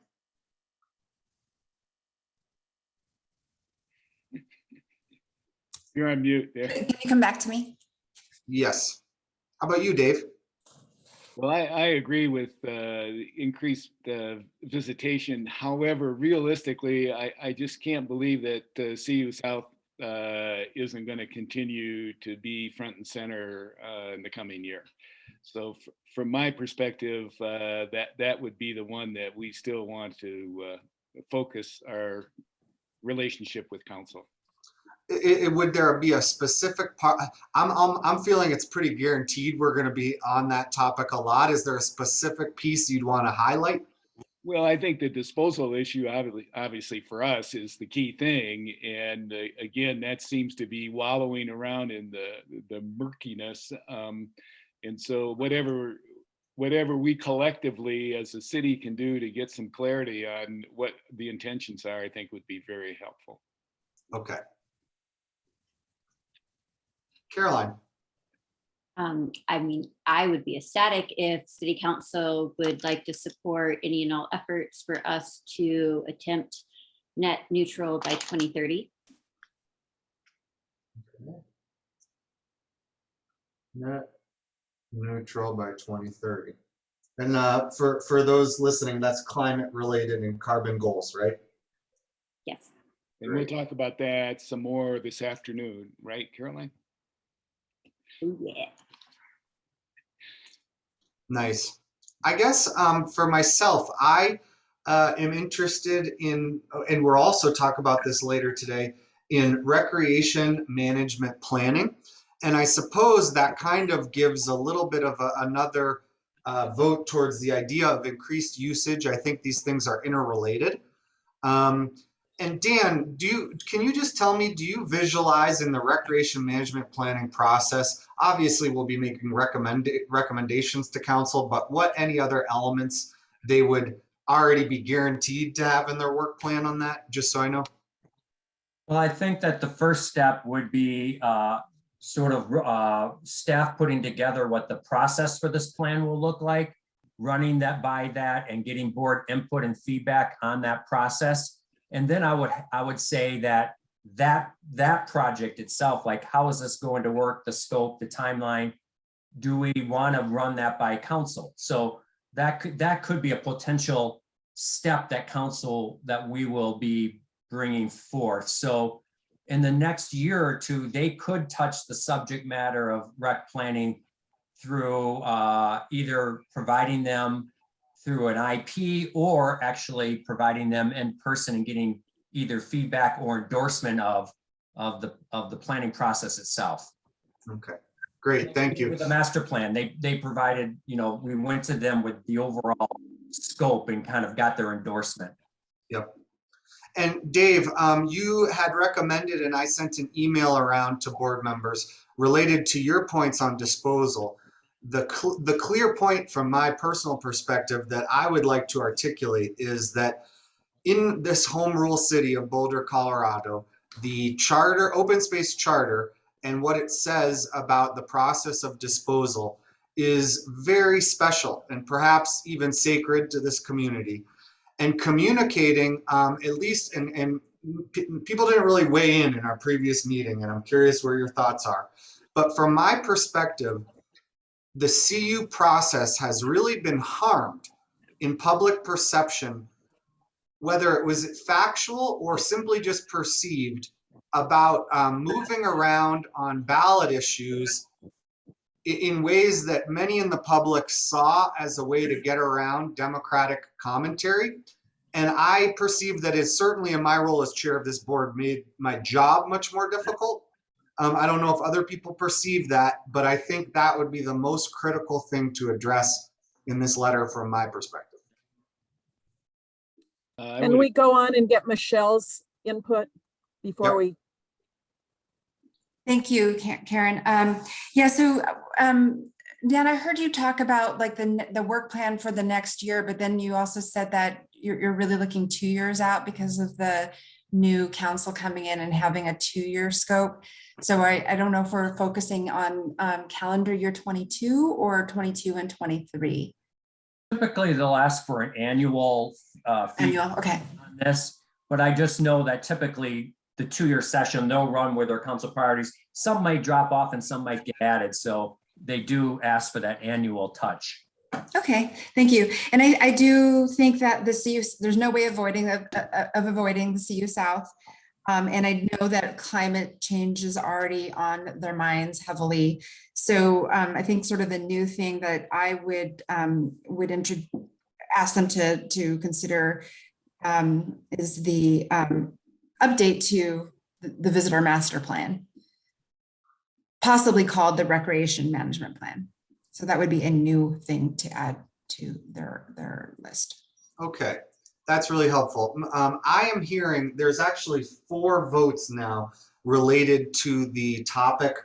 You're on mute there. Can you come back to me? Yes. How about you, Dave? Well, I agree with increased visitation. However, realistically, I just can't believe that CU South isn't going to continue to be front and center in the coming year. So from my perspective, that would be the one that we still want to focus our relationship with council. Would there be a specific part? I'm feeling it's pretty guaranteed we're going to be on that topic a lot. Is there a specific piece you'd want to highlight? Well, I think the disposal issue, obviously for us, is the key thing. And again, that seems to be wallowing around in the murkiness. And so whatever we collectively as a city can do to get some clarity on what the intentions are, I think would be very helpful. Okay. Caroline. I mean, I would be ecstatic if City Council would like to support any and all efforts for us to attempt net neutral by 2030. Net neutral by 2030. And for those listening, that's climate related and carbon goals, right? Yes. And we'll talk about that some more this afternoon, right, Caroline? Oh, yeah. Nice. I guess for myself, I am interested in, and we'll also talk about this later today, in recreation management planning. And I suppose that kind of gives a little bit of another vote towards the idea of increased usage. I think these things are interrelated. And Dan, can you just tell me, do you visualize in the recreation management planning process, obviously we'll be making recommendations to council, but what any other elements they would already be guaranteed to have in their work plan on that, just so I know? Well, I think that the first step would be sort of staff putting together what the process for this plan will look like, running that by that and getting board input and feedback on that process. And then I would say that project itself, like how is this going to work, the scope, the timeline, do we want to run that by council? So that could be a potential step that we will be bringing forth. So in the next year or two, they could touch the subject matter of rec planning through either providing them through an IP or actually providing them in person and getting either feedback or endorsement of the planning process itself. Okay, great, thank you. With the master plan, they provided, we went to them with the overall scope and kind of got their endorsement. Yep. And Dave, you had recommended, and I sent an email around to board members related to your points on disposal. The clear point from my personal perspective that I would like to articulate is that in this home rule city of Boulder, Colorado, the charter, open space charter, and what it says about the process of disposal is very special and perhaps even sacred to this community. And communicating, at least, and people didn't really weigh in our previous meeting, and I'm curious where your thoughts are. But from my perspective, the CU process has really been harmed in public perception, whether it was factual or simply just perceived, about moving around on ballot issues in ways that many in the public saw as a way to get around democratic commentary. And I perceive that it's certainly in my role as chair of this board made my job much more difficult. I don't know if other people perceive that, but I think that would be the most critical thing to address in this letter from my perspective. Can we go on and get Michelle's input before we? Thank you, Karen. Yeah, so Dan, I heard you talk about like the work plan for the next year, but then you also said that you're really looking 2 years out because of the new council coming in and having a 2-year scope. So I don't know if we're focusing on calendar year 22 or 22 and 23. Typically, they'll ask for an annual Okay. on this, but I just know that typically the 2-year session, they'll run with their council priorities. Some might drop off and some might get added. So they do ask for that annual touch. Okay, thank you. And I do think that the CU, there's no way avoiding the CU South. And I know that climate change is already on their minds heavily. So I think sort of the new thing that I would ask them to consider is the update to the visitor master plan, possibly called the recreation management plan. So that would be a new thing to add to their list. Okay, that's really helpful. I am hearing there's actually 4 votes now related to the topic,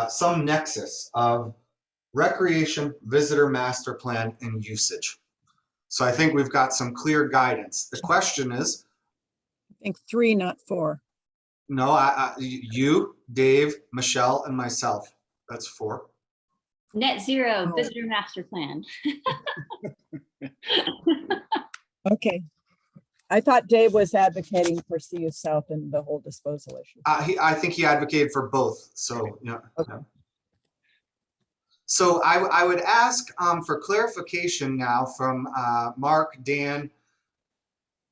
some nexus of recreation, visitor master plan, and usage. So I think we've got some clear guidance. The question is, I think 3, not 4. no, you, Dave, Michelle, and myself. That's 4. Net zero Oh. visitor master plan. Okay. I thought Dave was advocating for CU South and the whole disposal issue. I think he advocated for both. So, yeah. Okay. Yeah. So I would ask for clarification now from Mark, Dan,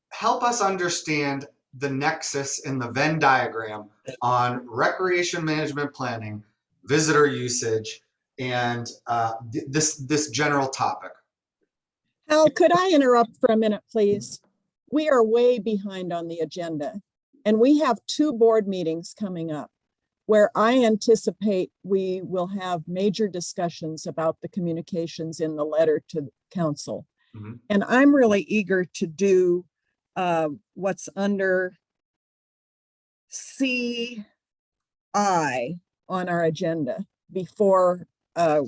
help us understand the nexus in the Venn diagram on recreation management planning, visitor usage, and this general topic. Hal, could I interrupt for a minute, please? We are way behind on the agenda, and we have 2 board meetings coming up where I anticipate we will have major discussions about the communications in the letter to council. Mm-hmm. And I'm really eager to do what's under CI on our agenda before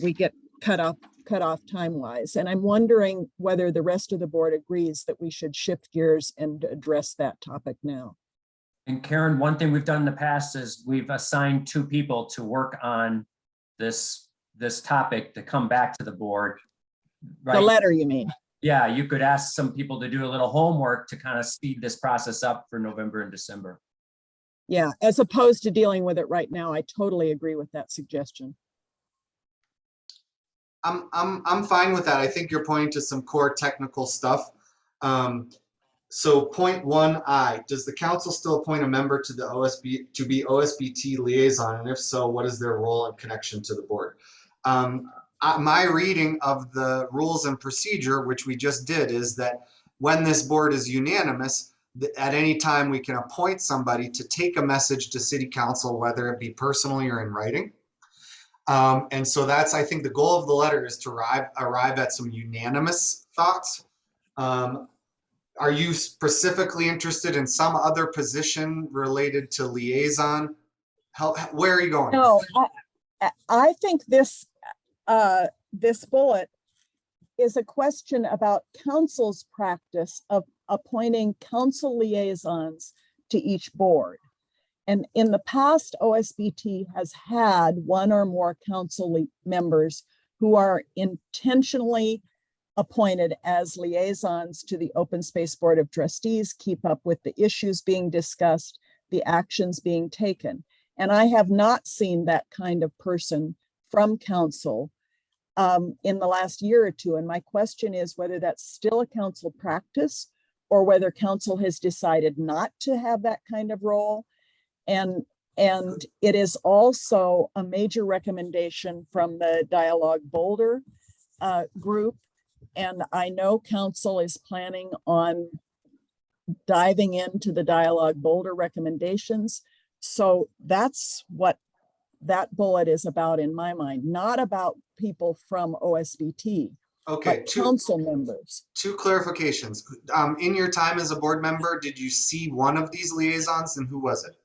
we get cut off time-wise. And I'm wondering whether the rest of the board agrees that we should shift gears and address that topic now. And Karen, one thing we've done in the past is we've assigned 2 people to work on this topic to come back to the board. The Right? letter, you mean? Yeah, you could ask some people to do a little homework to kind of speed this process up for November and December. Yeah, as opposed to dealing with it right now. I totally agree with that suggestion. I'm fine with that. I think you're pointing to some core technical stuff. So point 1I, does the council still appoint a member to the OSBT liaison? And if so, what is their role and connection to the board? My reading of the rules and procedure, which we just did, is that when this board is unanimous, at any time we can appoint somebody to take a message to city council, whether it be personally or in writing. And so that's, I think the goal of the letter is to arrive at some unanimous thoughts. Are you specifically interested in some other position related to liaison? Where are you going? No, I think this bullet is a question about council's practice of appointing council liaisons to each board. And in the past, OSBT has had 1 or more council members who are intentionally appointed as liaisons to the Open Space Board of Trustees, keep up with the issues being discussed, the actions being taken. And I have not seen that kind of person from council in the last year or 2. And my question is whether that's still a council practice or whether council has decided not to have that kind of role. And it is also a major recommendation from the Dialogue Boulder group. And I know council is planning on diving into the Dialogue Boulder recommendations. So that's what that bullet is about in my mind, not about people from OSBT, Okay, but council members. 2 clarifications. In your time as a board member, did you see one of these liaisons, and who was it?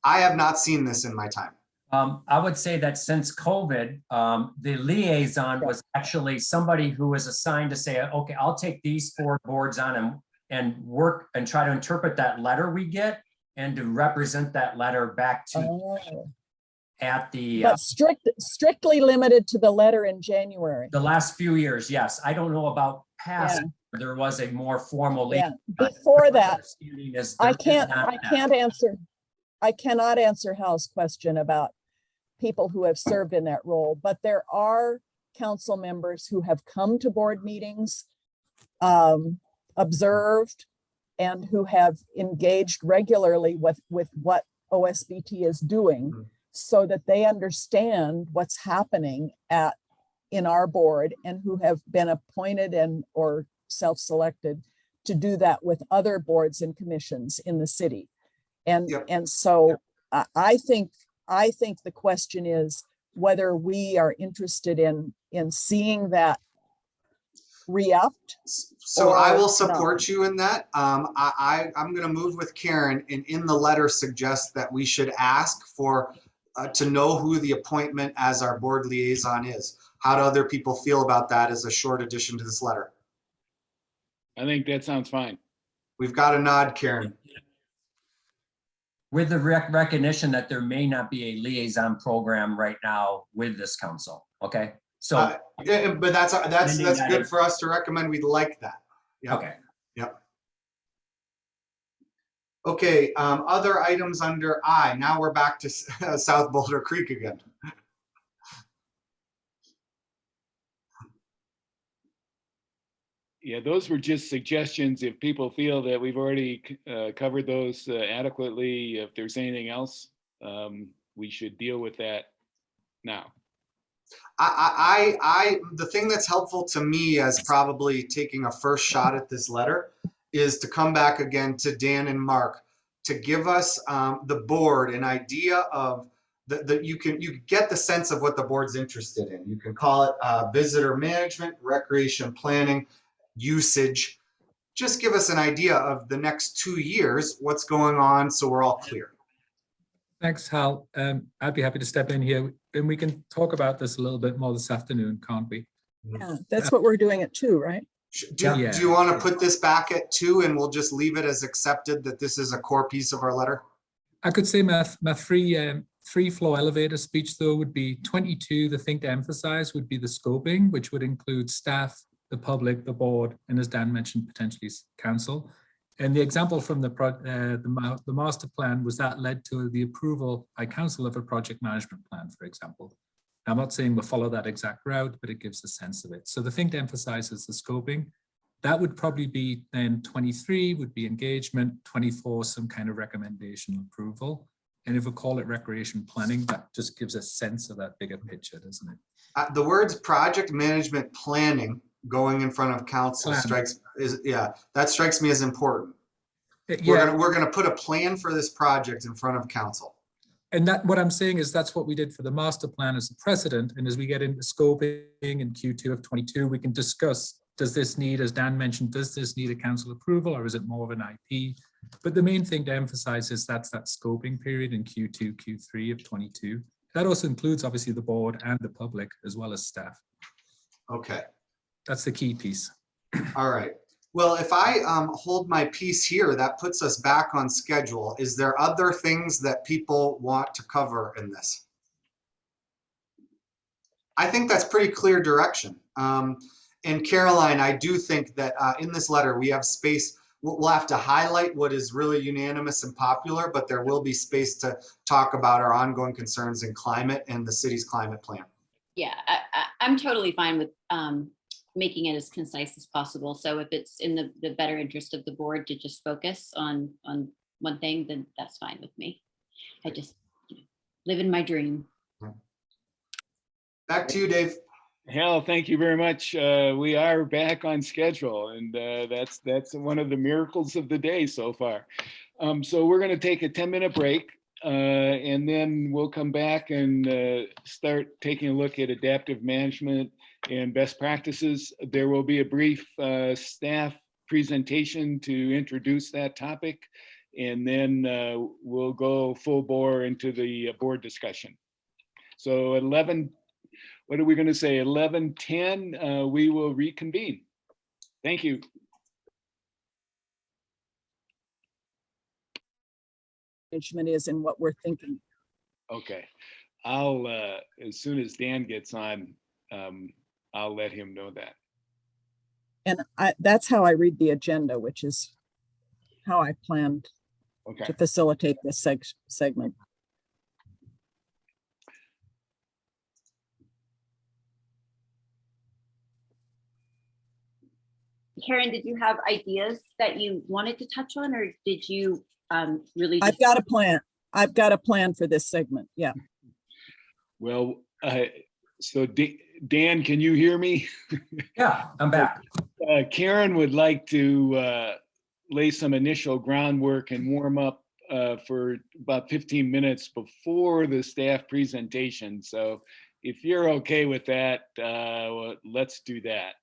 I have not seen this in my time. I would say that since COVID, the liaison was actually somebody who was assigned to say, okay, I'll take these 4 boards on and work and try to interpret that letter we get and to represent that letter back to at the But strictly limited to the letter in January. the last few years. Yes, I don't know about past. There was a more formal. Yeah. Before that, I cannot answer Hal's question about people who have served in that role, but there are council members who have come to board meetings, observed, and who have engaged regularly with what OSBT is doing, so that they understand what's happening in our board, and who have been appointed and or self-selected to do that with other boards and commissions in the city. And Yep. and so I think the question is whether we are interested in seeing that re-upped. So I or will not. support you in that. I'm going to move with Karen, and in the letter suggest that we should ask for to know who the appointment as our board liaison is. How do other people feel about that as a short addition to this letter? I think that sounds fine. We've got a nod, Karen. With the recognition that there may not be a liaison program right now with this council, okay? So, Yeah, but that's Ending that good in- for us to recommend. We'd like that. Yep. okay. Yep. Okay, other items under I. Now we're back to South Boulder Creek again. Yeah, those were just suggestions. If people feel that we've already covered those adequately, if there's anything else, we should deal with that now. The thing that's helpful to me as probably taking a first shot at this letter is to come back again to Dan and Mark to give us the board an idea of you get the sense of what the board's interested in. You can call it visitor management, recreation planning, usage. Just give us an idea of the next 2 years, what's going on, so we're all clear. Thanks, Hal. I'd be happy to step in here, and we can talk about this a little bit more this afternoon, can't we? Yeah, that's what we're doing at 2, right? Do Yeah. you want to put this back at 2 and we'll just leave it as accepted that this is a core piece of our letter? I could say my three floor elevator speech though would be 22. The thing to emphasize would be the scoping, which would include staff, the public, the board, and as Dan mentioned, potentially council. And the example from the master plan was that led to the approval by council of a project management plan, for example. Now, I'm not saying we'll follow that exact route, but it gives a sense of it. So the thing to emphasize is the scoping. That would probably be then 23 would be engagement, 24 some kind of recommendation approval. And if we call it recreation planning, that just gives a sense of that bigger picture, doesn't it? The words project management planning going in front of council strikes me as important. Yeah. We're gonna put a plan for this project in front of council. And that what I'm saying is that's what we did for the master plan as a precedent. And as we get into scoping in Q2 of 22, we can discuss, does this need, as Dan mentioned, does this need a council approval or is it more of an IP? But the main thing to emphasize is that's that scoping period in Q2, Q3 of 22. That also includes obviously the board and the public as well as staff. Okay. That's the key piece. All right. Well, if I hold my piece here, that puts us back on schedule. Is there other things that people want to cover in this? I think that's pretty clear direction. And Caroline, I do think that in this letter, we have space. We'll have to highlight what is really unanimous and popular, but there will be space to talk about our ongoing concerns in climate and the city's climate plan. Yeah, I'm totally fine with making it as concise as possible. So if it's in the better interest of the board to just focus on one thing, then that's fine with me. I just live in my dream. Back to you, Dave. Hal, thank you very much. We are back on schedule, and that's one of the miracles of the day so far. So we're going to take a 10-minute break, and then we'll come back and start taking a look at adaptive management and best practices. There will be a brief staff presentation to introduce that topic, and then we'll go full bore into the board discussion. So at 11, what are we going to say? 11:10, we will reconvene. Thank you. Management is and what we're thinking. Okay. I'll, as soon as Dan gets on, I'll let him know that. And that's how I read the agenda, which is how I planned to facilitate this segment. Karen, did you have ideas that you wanted to touch on, or did you really I've just? got a plan. I've got a plan for this segment. Yeah. Well, so Dan, can you hear me? Yeah, I'm back. Karen would like to lay some initial groundwork and warm up for about 15 minutes before the staff presentation. So if you're okay with that, let's do that.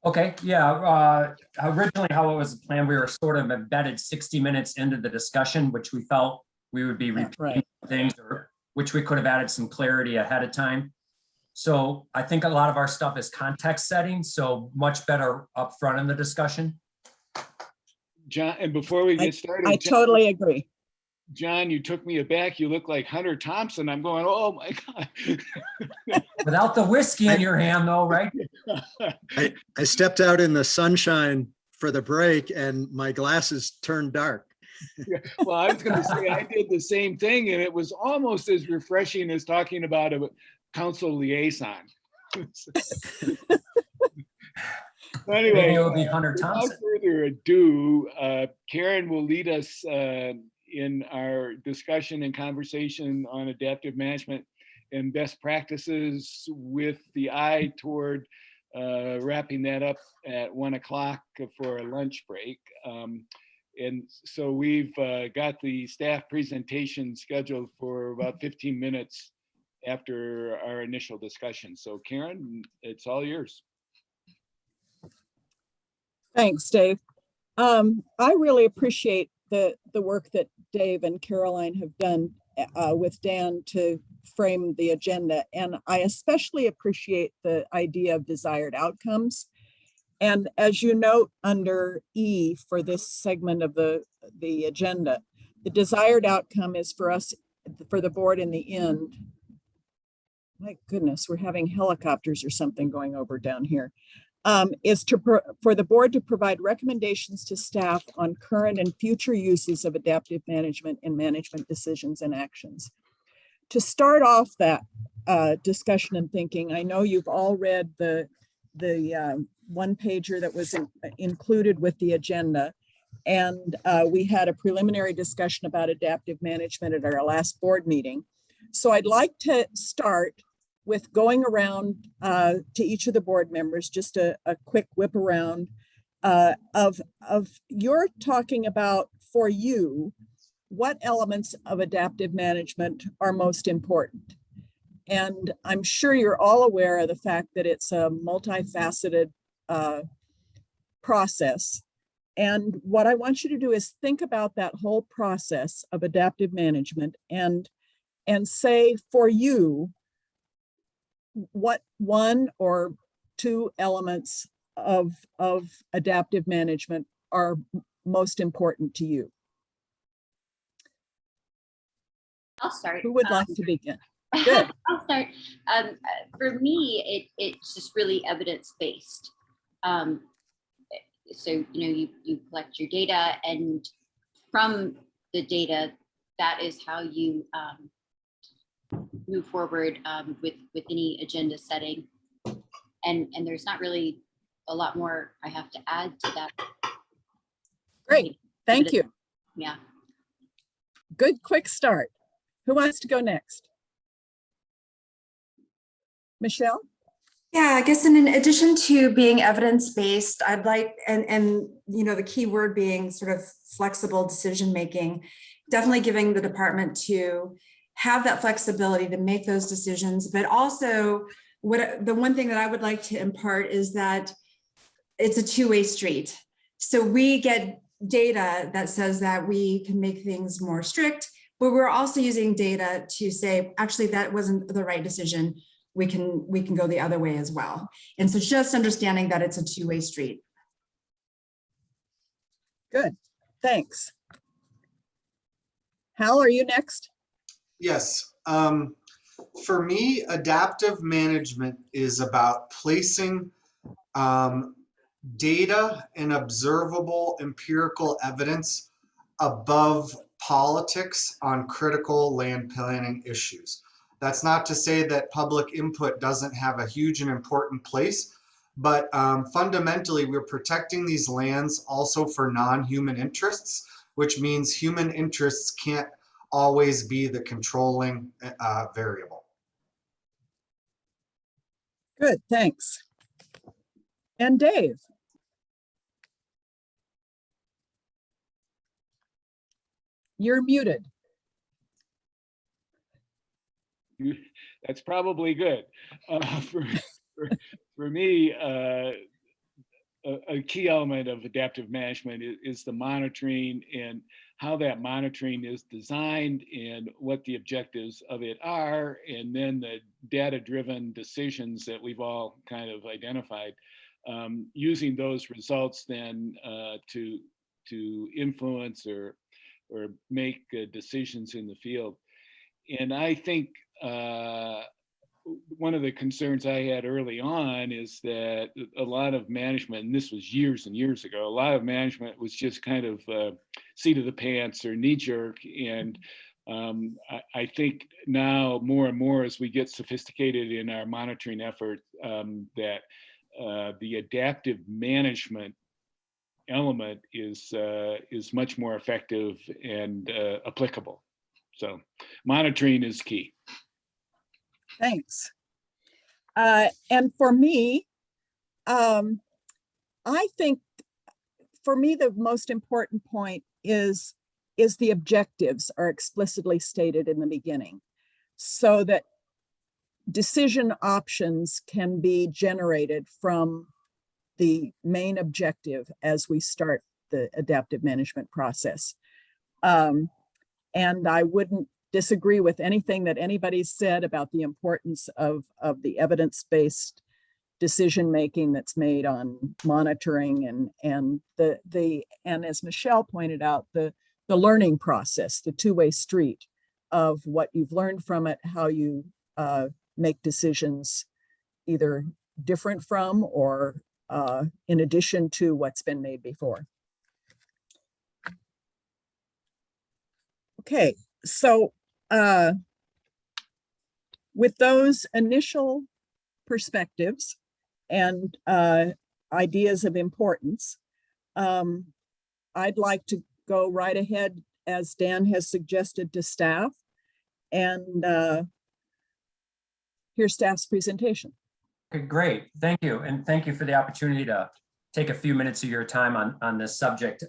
Okay, yeah. Originally, how it was planned, we were sort of embedded 60 minutes into the discussion, which we felt we would be repeating Right. things, or which we could have added some clarity ahead of time. So I think a lot of our stuff is context setting, so much better up front in the discussion. John, and before we get started, I totally agree. John, you took me aback. You look like Hunter Thompson. I'm going, oh my God. Without the whiskey in your hand though, right? I stepped out in the sunshine for the break and my glasses turned dark. Yeah, well, I was going to say I did the same thing, and it was almost as refreshing as talking about a council liaison. Anyway, Maybe it'll be Hunter without Thompson. further ado, Karen will lead us in our discussion and conversation on adaptive management and best practices, with the eye toward wrapping that up at 1 o'clock for a lunch break. And so we've got the staff presentation scheduled for about 15 minutes after our initial discussion. So Karen, it's all yours. Thanks, Dave. I really appreciate the work that Dave and Caroline have done with Dan to frame the agenda. And I especially appreciate the idea of desired outcomes. And as you note under E for this segment of the agenda, the desired outcome is for us, for the board in the end. My goodness, we're having helicopters or something going over down here. Is for the board to provide recommendations to staff on current and future uses of adaptive management in management decisions and actions. To start off that discussion and thinking, I know you've all read the one pager that was included with the agenda, and we had a preliminary discussion about adaptive management at our last board meeting. So I'd like to start with going around to each of the board members, just a quick whip around of you're talking about, for you, what elements of adaptive management are most important. And I'm sure you're all aware of the fact that it's a multifaceted process. And what I want you to do is think about that whole process of adaptive management and say, for you, what one or two elements of adaptive management are most important to you. I'll start. Who would like to begin? Good. I'll start. For me, it's just really evidence-based. So, you collect your data, and from the data, that is how you move forward with any agenda setting. And there's not really a lot more I have to add to that. Great. Thank you. Yeah. Good, quick start. Who wants to go next? Michelle? Yeah, I guess in addition to being evidence-based, I'd like, and the key word being sort of flexible decision-making, definitely giving the department to have that flexibility to make those decisions, but also the one thing that I would like to impart is that it's a two-way street. So we get data that says that we can make things more strict, but we're also using data to say, actually, that wasn't the right decision. We can go the other way as well. And so just understanding that it's a two-way street. Good, thanks. Hal, are you next? Yes. For me, adaptive management is about placing data and observable empirical evidence above politics on critical land planning issues. That's not to say that public input doesn't have a huge and important place, but fundamentally we're protecting these lands also for non-human interests, which means human interests can't always be the controlling variable. Good, thanks. And Dave? You're muted. That's probably good. For me, a key element of adaptive management is the monitoring and how that monitoring is designed and what the objectives of it are, and then the data-driven decisions that we've all kind of identified, using those results then to influence or make decisions in the field. And I think one of the concerns I had early on is that a lot of management, and this was years and years ago, a lot of management was just kind of seat of the pants or knee jerk. And I think now more and more as we get sophisticated in our monitoring effort, that the adaptive management element is much more effective and applicable. So monitoring is key. Thanks. And for me, I think for me, the most important point is the objectives are explicitly stated in the beginning so that decision options can be generated from the main objective as we start the adaptive management process. And I wouldn't disagree with anything that anybody's said about the importance of the evidence-based decision-making that's made on monitoring and as Michelle pointed out, the learning process, the two-way street of what you've learned from it, how you make decisions either different from or in addition to what's been made before. Okay, so with those initial perspectives and ideas of importance, I'd like to go right ahead, as Dan has suggested, to staff and hear staff's presentation. Okay, great. Thank you. And thank you for the opportunity to take a few minutes of your time on this subject.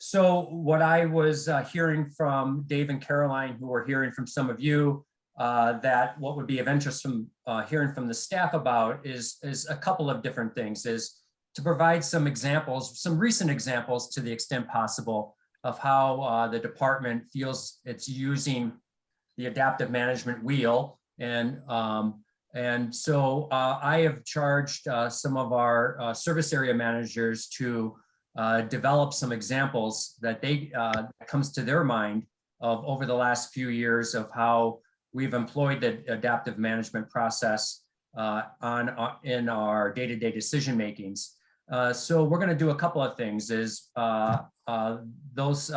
So what I was hearing from Dave and Caroline, who were hearing from some of you, that what would be of interest from hearing from the staff about is a couple of different things, is to provide some examples, some recent examples to the extent possible of how the department feels it's using the adaptive management wheel. And so I have charged some of our service area managers to develop some examples that comes to their mind of over the last few years of how we've employed the adaptive management process in our day-to-day decision makings. So we're going to do a couple of things. Is those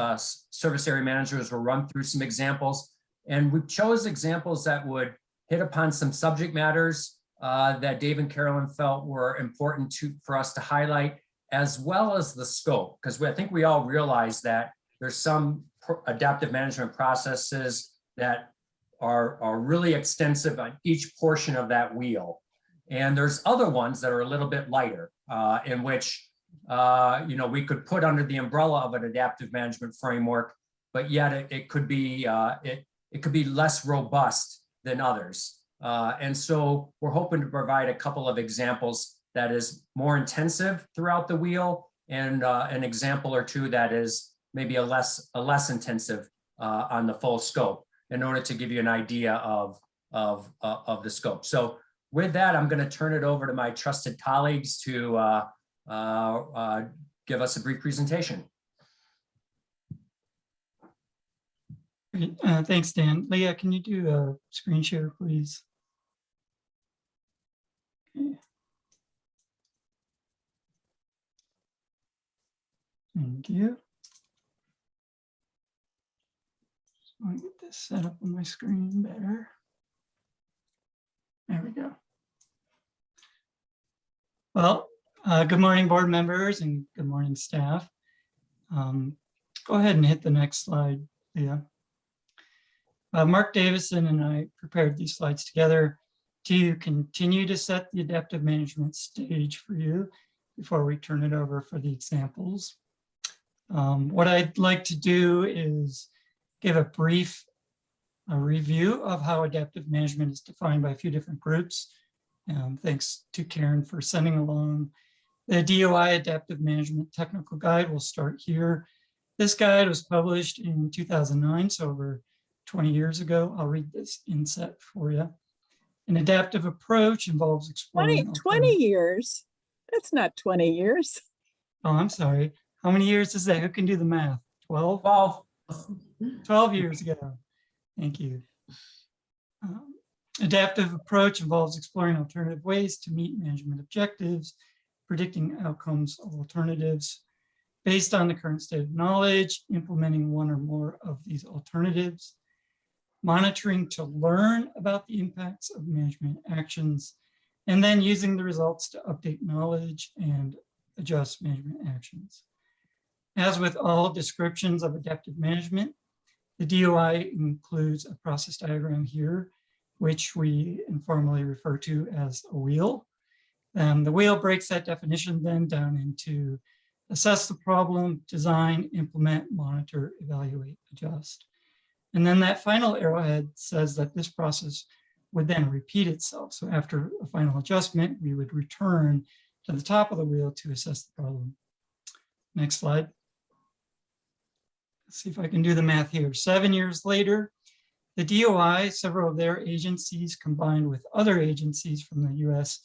service area managers will run through some examples, and we chose examples that would hit upon some subject matters that Dave and Carolyn felt were important for us to highlight, as well as the scope, because I think we all realize that there's some adaptive management processes that are really extensive on each portion of that wheel. And there's other ones that are a little bit lighter, in which we could put under the umbrella of an adaptive management framework, but yet it could be less robust than others. And so we're hoping to provide a couple of examples that is more intensive throughout the wheel, and an example or two that is maybe a less intensive on the full scope, in order to give you an idea of the scope. So with that, I'm going to turn it over to my trusted colleagues to give us a brief presentation. Great. Thanks, Dan. Leah, can you do a screen share, please? Okay. Thank you. Just want to get this set up on my screen better. There we go. Well, good morning, board members, and good morning, staff. Go ahead and hit the next slide, Leah. Mark Davison and I prepared these slides together to continue to set the adaptive management stage for you before we turn it over for the examples. What I'd like to do is give a brief review of how adaptive management is defined by a few different groups. Thanks to Karen for sending along the DOI Adaptive Management Technical Guide. We'll start here. This guide was published in 2009, so over 20 years ago. I'll read this inset for you. An adaptive approach involves exploring 20 years. That's not 20 years. Oh, I'm sorry. How many years is that? Who can do the math? 12? 12 years ago. Thank you. Adaptive approach involves exploring alternative ways to meet management objectives, predicting outcomes of alternatives based on the current state of knowledge, implementing one or more of these alternatives, monitoring to learn about the impacts of management actions, and then using the results to update knowledge and adjust management actions. As with all descriptions of adaptive management, the DOI includes a process diagram here, which we informally refer to as a wheel. The wheel breaks that definition then down into assess the problem, design, implement, monitor, evaluate, adjust. And then that final arrowhead says that this process would then repeat itself. So after a final adjustment, we would return to the top of the wheel to assess the problem. Next slide. Let's see if I can do the math here. 7 years later, the DOI, several of their agencies combined with other agencies from the US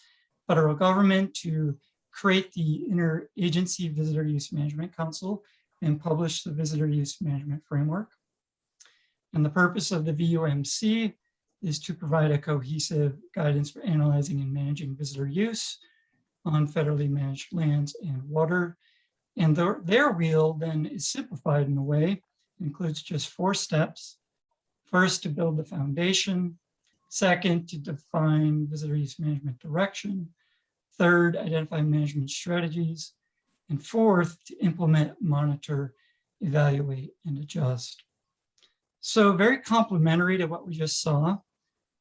federal government to create the Interagency Visitor Use Management Council and publish the Visitor Use Management Framework. And the purpose of the VUMC is to provide a cohesive guidance for analyzing and managing visitor use on federally managed lands and water. And their wheel then is simplified in a way, includes just 4 steps. First, to build the foundation. Second, to define visitor use management direction. Third, identify management strategies. And fourth, to implement, monitor, evaluate, and adjust. So very complementary to what we just saw.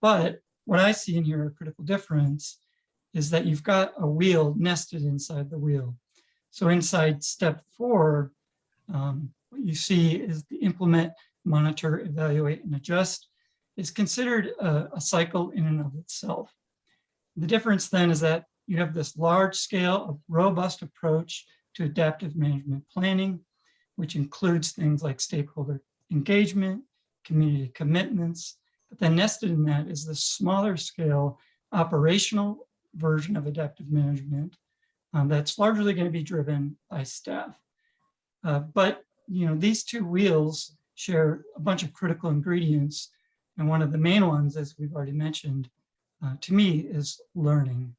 But what I see in here, a critical difference, is that you've got a wheel nested inside the wheel. So inside step 4, what you see is the implement, monitor, evaluate, and adjust is considered a cycle in and of itself. The difference then is that you have this large scale of robust approach to adaptive management planning, which includes things like stakeholder engagement, community commitments, but then nested in that is the smaller scale operational version of adaptive management that's largely going to be driven by staff. But these 2 wheels share a bunch of critical ingredients. And one of the main ones, as we've already mentioned, to me is learning.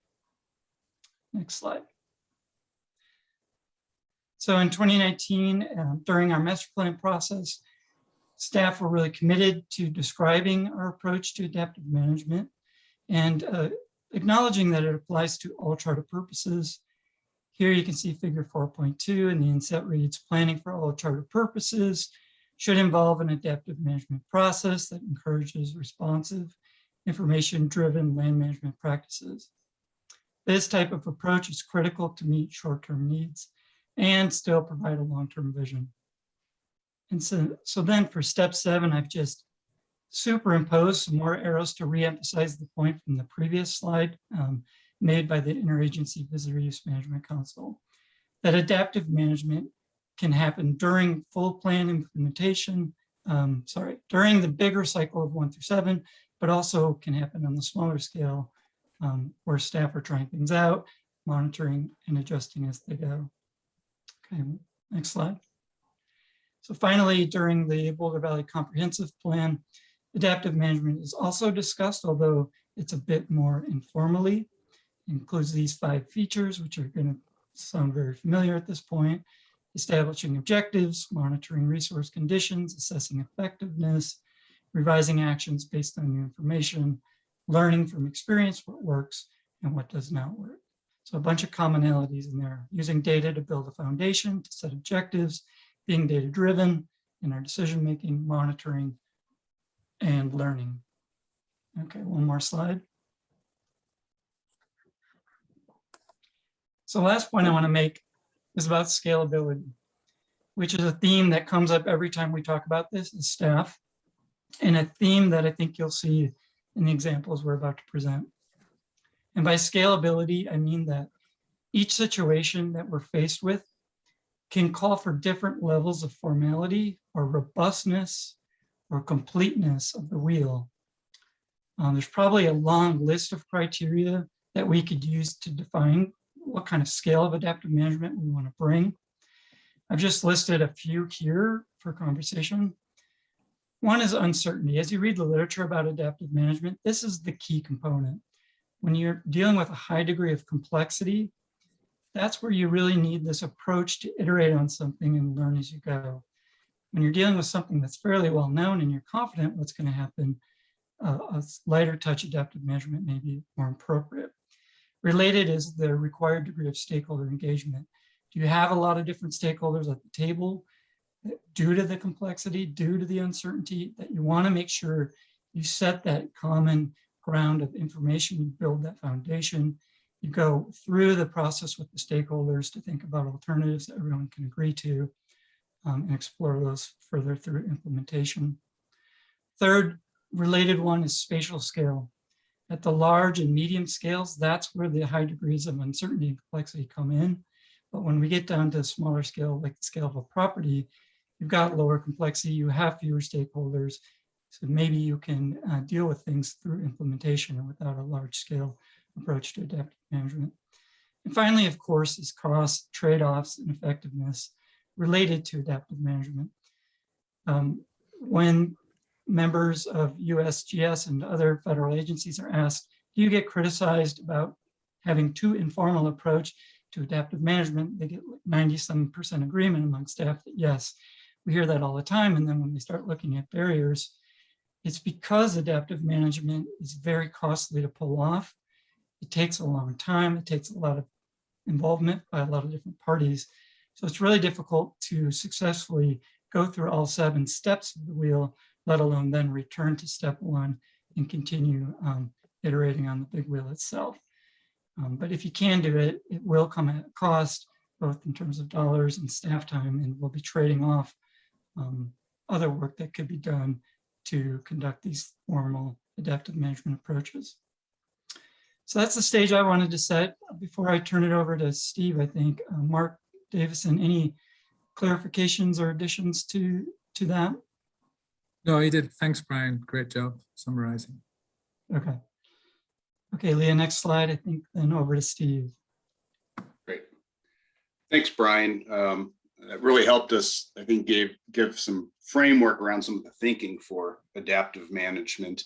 Next slide. So in 2019, during our master plan process, staff were really committed to describing our approach to adaptive management and acknowledging that it applies to all charter purposes. Here you can see figure 4.2 and the inset reads, planning for all charter purposes should involve an adaptive management process that encourages responsive, information-driven land management practices. This type of approach is critical to meet short-term needs and still provide a long-term vision. And so then for step 7, I've just superimposed some more arrows to reemphasize the point from the previous slide made by the Interagency Visitor Use Management Council, that adaptive management can happen during full plan implementation, during the bigger cycle of 1 through 7, but also can happen on the smaller scale where staff are trying things out, monitoring and adjusting as they go. Okay, next slide. So finally, during the Boulder Valley Comprehensive Plan, adaptive management is also discussed, although it's a bit more informally. It includes these 5 features, which are going to sound very familiar at this point: establishing objectives, monitoring resource conditions, assessing effectiveness, revising actions based on new information, learning from experience what works and what does not work. So a bunch of commonalities in there, using data to build a foundation, to set objectives, being data-driven in our decision-making, monitoring, and learning. Okay, one more slide. So the last point I want to make is about scalability, which is a theme that comes up every time we talk about this as staff, and a theme that I think you'll see in the examples we're about to present. And by scalability, I mean that each situation that we're faced with can call for different levels of formality or robustness or completeness of the wheel. There's probably a long list of criteria that we could use to define what kind of scale of adaptive management we want to bring. I've just listed a few here for conversation. One is uncertainty. As you read the literature about adaptive management, this is the key component. When you're dealing with a high degree of complexity, that's where you really need this approach to iterate on something and learn as you go. When you're dealing with something that's fairly well known and you're confident what's going to happen, a lighter touch adaptive management may be more appropriate. Related is the required degree of stakeholder engagement. Do you have a lot of different stakeholders at the table due to the complexity, due to the uncertainty, that you want to make sure you set that common ground of information, you build that foundation, you go through the process with the stakeholders to think about alternatives that everyone can agree to and explore those further through implementation. Third, related one is spatial scale. At the large and medium scales, that's where the high degrees of uncertainty and complexity come in. But when we get down to a smaller scale, like the scale of a property, you've got lower complexity, you have fewer stakeholders. So maybe you can deal with things through implementation without a large scale approach to adaptive management. And finally, of course, is cost, trade-offs, and effectiveness related to adaptive management. When members of USGS and other federal agencies are asked, do you get criticized about having too informal approach to adaptive management? They get 90-some% agreement among staff that yes, we hear that all the time. And then when we start looking at barriers, it's because adaptive management is very costly to pull off. It takes a long time. It takes a lot of involvement by a lot of different parties. So it's really difficult to successfully go through all 7 steps of the wheel, let alone then return to step 1 and continue iterating on the big wheel itself. But if you can do it, it will come at a cost, both in terms of dollars and staff time, and we'll be trading off other work that could be done to conduct these formal adaptive management approaches. So that's the stage I wanted to set. Before I turn it over to Steve, I think, Mark Davison, any clarifications or additions to that? No, you did. Thanks, Brian. Great job summarizing. Okay. Okay, Leah, next slide, I think, then over to Steve. Great. Thanks, Brian. That really helped us, I think, give some framework around some of the thinking for adaptive management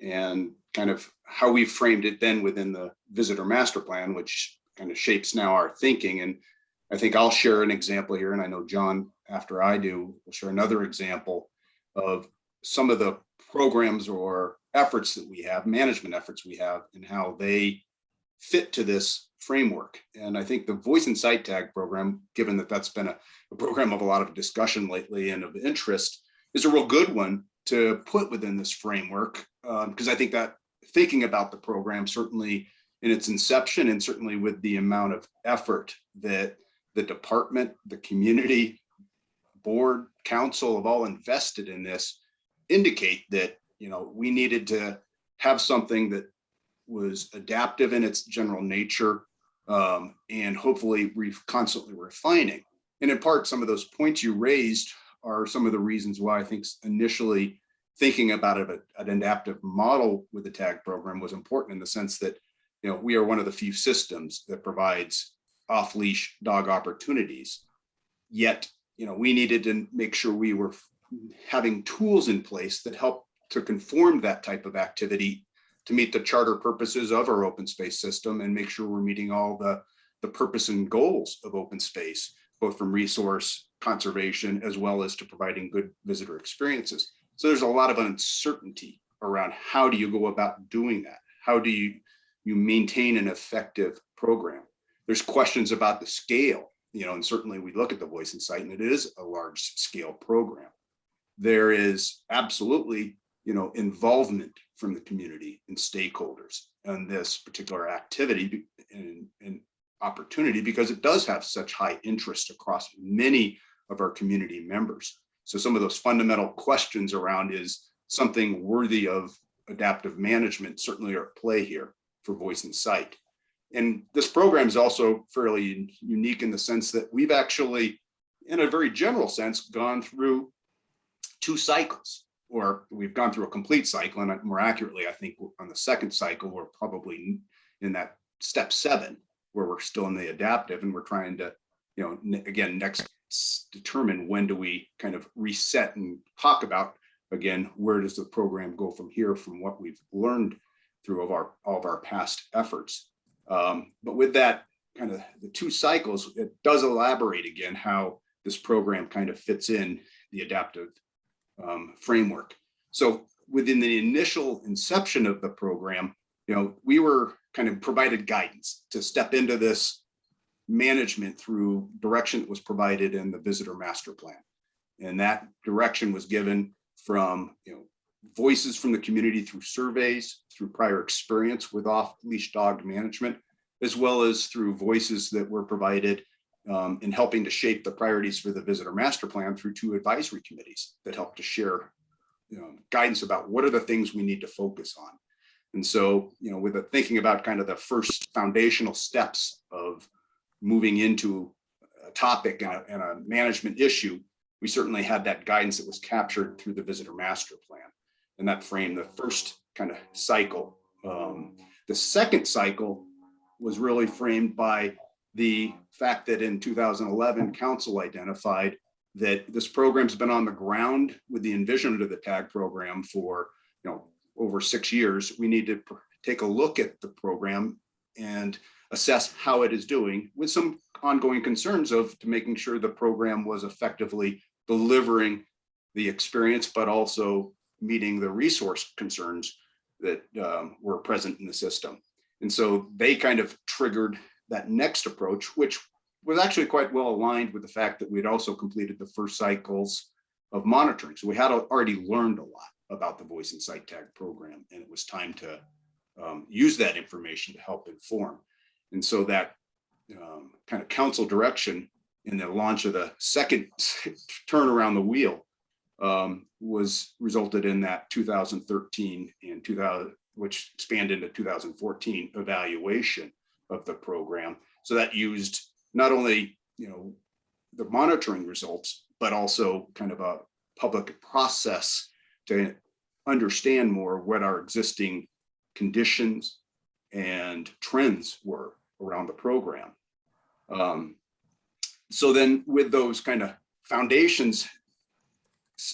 and kind of how we framed it then within the visitor master plan, which kind of shapes now our thinking. And I think I'll share an example here, and I know John, after I do, will share another example of some of the programs or efforts that we have, management efforts we have, and how they fit to this framework. And I think the Voice and Sight Tag program, given that that's been a program of a lot of discussion lately and of interest, is a real good one to put within this framework, because I think that thinking about the program, certainly in its inception and certainly with the amount of effort that the department, the community, board, council have all invested in this, indicate that, you know, we needed to have something that was adaptive in its general nature, and hopefully constantly refining. And in part, some of those points you raised are some of the reasons why I think initially thinking about an adaptive model with the TAG program was important, in the sense that, you know, we are one of the few systems that provides off-leash dog opportunities. Yet, you know, we needed to make sure we were having tools in place that help to conform that type of activity to meet the charter purposes of our open space system and make sure we're meeting all the purpose and goals of open space, both from resource conservation as well as to providing good visitor experiences. So there's a lot of uncertainty around how do you go about doing that? How do you maintain an effective program. There's questions about the scale, and certainly we look at the Voice and Sight, and it is a large scale program. There is absolutely, involvement from the community and stakeholders on this particular activity and opportunity, because it does have such high interest across many of our community members. So some of those fundamental questions around, is something worthy of adaptive management, certainly are at play here for Voice and Sight. And this program is also fairly unique in the sense that we've actually, in a very general sense, gone through 2 cycles, or we've gone through a complete cycle. And more accurately, I think on the second cycle, we're probably in that step 7, where we're still in the adaptive, and we're trying to, again, next determine when do we kind of reset and talk about, again, where does the program go from here, from what we've learned through all of our past efforts. But with that kind of the 2 cycles, it does elaborate again how this program kind of fits in the adaptive framework. So within the initial inception of the program, we were kind of provided guidance to step into this management through direction that was provided in the visitor master plan. And that direction was given from, voices from the community through surveys, through prior experience with off-leash dog management, as well as through voices that were provided in helping to shape the priorities for the visitor master plan through 2 advisory committees that helped to share guidance about what are the things we need to focus on. And so, with the thinking about kind of the first foundational steps of moving into a topic and a management issue, we certainly had that guidance that was captured through the visitor master plan. And that framed the first kind of cycle. The second cycle was really framed by the fact that in 2011, council identified that this program's been on the ground with the envisionment of the TAG program for over 6 years. We need to take a look at the program and assess how it is doing, with some ongoing concerns to making sure the program was effectively delivering the experience, but also meeting the resource concerns that were present in the system. And so they kind of triggered that next approach, which was actually quite well aligned with the fact that we had also completed the first cycles of monitoring. So we had already learned a lot about the Voice and Sight TAG program, and it was time to use that information to help inform. And so that kind of council direction in the launch of the second turn around the wheel was resulted in that 2013 and 2000, which spanned into 2014 evaluation of the program. So that used not only the monitoring results, but also kind of a public process to understand more what our existing conditions and trends were around the program. So then with those kind of foundations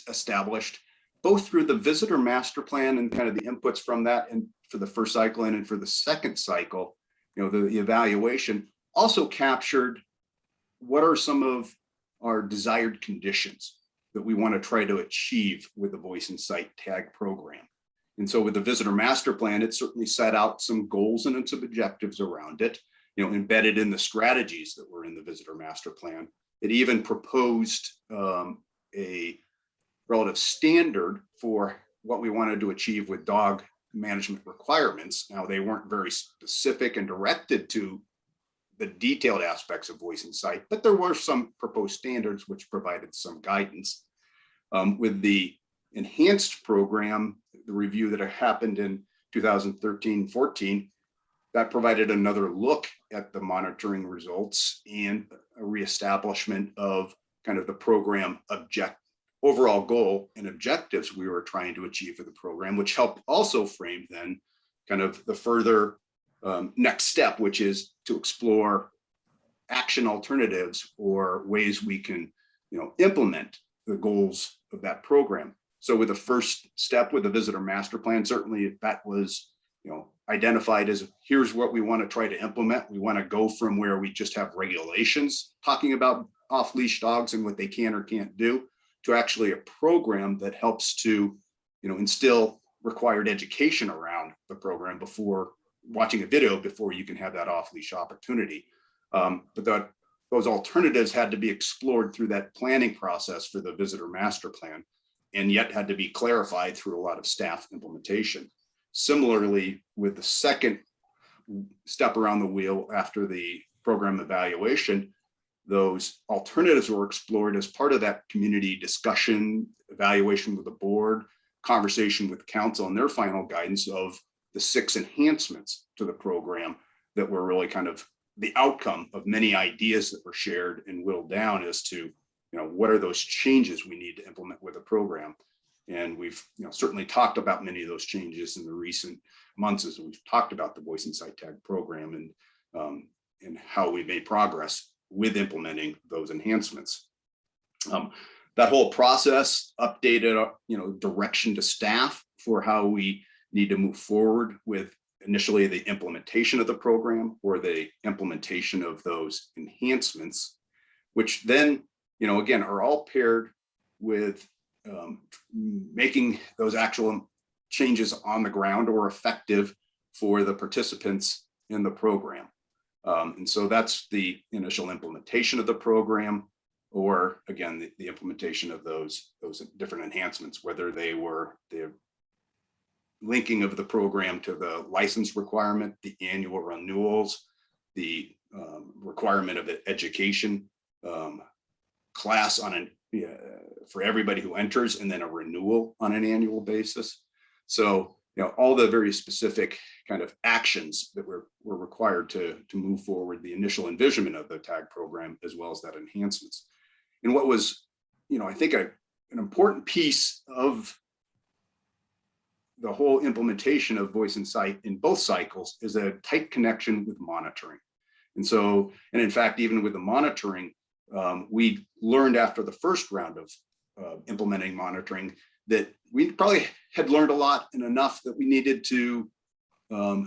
established, both through the visitor master plan and kind of the inputs from that, and for the first cycle and for the second cycle, the evaluation also captured what are some of our desired conditions that we want to try to achieve with the Voice and Sight TAG program. And so with the visitor master plan, it certainly set out some goals and some objectives around it, embedded in the strategies that were in the visitor master plan. It even proposed a relative standard for what we wanted to achieve with dog management requirements. Now, they weren't very specific and directed to the detailed aspects of Voice and Sight, but there were some proposed standards which provided some guidance. With the enhanced program, the review that happened in 2013-14, that provided another look at the monitoring results and a reestablishment of kind of the program overall goal and objectives we were trying to achieve for the program, which helped also frame then kind of the further next step, which is to explore action alternatives or ways we can, implement the goals of that program. So with the first step with the visitor master plan, certainly that was, identified as here's what we want to try to implement. We want to go from where we just have regulations talking about off-leash dogs and what they can or can't do, to actually a program that helps to, instill required education around the program before watching a video before you can have that off-leash opportunity. But those alternatives had to be explored through that planning process for the visitor master plan, and yet had to be clarified through a lot of staff implementation. Similarly, with the second step around the wheel after the program evaluation, those alternatives were explored as part of that community discussion, evaluation with the board, conversation with council, and their final guidance of the 6 enhancements to the program that were really kind of the outcome of many ideas that were shared and whittled down as to, what are those changes we need to implement with a program. And we've certainly talked about many of those changes in the recent months as we've talked about the Voice and Sight Tag program and how we made progress with implementing those enhancements. That whole process updated, direction to staff for how we need to move forward with initially the implementation of the program or the implementation of those enhancements, which then, again, are all paired with making those actual changes on the ground or effective for the participants in the program. And so that's the initial implementation of the program, or again, the implementation of those different enhancements, whether they were the linking of the program to the license requirement, the annual renewals, the requirement of an education class on for everybody who enters, and then a renewal on an annual basis. So, all the very specific kind of actions that were required to move forward the initial envisionment of the TAG program, as well as that enhancements. And what was, I think an important piece of the whole implementation of Voice and Sight in both cycles is a tight connection with monitoring. And so, and in fact, even with the monitoring, we learned after the first round of implementing monitoring that we probably had learned a lot and enough that we needed to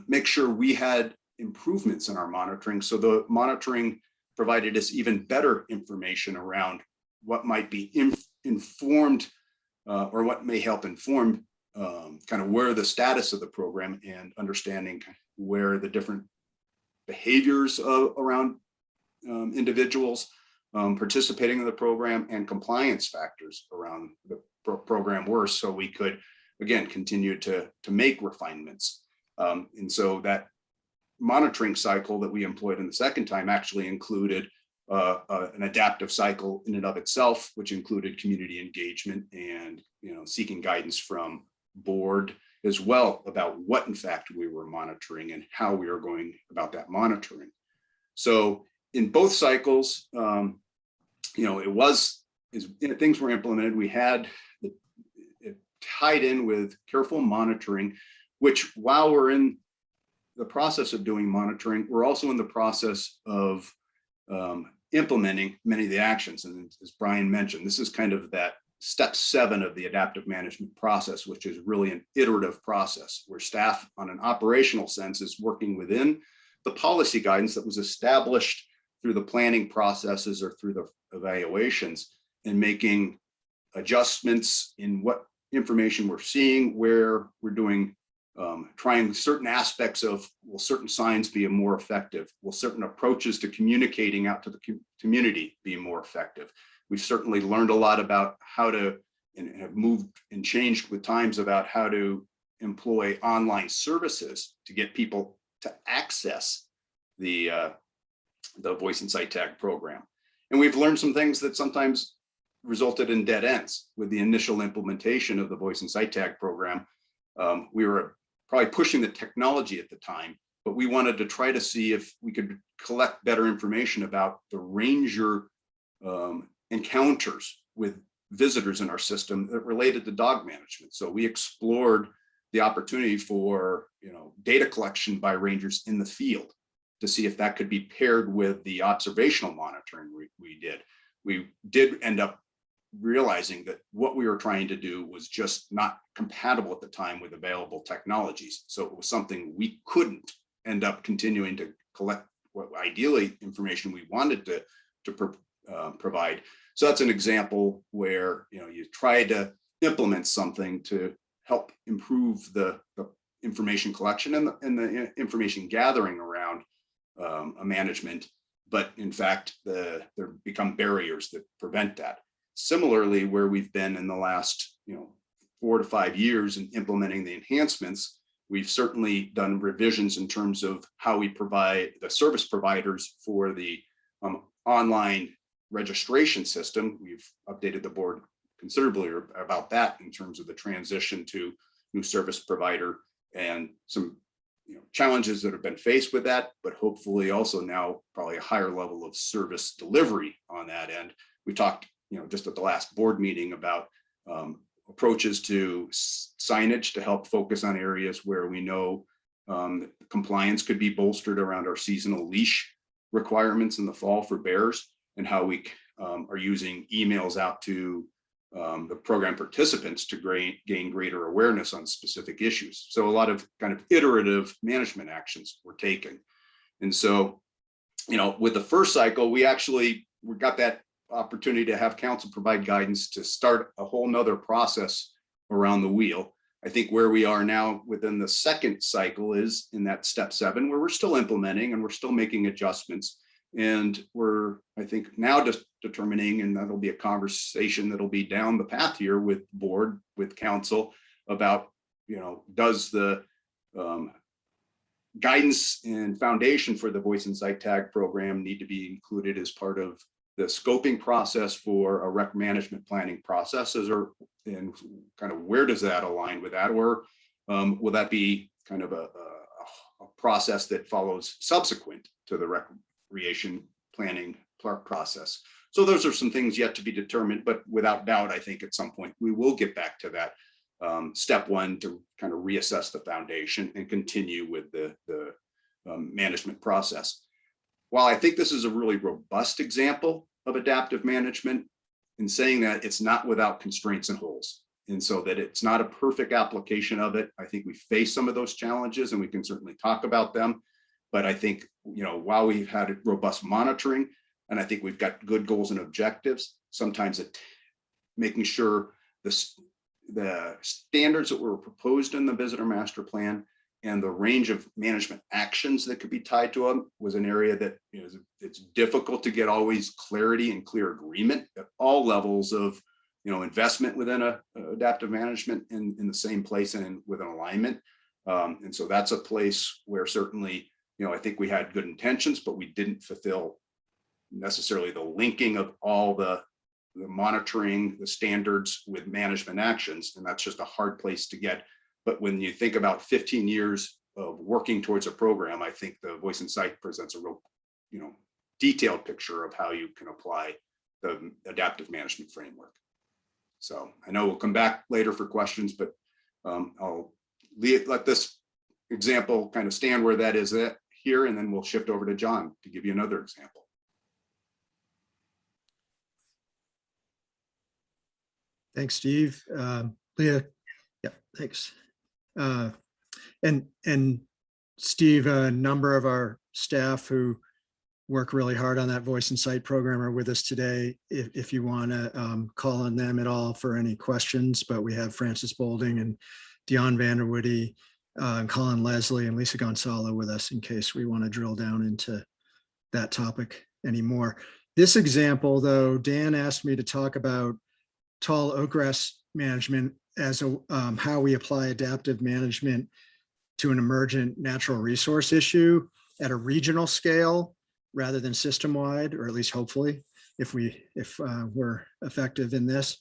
make sure we had improvements in our monitoring. So the monitoring provided us even better information around what might be informed or what may help inform kind of where the status of the program and understanding where the different behaviors around individuals participating in the program and compliance factors around the program were, so we could, again, continue to make refinements. And so that monitoring cycle that we employed in the second time actually included an adaptive cycle in and of itself, which included community engagement and seeking guidance from board as well about what in fact we were monitoring and how we were going about that monitoring. So in both cycles, things were implemented. We had it tied in with careful monitoring, which while we're in the process of doing monitoring, we're also in the process of implementing many of the actions. And as Brian mentioned, this is kind of that step 7 of the adaptive management process, which is really an iterative process where staff on an operational sense is working within the policy guidance that was established through the planning processes or through the evaluations and making adjustments in what information we're seeing, where we're doing, trying certain aspects of, will certain signs be more effective? Will certain approaches to communicating out to the community be more effective? We've certainly learned a lot about how to, and have moved and changed with times about how to employ online services to get people to access the Voice and Sight Tag program. And we've learned some things that sometimes resulted in dead ends with the initial implementation of the Voice and Sight Tag program. We were probably pushing the technology at the time, but we wanted to try to see if we could collect better information about the ranger encounters with visitors in our system that related to dog management. So we explored the opportunity for data collection by rangers in the field to see if that could be paired with the observational monitoring we did. We did end up realizing that what we were trying to do was just not compatible at the time with available technologies. So it was something we couldn't end up continuing to collect what ideally information we wanted to provide. So that's an example where you try to implement something to help improve the information collection and the information gathering around a management, but in fact, there become barriers that prevent that. Similarly, where we've been in the last 4 to 5 years in implementing the enhancements, we've certainly done revisions in terms of how we provide the service providers for the online registration system. We've updated the board considerably about that in terms of the transition to new service provider and some challenges that have been faced with that, but hopefully also now probably a higher level of service delivery on that end. We talked just at the last board meeting about approaches to signage to help focus on areas where we know compliance could be bolstered around our seasonal leash requirements in the fall for bears, and how we are using emails out to the program participants to gain greater awareness on specific issues. So a lot of kind of iterative management actions were taken. And so, with the first cycle, we got that opportunity to have council provide guidance to start a whole nother process around the wheel. I think where we are now within the second cycle is in that step 7, where we're still implementing and we're still making adjustments. And we're, I think, now just determining, and that'll be a conversation that'll be down the path here with board, with council about, does the guidance and foundation for the Voice and Sight Tag program need to be included as part of the scoping process for a rec management planning processes, and kind of where does that align with that, or will that be kind of a process that follows subsequent to the recreation planning process? So those are some things yet to be determined, but without doubt, I think at some point we will get back to that step 1 to kind of reassess the foundation and continue with the management process. While I think this is a really robust example of adaptive management, in saying that it's not without constraints and holes, and so that it's not a perfect application of it. I think we face some of those challenges, and we can certainly talk about them. But I think, while we've had robust monitoring, and I think we've got good goals and objectives, sometimes making sure the standards that were proposed in the visitor master plan and the range of management actions that could be tied to them was an area that it's difficult to get always clarity and clear agreement at all levels of investment within a adaptive management in the same place and with an alignment. And so that's a place where certainly I think we had good intentions, but we didn't fulfill necessarily the linking of all the monitoring, the standards with management actions, and that's just a hard place to get. But when you think about 15 years of working towards a program, I think the Voice and Sight presents a real, detailed picture of how you can apply the adaptive management framework. So I know we'll come back later for questions, but I'll let this example kind of stand where that is at here, and then we'll shift over to John to give you another example. Thanks, Steve. Leah, yeah, thanks. And Steve, a number of our staff who work really hard on that Voice and Sight program are with us today. If you want to call on them at all for any questions, but we have Francis Bolding and Dion Vanderwoody, Colin Leslie and Lisa Gonzalo with us in case we want to drill down into that topic anymore. This example, though, Dan asked me to talk about tall oakgrass management as how we apply adaptive management to an emergent natural resource issue at a regional scale rather than system-wide, or at least hopefully, if we're effective in this.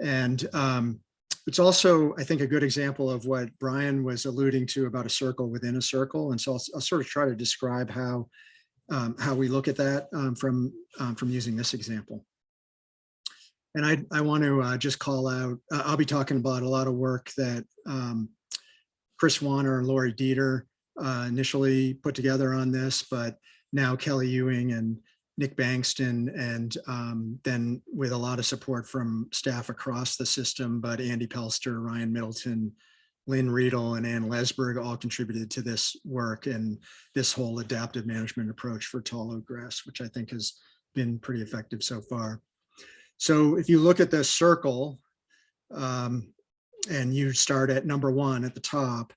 And it's also, I think, a good example of what Brian was alluding to about a circle within a circle. And so I'll sort of try to describe how we look at that from using this example. And I want to just call out, I'll be talking about a lot of work that Chris Warner and Lori Dieter initially put together on this, but now Kelly Ewing and Nick Bankston, and then with a lot of support from staff across the system, but Andy Pelster, Ryan Middleton, Lynn Riedel, and Ann Lesberg all contributed to this work and this whole adaptive management approach for tall oakgrass, which I think has been pretty effective so far. So if you look at this circle and you start at number 1 at the top,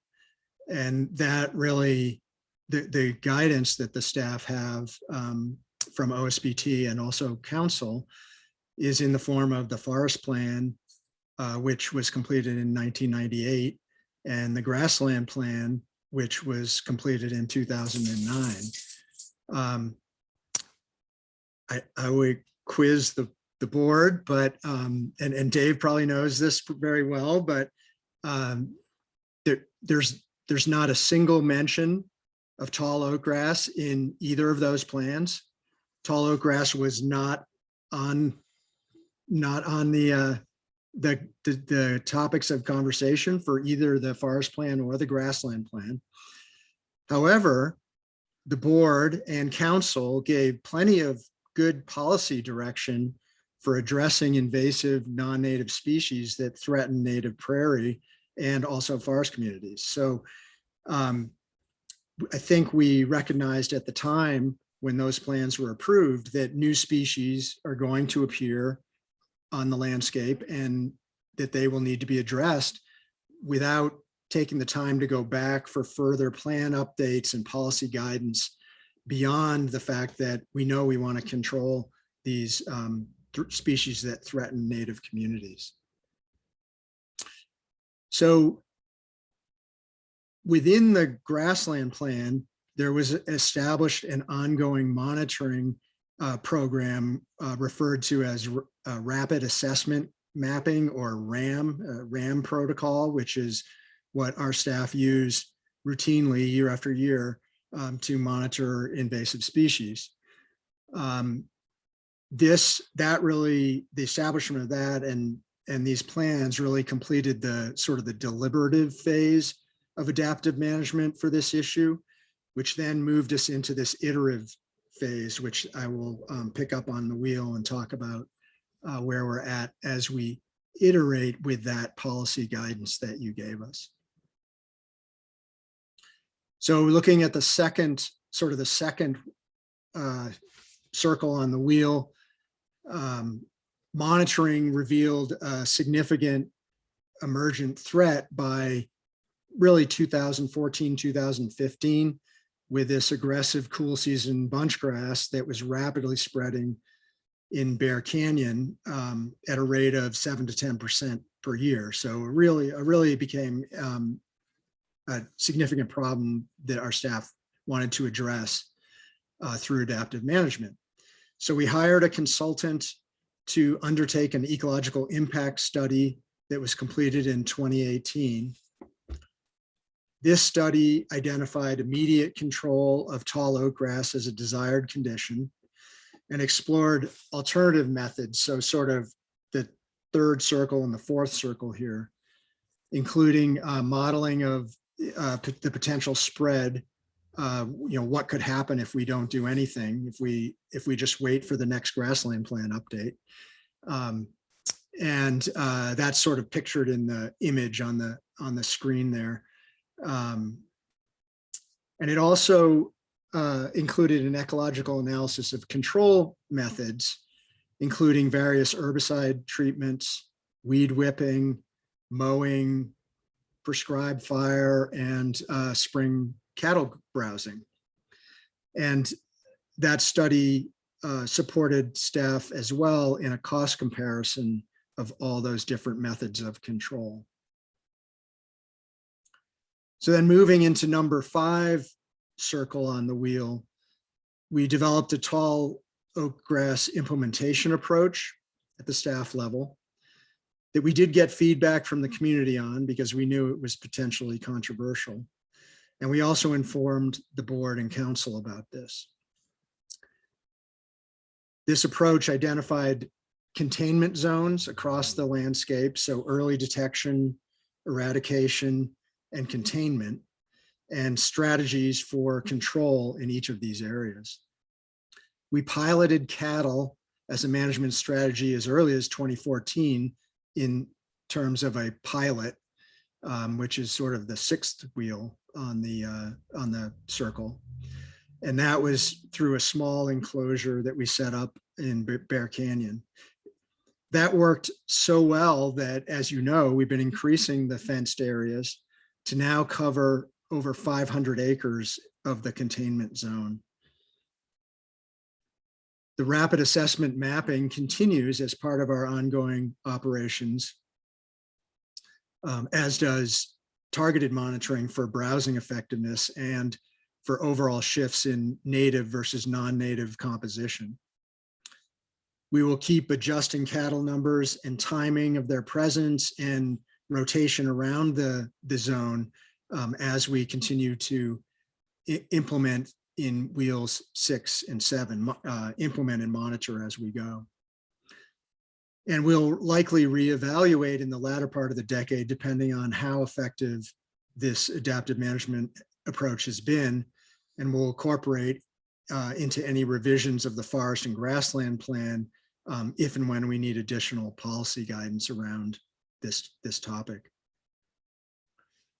And that really, the guidance that the staff have from OSBT and also council is in the form of the forest plan, which was completed in 1998, and the grassland plan, which was completed in 2009. I would quiz the board, but and Dave probably knows this very well, but there's not a single mention of tall oak grass in either of those plans. Tall oak grass was not on the topics of conversation for either the forest plan or the grassland plan. However, the board and council gave plenty of good policy direction for addressing invasive non-native species that threaten native prairie and also forest communities. So I think we recognized at the time when those plans were approved that new species are going to appear on the landscape and that they will need to be addressed without taking the time to go back for further plan updates and policy guidance beyond the fact that we know we want to control these species that threaten native communities. So within the grassland plan, there was established an ongoing monitoring program referred to as rapid assessment mapping, or RAM protocol, which is what our staff use routinely year after year to monitor invasive species. The establishment of that and these plans really completed the sort of the deliberative phase of adaptive management for this issue, which then moved us into this iterative phase, which I will pick up on the wheel and talk about where we're at as we iterate with that policy guidance that you gave us. So looking at the second circle on the wheel, monitoring revealed a significant emergent threat by really 2014, 2015, with this aggressive cool season bunchgrass that was rapidly spreading in Bear Canyon at a rate of 7 to 10% per year. So it really became a significant problem that our staff wanted to address through adaptive management. So we hired a consultant to undertake an ecological impact study that was completed in 2018. This study identified immediate control of tall oak grass as a desired condition and explored alternative methods. So sort of the third circle and the fourth circle here, including modeling of the potential spread. What could happen if we don't do anything, if we just wait for the next grassland plan update. That's sort of pictured in the image on the screen there. And it also included an ecological analysis of control methods, including various herbicide treatments, weed whipping, mowing, prescribed fire, and spring cattle browsing. And that study supported staff as well in a cost comparison of all those different methods of control. So then moving into number 5 circle on the wheel, we developed a tall oak grass implementation approach at the staff level that we did get feedback from the community on because we knew it was potentially controversial. And we also informed the board and council about this. This approach identified containment zones across the landscape, so early detection, eradication, and containment, and strategies for control in each of these areas. We piloted cattle as a management strategy as early as 2014 in terms of a pilot, which is sort of the 6th wheel on the circle. And that was through a small enclosure that we set up in Bear Canyon. That worked so well that, as you know, we've been increasing the fenced areas to now cover over 500 acres of the containment zone. The rapid assessment mapping continues as part of our ongoing operations, as does targeted monitoring for browsing effectiveness and for overall shifts in native versus non-native composition. We will keep adjusting cattle numbers and timing of their presence and rotation around the zone as we continue to implement in wheels 6 and 7, implement and monitor as we go. And we'll likely reevaluate in the latter part of the decade, depending on how effective this adaptive management approach has been, and we'll incorporate into any revisions of the forest and grassland plan if and when we need additional policy guidance around this topic.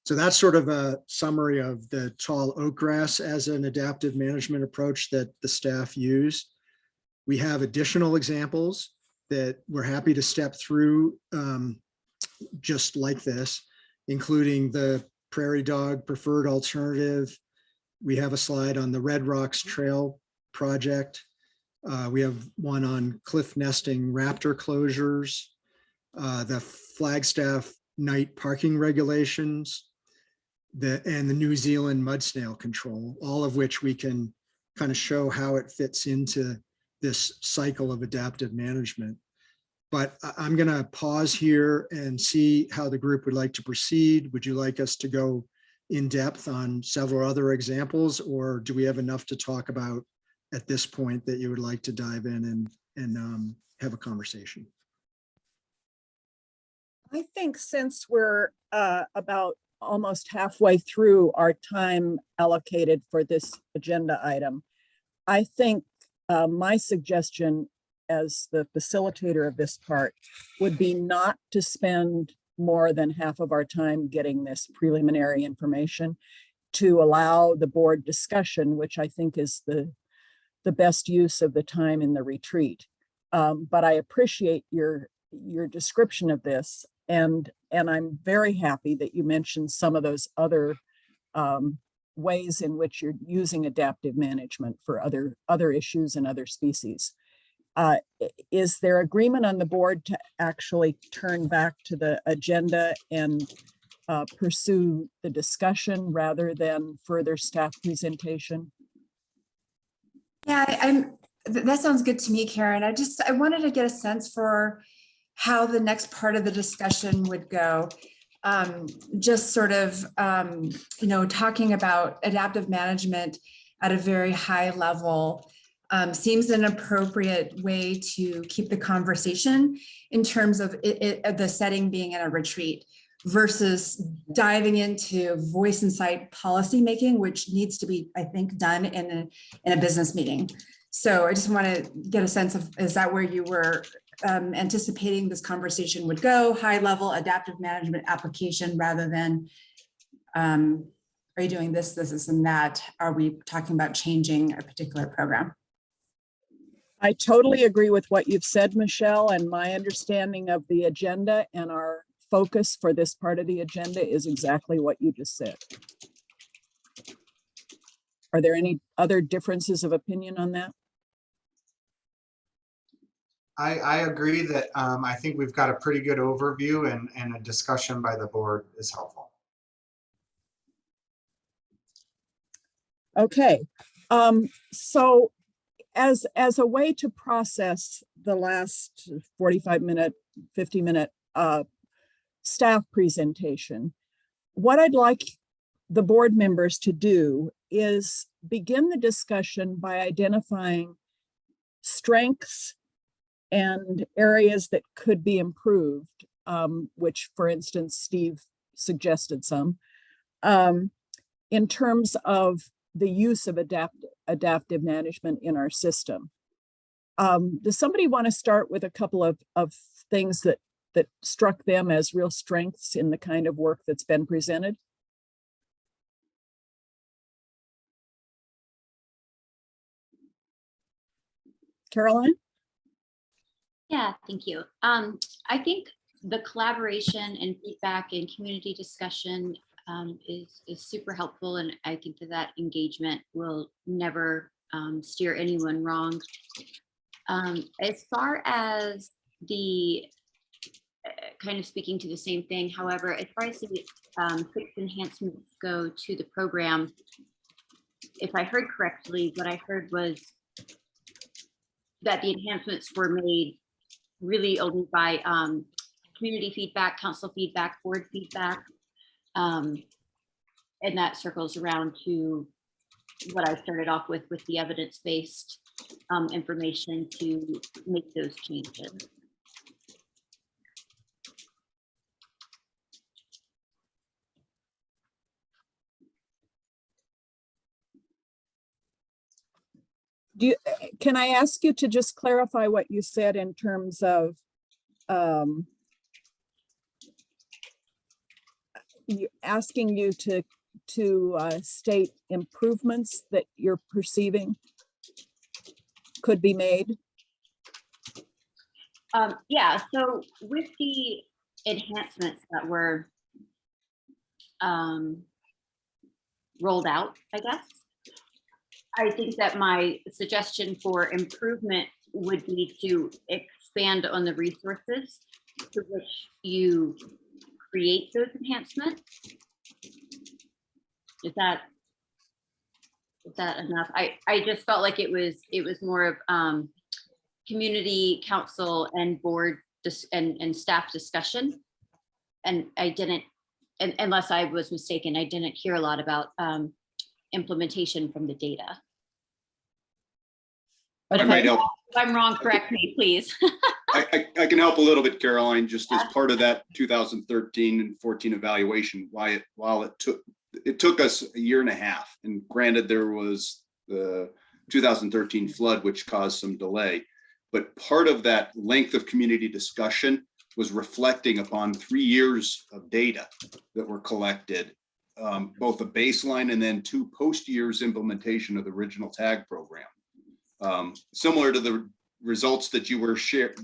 So that's sort of a summary of the tall oak grass as an adaptive management approach that the staff use. We have additional examples that we're happy to step through just like this, including the prairie dog preferred alternative. We have a slide on the Red Rocks Trail project. We have one on cliff nesting raptor closures, the Flagstaff night parking regulations, and the New Zealand mud snail control, all of which we can kind of show how it fits into this cycle of adaptive management. But I'm going to pause here and see how the group would like to proceed. Would you like us to go in depth on several other examples, or do we have enough to talk about at this point that you would like to dive in and have a conversation? I think since we're about almost halfway through our time allocated for this agenda item, I think my suggestion as the facilitator of this part would be not to spend more than half of our time getting this preliminary information, to allow the board discussion, which I think is the best use of the time in the retreat. But I appreciate your description of this, and I'm very happy that you mentioned some of those other ways in which you're using adaptive management for other issues and other species. Is there agreement on the board to actually turn back to the agenda and pursue the discussion rather than further staff presentation? Yeah, that sounds good to me, Karen. I wanted to get a sense for how the next part of the discussion would go. Just sort of, talking about adaptive management at a very high level seems an appropriate way to keep the conversation in terms of the setting being in a retreat versus diving into voice and sight policymaking, which needs to be, I think, done in a business meeting. So I just want to get a sense of, is that where you were anticipating this conversation would go, high level adaptive management application, rather than, are you doing this, and that? Are we talking about changing a particular program? I totally agree with what you've said, Michelle, and my understanding of the agenda and our focus for this part of the agenda is exactly what you just said. Are there any other differences of opinion on that? I agree that I think we've got a pretty good overview, and a discussion by the board is helpful. Okay, so as a way to process the last 45-minute, 50-minute staff presentation, what I'd like the board members to do is begin the discussion by identifying strengths and areas that could be improved, which, for instance, Steve suggested some, in terms of the use of adaptive management in our system. Does somebody want to start with a couple of things that struck them as real strengths in the kind of work that's been presented? Caroline? Yeah, thank you. I think the collaboration and feedback and community discussion is super helpful, and I think that engagement will never steer anyone wrong. As far as the kind of speaking to the same thing, however, as far as the 6 enhancements go to the program, if I heard correctly, what I heard was that the enhancements were made really only by community feedback, council feedback, board feedback, and that circles around to what I started off with the evidence-based information to make those changes. Can I ask you to just clarify what you said in terms of asking you to state improvements that you're perceiving could be made? Yeah, so with the enhancements that were rolled out, I guess, I think that my suggestion for improvement would be to expand on the resources to which you create those enhancements. Is that enough? I just felt like it was more of community, council, and board and staff discussion, and I didn't, unless I was mistaken, I didn't hear a lot about implementation from the data. But if I'm wrong, correct me, please. I can help a little bit, Caroline, just as part of that 2013 and 14 evaluation. While it took us a year and a half, and granted there was the 2013 flood, which caused some delay, but part of that length of community discussion was reflecting upon 3 years of data that were collected, both a baseline and then 2 post years implementation of the original TAG program. Similar to the results that you were shared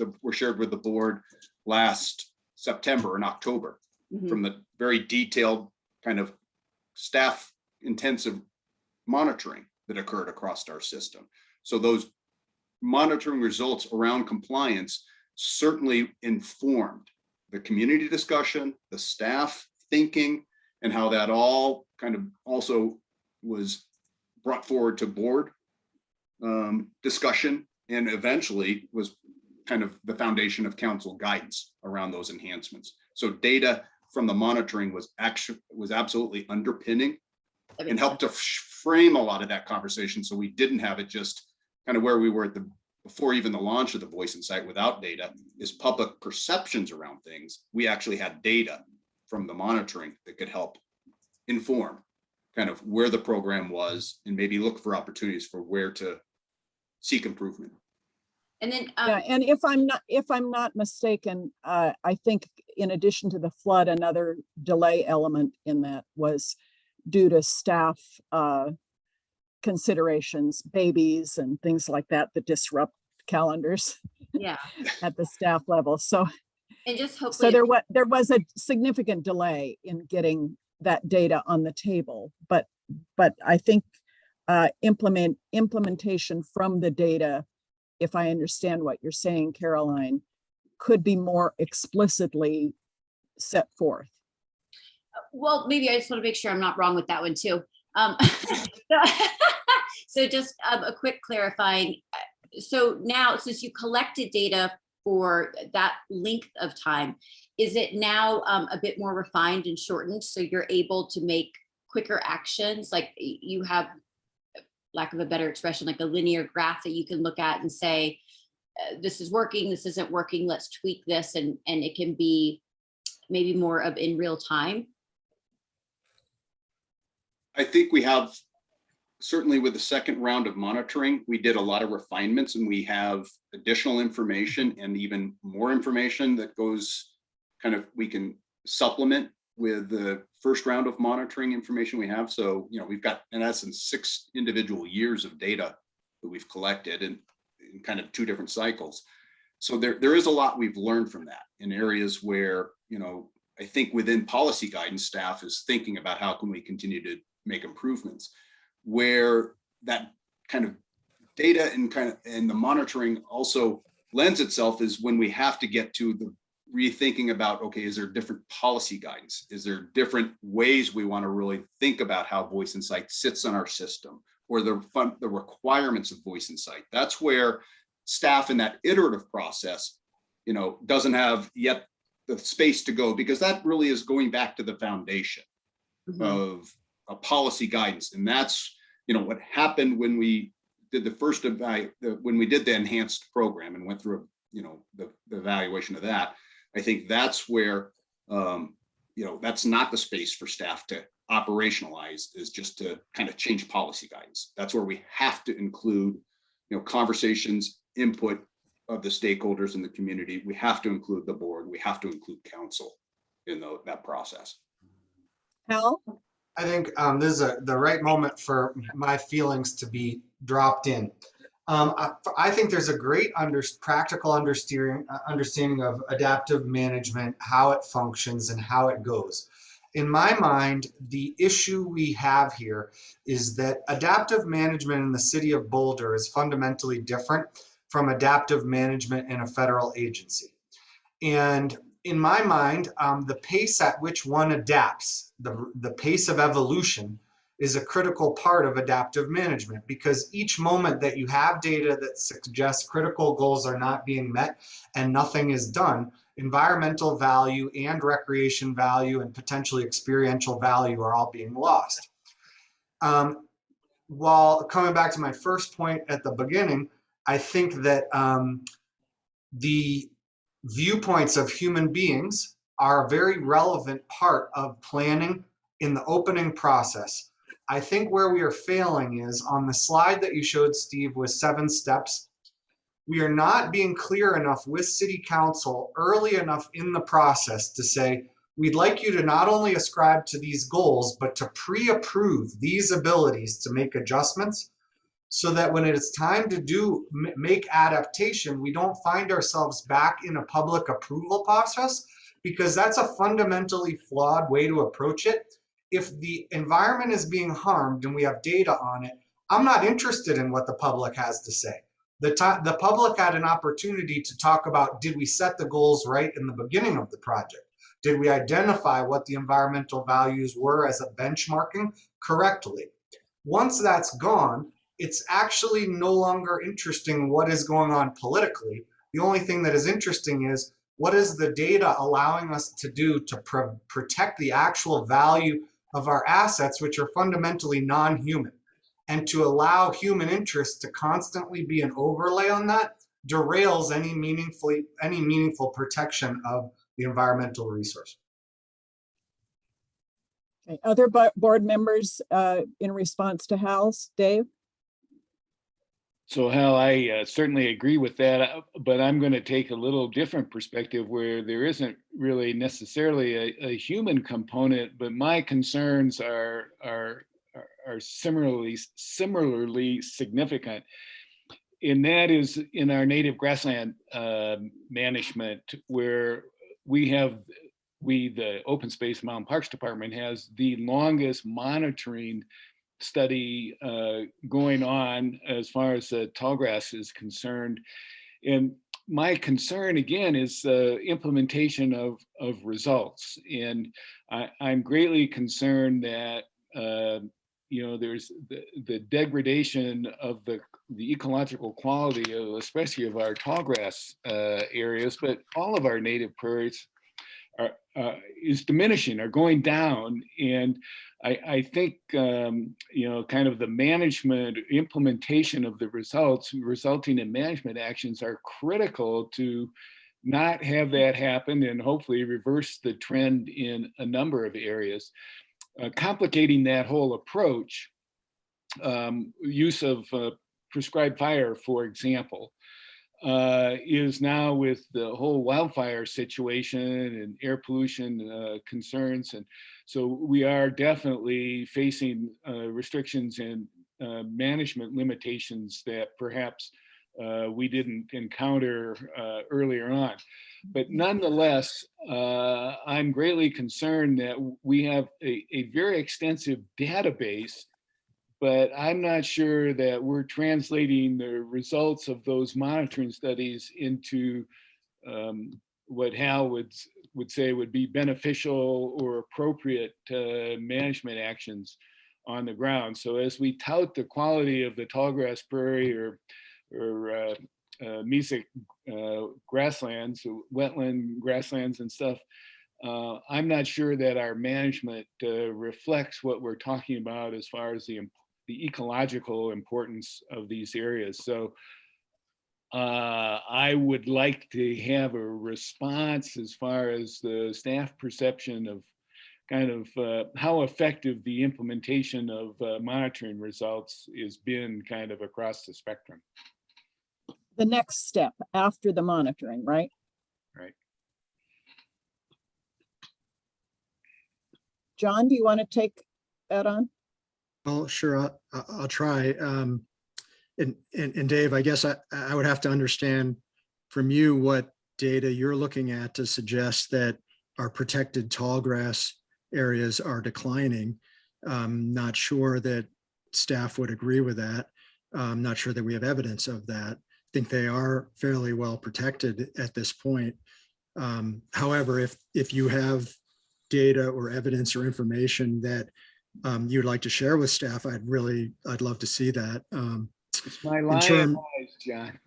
with the board last September and October, from the very detailed kind of staff intensive monitoring that occurred across our system. So those monitoring results around compliance certainly informed the community discussion, the staff thinking, and how that all kind of also was brought forward to board discussion, and eventually was kind of the foundation of council guidance around those enhancements. So data from the monitoring was absolutely underpinning and helped to frame a lot of that conversation, so we didn't have it just kind of where we were before even the launch of the Voice and Sight without data, is public perceptions around things. We actually had data from the monitoring that could help inform kind of where the program was and maybe look for opportunities for where to seek improvement. And then yeah, and if I'm not mistaken, I think in addition to the flood, another delay element in that was due to staff considerations, babies and things like that disrupt calendars. Yeah, at the staff level. So and just hopefully, so there was a significant delay in getting that data on the table, but I think implementation from the data, if I understand what you're saying, Caroline, could be more explicitly set forth. Well, maybe I just want to make sure I'm not wrong with that one too. So just a quick clarifying. So now, since you collected data for that length of time, is it now a bit more refined and shortened, so you're able to make quicker actions? Like you have, lack of a better expression, like a linear graph that you can look at and say, this is working, this isn't working, let's tweak this, and it can be maybe more of in real time? I think we have, certainly with the second round of monitoring, we did a lot of refinements, and we have additional information and even more information that goes kind of, we can supplement with the first round of monitoring information we have. So, you know, we've got in essence 6 individual years of data that we've collected in kind of 2 different cycles. So there is a lot we've learned from that in areas where, you know, I think within policy guidance, staff is thinking about how can we continue to make improvements. Where that kind of data and the monitoring also lends itself is when we have to get to the rethinking about, okay, is there different policy guidance? Is there different ways we want to really think about how voice and sight sits on our system, or the requirements of voice and sight? That's where staff in that iterative process, doesn't have yet the space to go, because that really is going back to the foundation of a policy guidance. And that's, what happened when we did when we did the enhanced program and went through, the evaluation of that. I think that's where, that's not the space for staff to operationalize, is just to kind of change policy guidance. That's where we have to include, conversations, input of the stakeholders in the community. We have to include the board. We have to include council in that process. Hal? I think this is the right moment for my feelings to be dropped in. I think there's a great practical understanding of adaptive management, how it functions and how it goes. In my mind, the issue we have here is that adaptive management in the city of Boulder is fundamentally different from adaptive management in a federal agency. And in my mind, the pace at which one adapts, the pace of evolution, is a critical part of adaptive management, because each moment that you have data that suggests critical goals are not being met and nothing is done, environmental value and recreation value and potentially experiential value are all being lost. While coming back to my first point at the beginning, I think that the viewpoints of human beings are a very relevant part of planning in the opening process. I think where we are failing is on the slide that you showed, Steve, with 7 steps. We are not being clear enough with City Council early enough in the process to say, we'd like you to not only ascribe to these goals, but to pre-approve these abilities to make adjustments, so that when it's time to make adaptation, we don't find ourselves back in a public approval process, because that's a fundamentally flawed way to approach it. If the environment is being harmed and we have data on it, I'm not interested in what the public has to say. The public had an opportunity to talk about, did we set the goals right in the beginning of the project? Did we identify what the environmental values were as a benchmarking correctly? Once that's gone, it's actually no longer interesting what is going on politically. The only thing that is interesting is, what is the data allowing us to do to protect the actual value of our assets, which are fundamentally non-human, and to allow human interest to constantly be an overlay on that derails any meaningful protection of the environmental resource. Okay. Other board members in response to Hal's? Dave? So Hal, I certainly agree with that, but I'm going to take a little different perspective where there isn't really necessarily a human component, but my concerns are similarly significant. And that is in our native grassland management, where the Open Space Mountain Parks Department has the longest monitoring study going on as far as tallgrass is concerned. And my concern again is implementation of results. And I'm greatly concerned that there's the degradation of the ecological quality of, especially of our tallgrass areas, but all of our native prairies is diminishing, are going down. And I think, kind of the management implementation of the results resulting in management actions are critical to not have that happen and hopefully reverse the trend in a number of areas. Complicating that whole approach, use of prescribed fire, for example, is now with the whole wildfire situation and air pollution concerns. And so we are definitely facing restrictions and management limitations that perhaps we didn't encounter earlier on. But nonetheless, I'm greatly concerned that we have a very extensive database, but I'm not sure that we're translating the results of those monitoring studies into what Hal would say would be beneficial or appropriate management actions on the ground. So as we tout the quality of the tallgrass prairie or mesic grasslands, wetland grasslands and stuff, I'm not sure that our management reflects what we're talking about as far as the ecological importance of these areas. So I would like to have a response as far as the staff perception of kind of how effective the implementation of monitoring results has been kind of across the spectrum. The next step after the monitoring, right? Right. John, do you want to take that on? Well, sure, I'll try. And Dave, I guess I would have to understand from you what data you're looking at to suggest that our protected tallgrass areas are declining. Not sure that staff would agree with that. I'm not sure that we have evidence of that. I think they are fairly well protected at this point. However, if you have data or evidence or information that you'd like to share with staff, I'd love to see that. It's my lion eyes, John.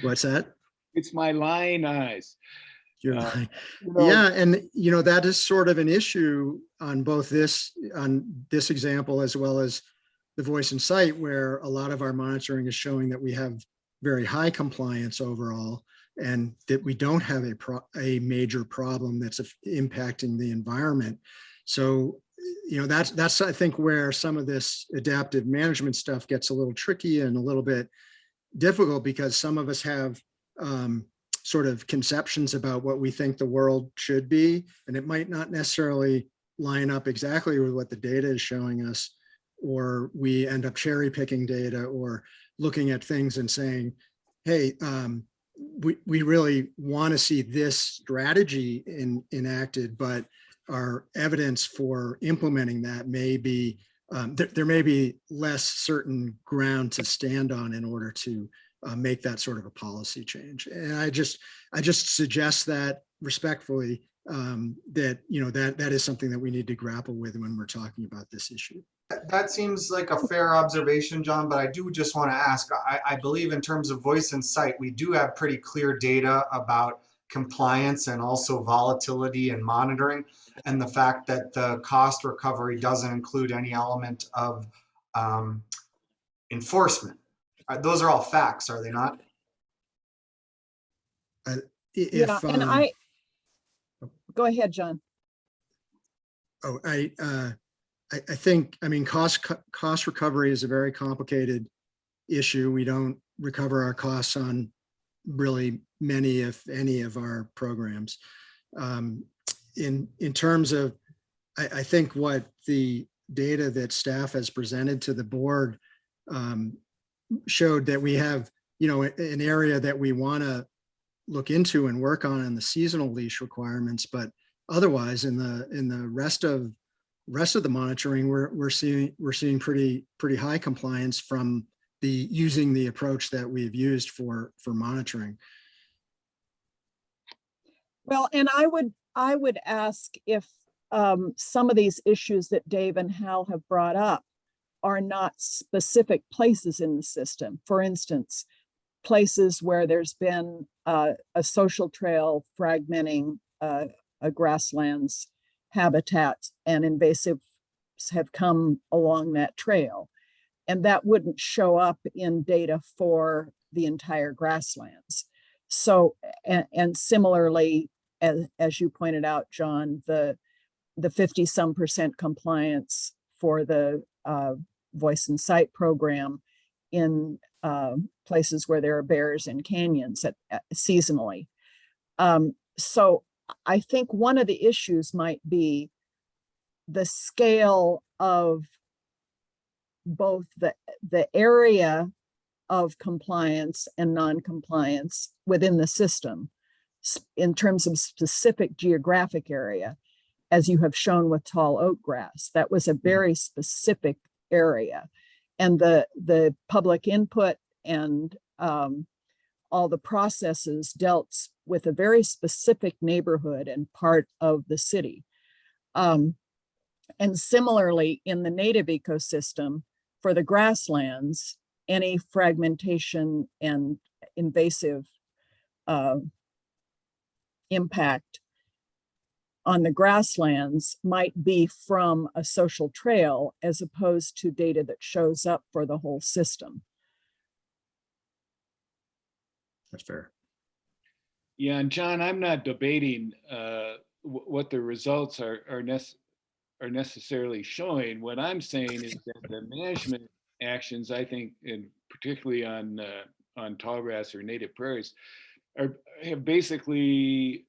What's that? It's my lion eyes. Yeah, and that is sort of an issue on both this example as well as the voice and sight, where a lot of our monitoring is showing that we have very high compliance overall, and that we don't have a major problem that's impacting the environment. So, that's I think where some of this adaptive management stuff gets a little tricky and a little bit difficult, because some of us have sort of conceptions about what we think the world should be, and it might not necessarily line up exactly with what the data is showing us, or we end up cherry picking data or looking at things and saying, hey, we really want to see this strategy enacted, but our evidence for implementing that may be, there may be less certain ground to stand on in order to make that sort of a policy change. And I just suggest that respectfully, that is something that we need to grapple with when we're talking about this issue. That seems like a fair observation, John, but I do just want to ask, I believe in terms of voice and sight, we do have pretty clear data about compliance and also volatility and monitoring, and the fact that the cost recovery doesn't include any element of enforcement. Those are all facts, are they not? Yeah, and go ahead, John. Oh, I think, cost recovery is a very complicated issue. We don't recover our costs on really many, if any, of our programs. In terms of, I think what the data that staff has presented to the board showed that we have, an area that we want to look into and work on in the seasonal leash requirements, but otherwise in the rest of the monitoring, we're seeing pretty high compliance from using the approach that we've used for monitoring. Well, and I would ask if some of these issues that Dave and Hal have brought up are not specific places in the system. For instance, places where there's been a social trail fragmenting a grasslands habitat, and invasives have come along that trail. And that wouldn't show up in data for the entire grasslands. So, and similarly, as you pointed out, John, the 50-some% compliance for the voice and sight program in places where there are bears and canyons seasonally. So I think one of the issues might be the scale of both the area of compliance and non-compliance within the system in terms of specific geographic area, as you have shown with tall oak grass. That was a very specific area. And the public input and all the processes dealt with a very specific neighborhood and part of the city. And similarly, in the native ecosystem, for the grasslands, any fragmentation and invasive impact on the grasslands might be from a social trail as opposed to data that shows up for the whole system. That's fair. Yeah, and John, I'm not debating what the results are necessarily showing. What I'm saying is that the management actions, I think, and particularly on tallgrass or native prairies, have basically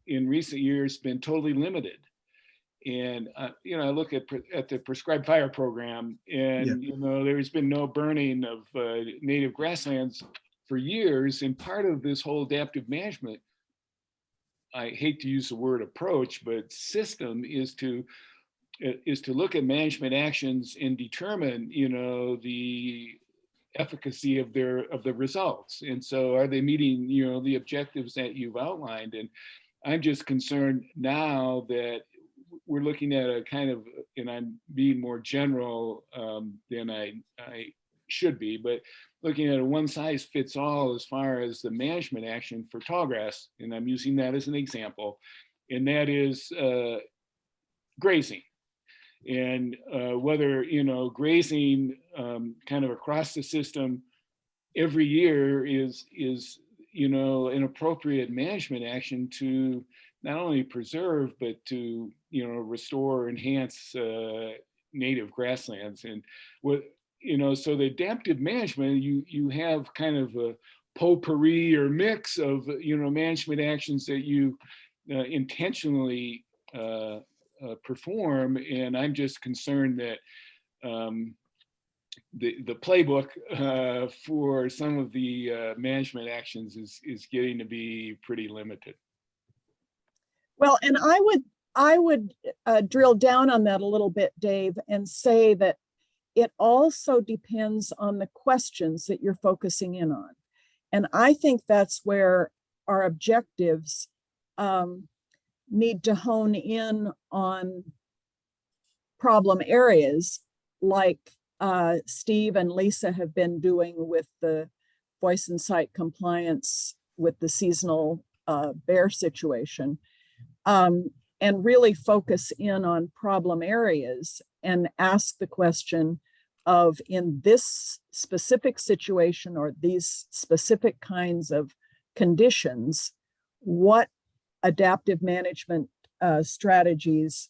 in recent years been totally limited. And you know, I look at the prescribed fire program, and you know, there's been no burning of native grasslands for years. And part of this whole adaptive management, I hate to use the word approach, but system, is to look at management actions and determine, you know, the efficacy of the results. And so, are they meeting, you know, the objectives that you've outlined? And I'm just concerned now that we're looking at a kind of, and I'm being more general than I should be, but looking at a one size fits all as far as the management action for tallgrass, and I'm using that as an example, and that is grazing. And whether, you know, grazing kind of across the system every year is, you know, an appropriate management action to not only preserve, but to, you know, restore, enhance native grasslands. And what, you know, so the adaptive management, you have kind of a potpourri or mix of, you know, management actions that you intentionally perform. And I'm just concerned that the playbook for some of the management actions is getting to be pretty limited. Well, and I would drill down on that a little bit, Dave, and say that it also depends on the questions that you're focusing in on. And I think that's where our objectives need to hone in on problem areas like Steve and Lisa have been doing with the voice and sight compliance with the seasonal bear situation, and really focus in on problem areas and ask the question of, in this specific situation or these specific kinds of conditions, what adaptive management strategies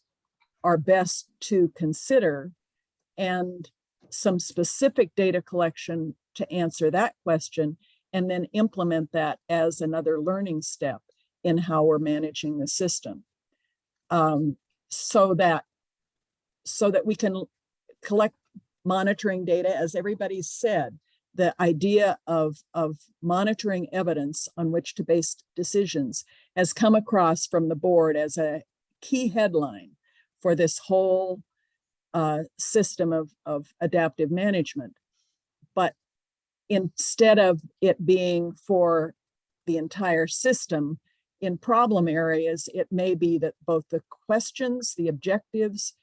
are best to consider, and some specific data collection to answer that question, and then implement that as another learning step in how we're managing the system, so that we can collect monitoring data. As everybody said, the idea of monitoring evidence on which to base decisions has come across from the board as a key headline for this whole system of adaptive management. But instead of it being for the entire system, in problem areas, it may be that both the questions, the objectives,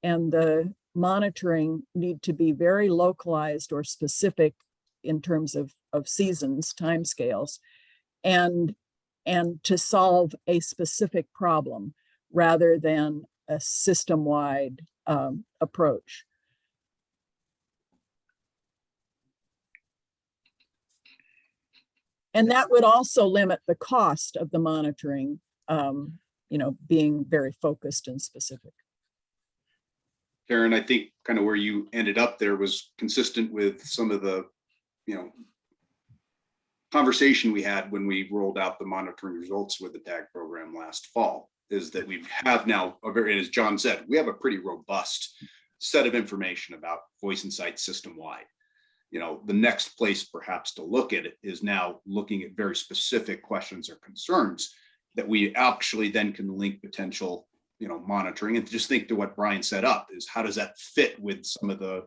and the monitoring need to be very localized or specific in terms of seasons, timescales, and to solve a specific problem rather than a system-wide approach. And that would also limit the cost of the monitoring, you know, being very focused and specific. Karen, I think kind of where you ended up there was consistent with some of the, you know, conversation we had when we rolled out the monitoring results with the TAG program last fall, is that we have now a very, as John said, we have a pretty robust set of information about voice and sight system wide. the next place perhaps to look at it is now looking at very specific questions or concerns that we actually then can link potential, monitoring. And just think to what Brian set up is, how does that fit with some of the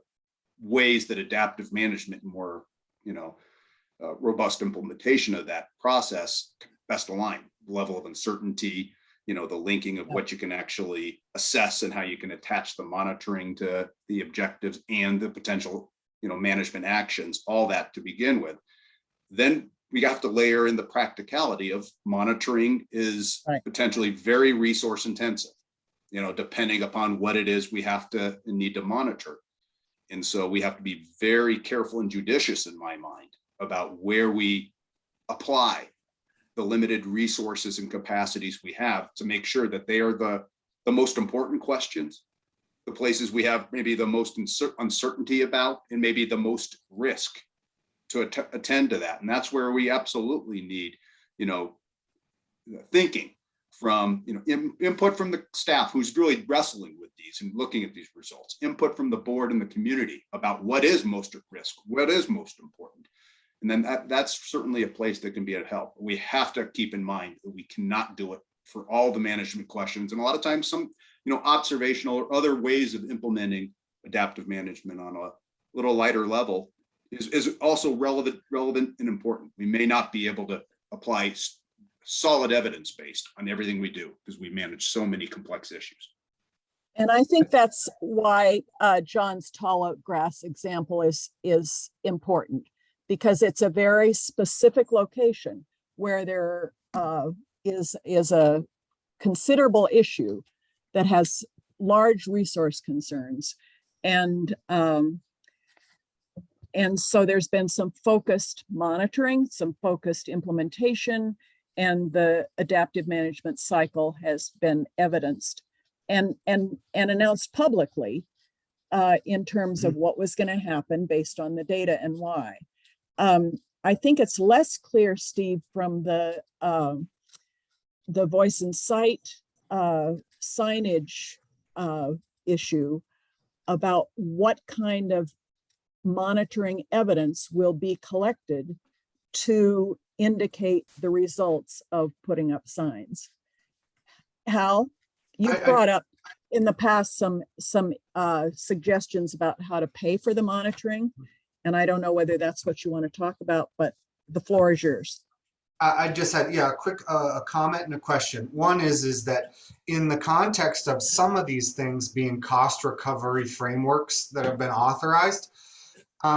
ways that adaptive management and more, robust implementation of that process best align the level of uncertainty, the linking of what you can actually assess and how you can attach the monitoring to the objectives and the potential, management actions, all that to begin with. Then we have to layer in the practicality of monitoring is potentially very resource intensive, depending upon what it is we have to and need to monitor. And so we have to be very careful and judicious, in my mind, about where we apply the limited resources and capacities we have to make sure that they are the most important questions, the places we have maybe the most uncertainty about, and maybe the most risk to attend to that. And that's where we absolutely need, thinking from, input from the staff who's really wrestling with these and looking at these results, input from the board and the community about what is most at risk, what is most important. And then that's certainly a place that can be of help. We have to keep in mind that we cannot do it for all the management questions. And a lot of times some, observational or other ways of implementing adaptive management on a little lighter level is also relevant and important. We may not be able to apply solid evidence based on everything we do because we manage so many complex issues. And I think that's why John's tall grass example is important, because it's a very specific location where there is a considerable issue that has large resource concerns. And so there's been some focused monitoring, some focused implementation, and the adaptive management cycle has been evidenced and announced publicly in terms of what was going to happen based on the data and why. I think it's less clear, Steve, from the voice and sight signage issue about what kind of monitoring evidence will be collected to indicate the results of putting up signs. Hal, you've brought up in the past some suggestions about how to pay for the monitoring. And I don't know whether that's what you want to talk about, but the floor is yours. I just had, a quick comment and a question. One is that in the context of some of these things being cost recovery frameworks that have been authorized,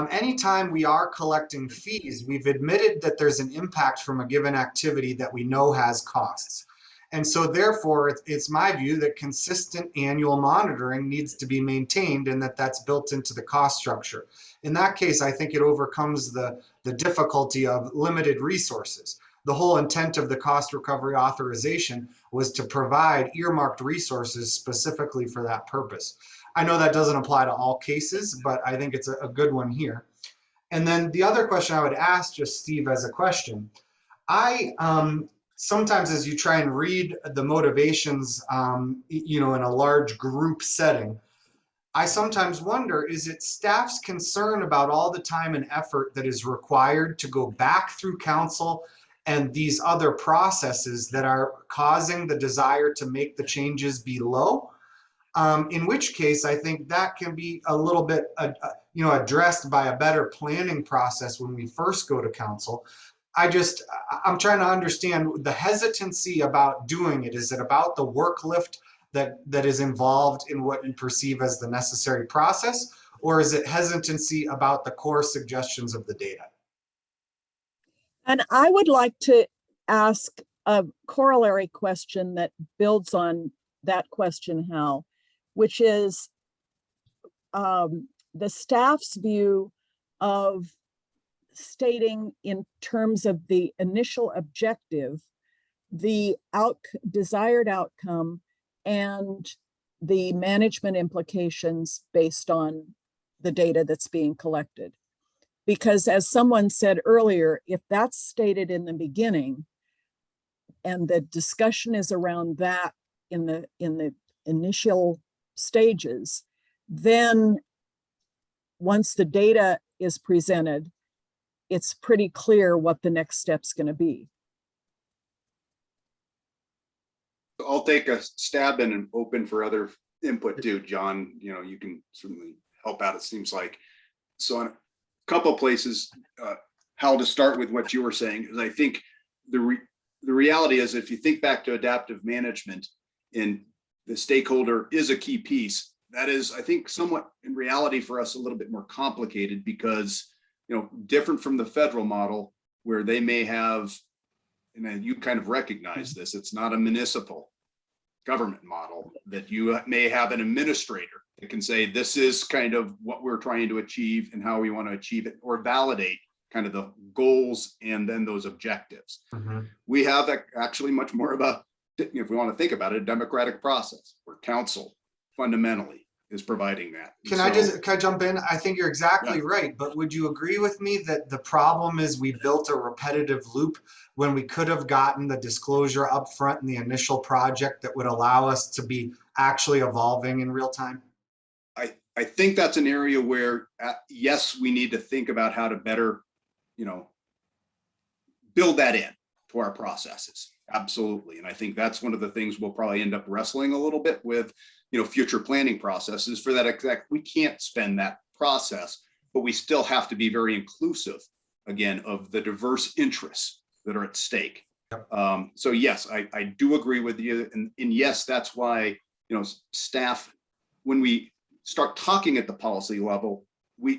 anytime we are collecting fees, we've admitted that there's an impact from a given activity that we know has costs. And so therefore, it's my view that consistent annual monitoring needs to be maintained and that's built into the cost structure. In that case, I think it overcomes the difficulty of limited resources. The whole intent of the cost recovery authorization was to provide earmarked resources specifically for that purpose. I know that doesn't apply to all cases, but I think it's a good one here. And then the other question I would ask, just Steve, as a question, sometimes as you try and read the motivations, in a large group setting, I sometimes wonder, is it staff's concern about all the time and effort that is required to go back through council and these other processes that are causing the desire to make the changes be low? In which case, I think that can be a little bit, addressed by a better planning process when we first go to council. I'm trying to understand the hesitancy about doing it. Is it about the work lift that is involved in what you perceive as the necessary process, or is it hesitancy about the core suggestions of the data? And I would like to ask a corollary question that builds on that question, Hal, which is the staff's view of stating in terms of the initial objective, the desired outcome and the management implications based on the data that's being collected. Because as someone said earlier, if that's stated in the beginning and the discussion is around that in the initial stages, then once the data is presented, it's pretty clear what the next step's going to be. I'll take a stab in and open for other input too, John. You know, you can certainly help out, it seems like. So in a couple of places, how to start with what you were saying is I think the reality is, if you think back to adaptive management, and the stakeholder is a key piece, that is, I think, somewhat in reality for us a little bit more complicated because, you know, different from the federal model where they may have, and then you kind of recognize this, it's not a municipal government model, that you may have an administrator that can say, this is kind of what we're trying to achieve and how we want to achieve it, or validate kind of the goals and then those objectives. We have actually much more of a, if we want to think about it, a democratic process where council fundamentally is providing that. Can I jump in? I think you're exactly right, but would you agree with me that the problem is we built a repetitive loop when we could have gotten the disclosure up front in the initial project that would allow us to be actually evolving in real time? I think that's an area where, yes, we need to think about how to better, you know, build that in to our processes. Absolutely. And I think that's one of the things we'll probably end up wrestling a little bit with, you know, future planning processes for that exact, we can't spend that process, but we still have to be very inclusive, again, of the diverse interests that are at stake. So yes, I do agree with you. And yes, that's why, you know, staff, when we start talking at the policy level,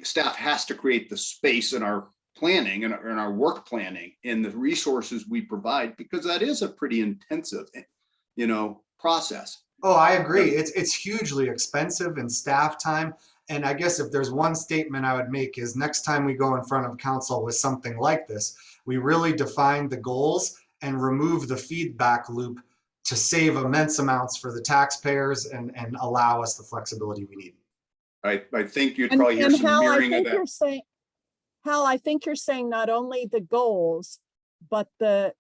staff has to create the space in our planning and in our work planning and the resources we provide, because that is a pretty intensive, you know, process. Oh, I agree. It's hugely expensive in staff time. And I guess if there's one statement I would make is next time we go in front of council with something like this, we really define the goals and remove the feedback loop to save immense amounts for the taxpayers and allow us the flexibility we need. I think you'd probably hear some mirroring of that. Hal, I think you're saying not only the goals, but the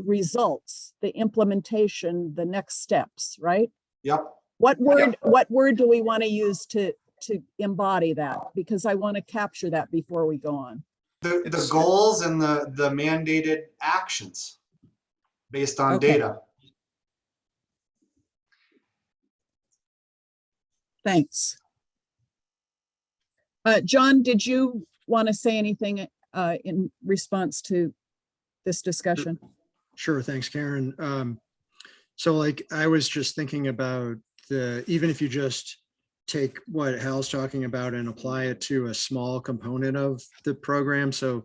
results, the implementation, the next steps, right? Yep. What word do we want to use to embody that? Because I want to capture that before we go on. The goals and the mandated actions based on data. Thanks. John, did you want to say anything in response to this discussion? Sure. Thanks, Karen. So like, I was just thinking about even if you just take what Hal's talking about and apply it to a small component of the program. So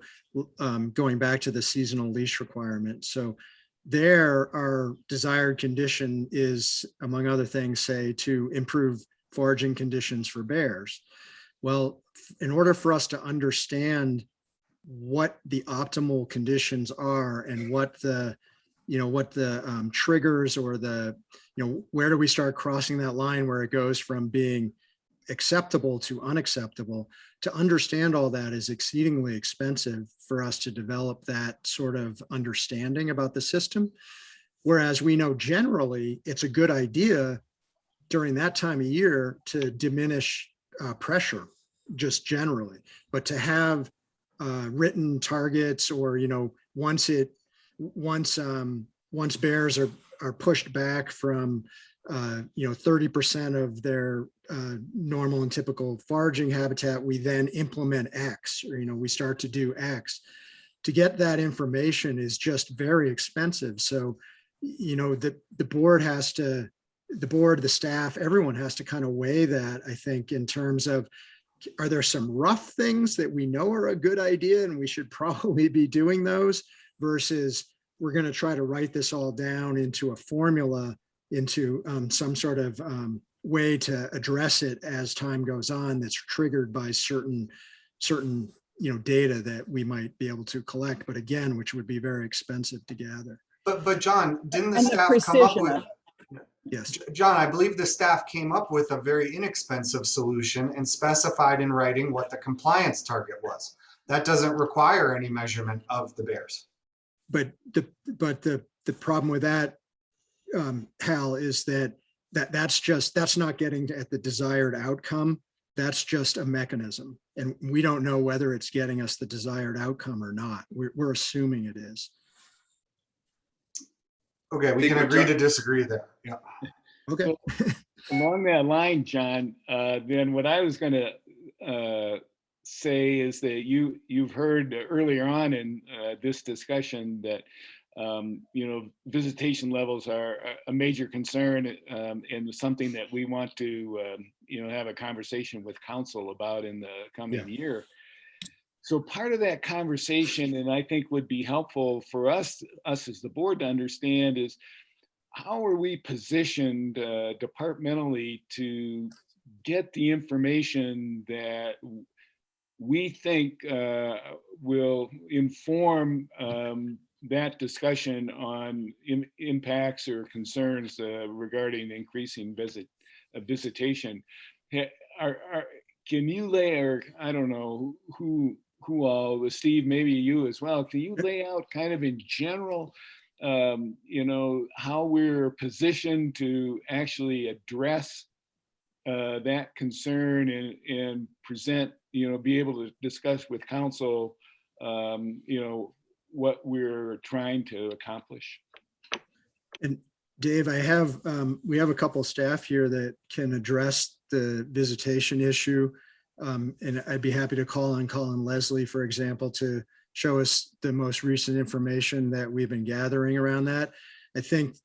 going back to the seasonal leash requirement. So there, our desired condition is, among other things, say, to improve foraging conditions for bears. Well, in order for us to understand what the optimal conditions are and what the triggers or where do we start crossing that line where it goes from being acceptable to unacceptable, to understand all that is exceedingly expensive for us to develop that sort of understanding about the system. Whereas we know generally it's a good idea during that time of year to diminish pressure, just generally, but to have written targets, or once bears are pushed back from 30% of their normal and typical foraging habitat, we then implement X, or we start to do X. To get that information is just very expensive. So the board, the staff, everyone has to kind of weigh that, I think, in terms of, are there some rough things that we know are a good idea and we should probably be doing those, versus we're going to try to write this all down into a formula, into some sort of way to address it as time goes on, that's triggered by certain data that we might be able to collect, but again, which would be very expensive to gather. But John, didn't the staff come up with? Yes, John, I believe the staff came up with a very inexpensive solution and specified in writing what the compliance target was. That doesn't require any measurement of the bears. But the problem with that, Hal, is that's not getting at the desired outcome that's just a mechanism. And we don't know whether it's getting us the desired outcome or not. We're assuming it is. Okay, we think can we're agree ju- to disagree there. Yeah. Okay. Along that line, John, then what I was going to say is that you've heard earlier on in this discussion that visitation levels are a major concern and something that we want to have a conversation with council about in the coming year. So part of that conversation, and I think would be helpful for us as the board to understand, is how are we positioned departmentally to get the information that we think will inform that discussion on impacts or concerns regarding increasing visitation. Can you lay, or I don't know who all, Steve, maybe you as well, can you lay out kind of in general how we're positioned to actually address that concern and present, be able to discuss with council, what we're trying to accomplish? And Dave, we have a couple staff here that can address the visitation issue. And I'd be happy to call on Colin Leslie, for example, to show us the most recent information that we've been gathering around that. I think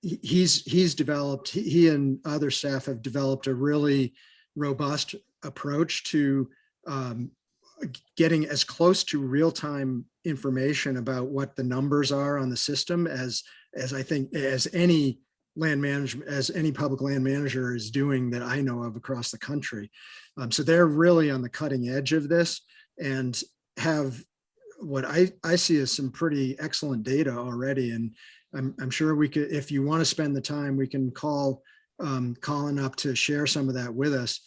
he's developed, he and other staff have developed a really robust approach to getting as close to real-time information about what the numbers are on the system as I think as any land management, as any public land manager is doing that I know of across the country. So they're really on the cutting edge of this and have what I see as some pretty excellent data already. And I'm sure we could, if you want to spend the time, we can call Colin up to share some of that with us.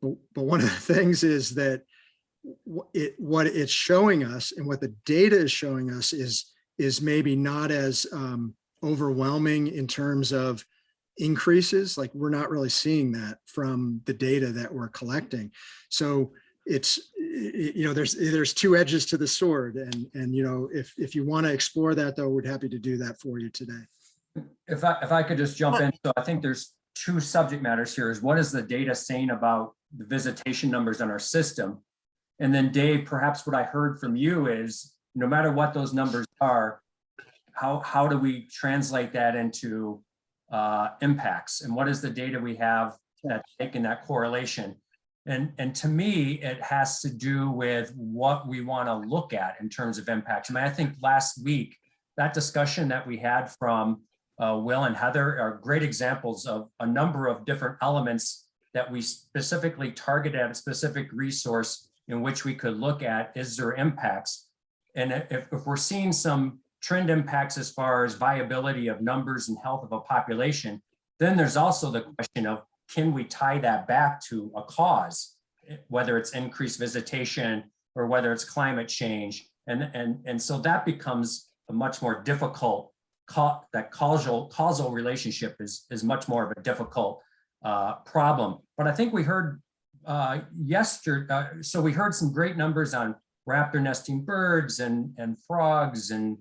But one of the things is that what it's showing us and what the data is showing us is maybe not as overwhelming in terms of increases. Like we're not really seeing that from the data that we're collecting. So it's, there's two edges to the sword, and if you want to explore that, though, we're happy to do that for you today. If I could just jump in. So I think there's two subject matters here. Is what is the data saying about the visitation numbers on our system? And then Dave, perhaps what I heard from you is no matter what those numbers are, how do we translate that into impacts? And what is the data we have that's making that correlation? And to me, it has to do with what we want to look at in terms of impacts. I mean, I think last week, that discussion that we had from Will and Heather are great examples of a number of different elements that we specifically targeted at a specific resource in which we could look at, is there impacts? And if we're seeing some trend impacts as far as viability of numbers and health of a population, then there's also the question of, can we tie that back to a cause, whether it's increased visitation or whether it's climate change? And so that becomes a much more difficult, that causal relationship is much more of a difficult problem. But I think we heard yesterday, so we heard some great numbers on raptor nesting birds and frogs and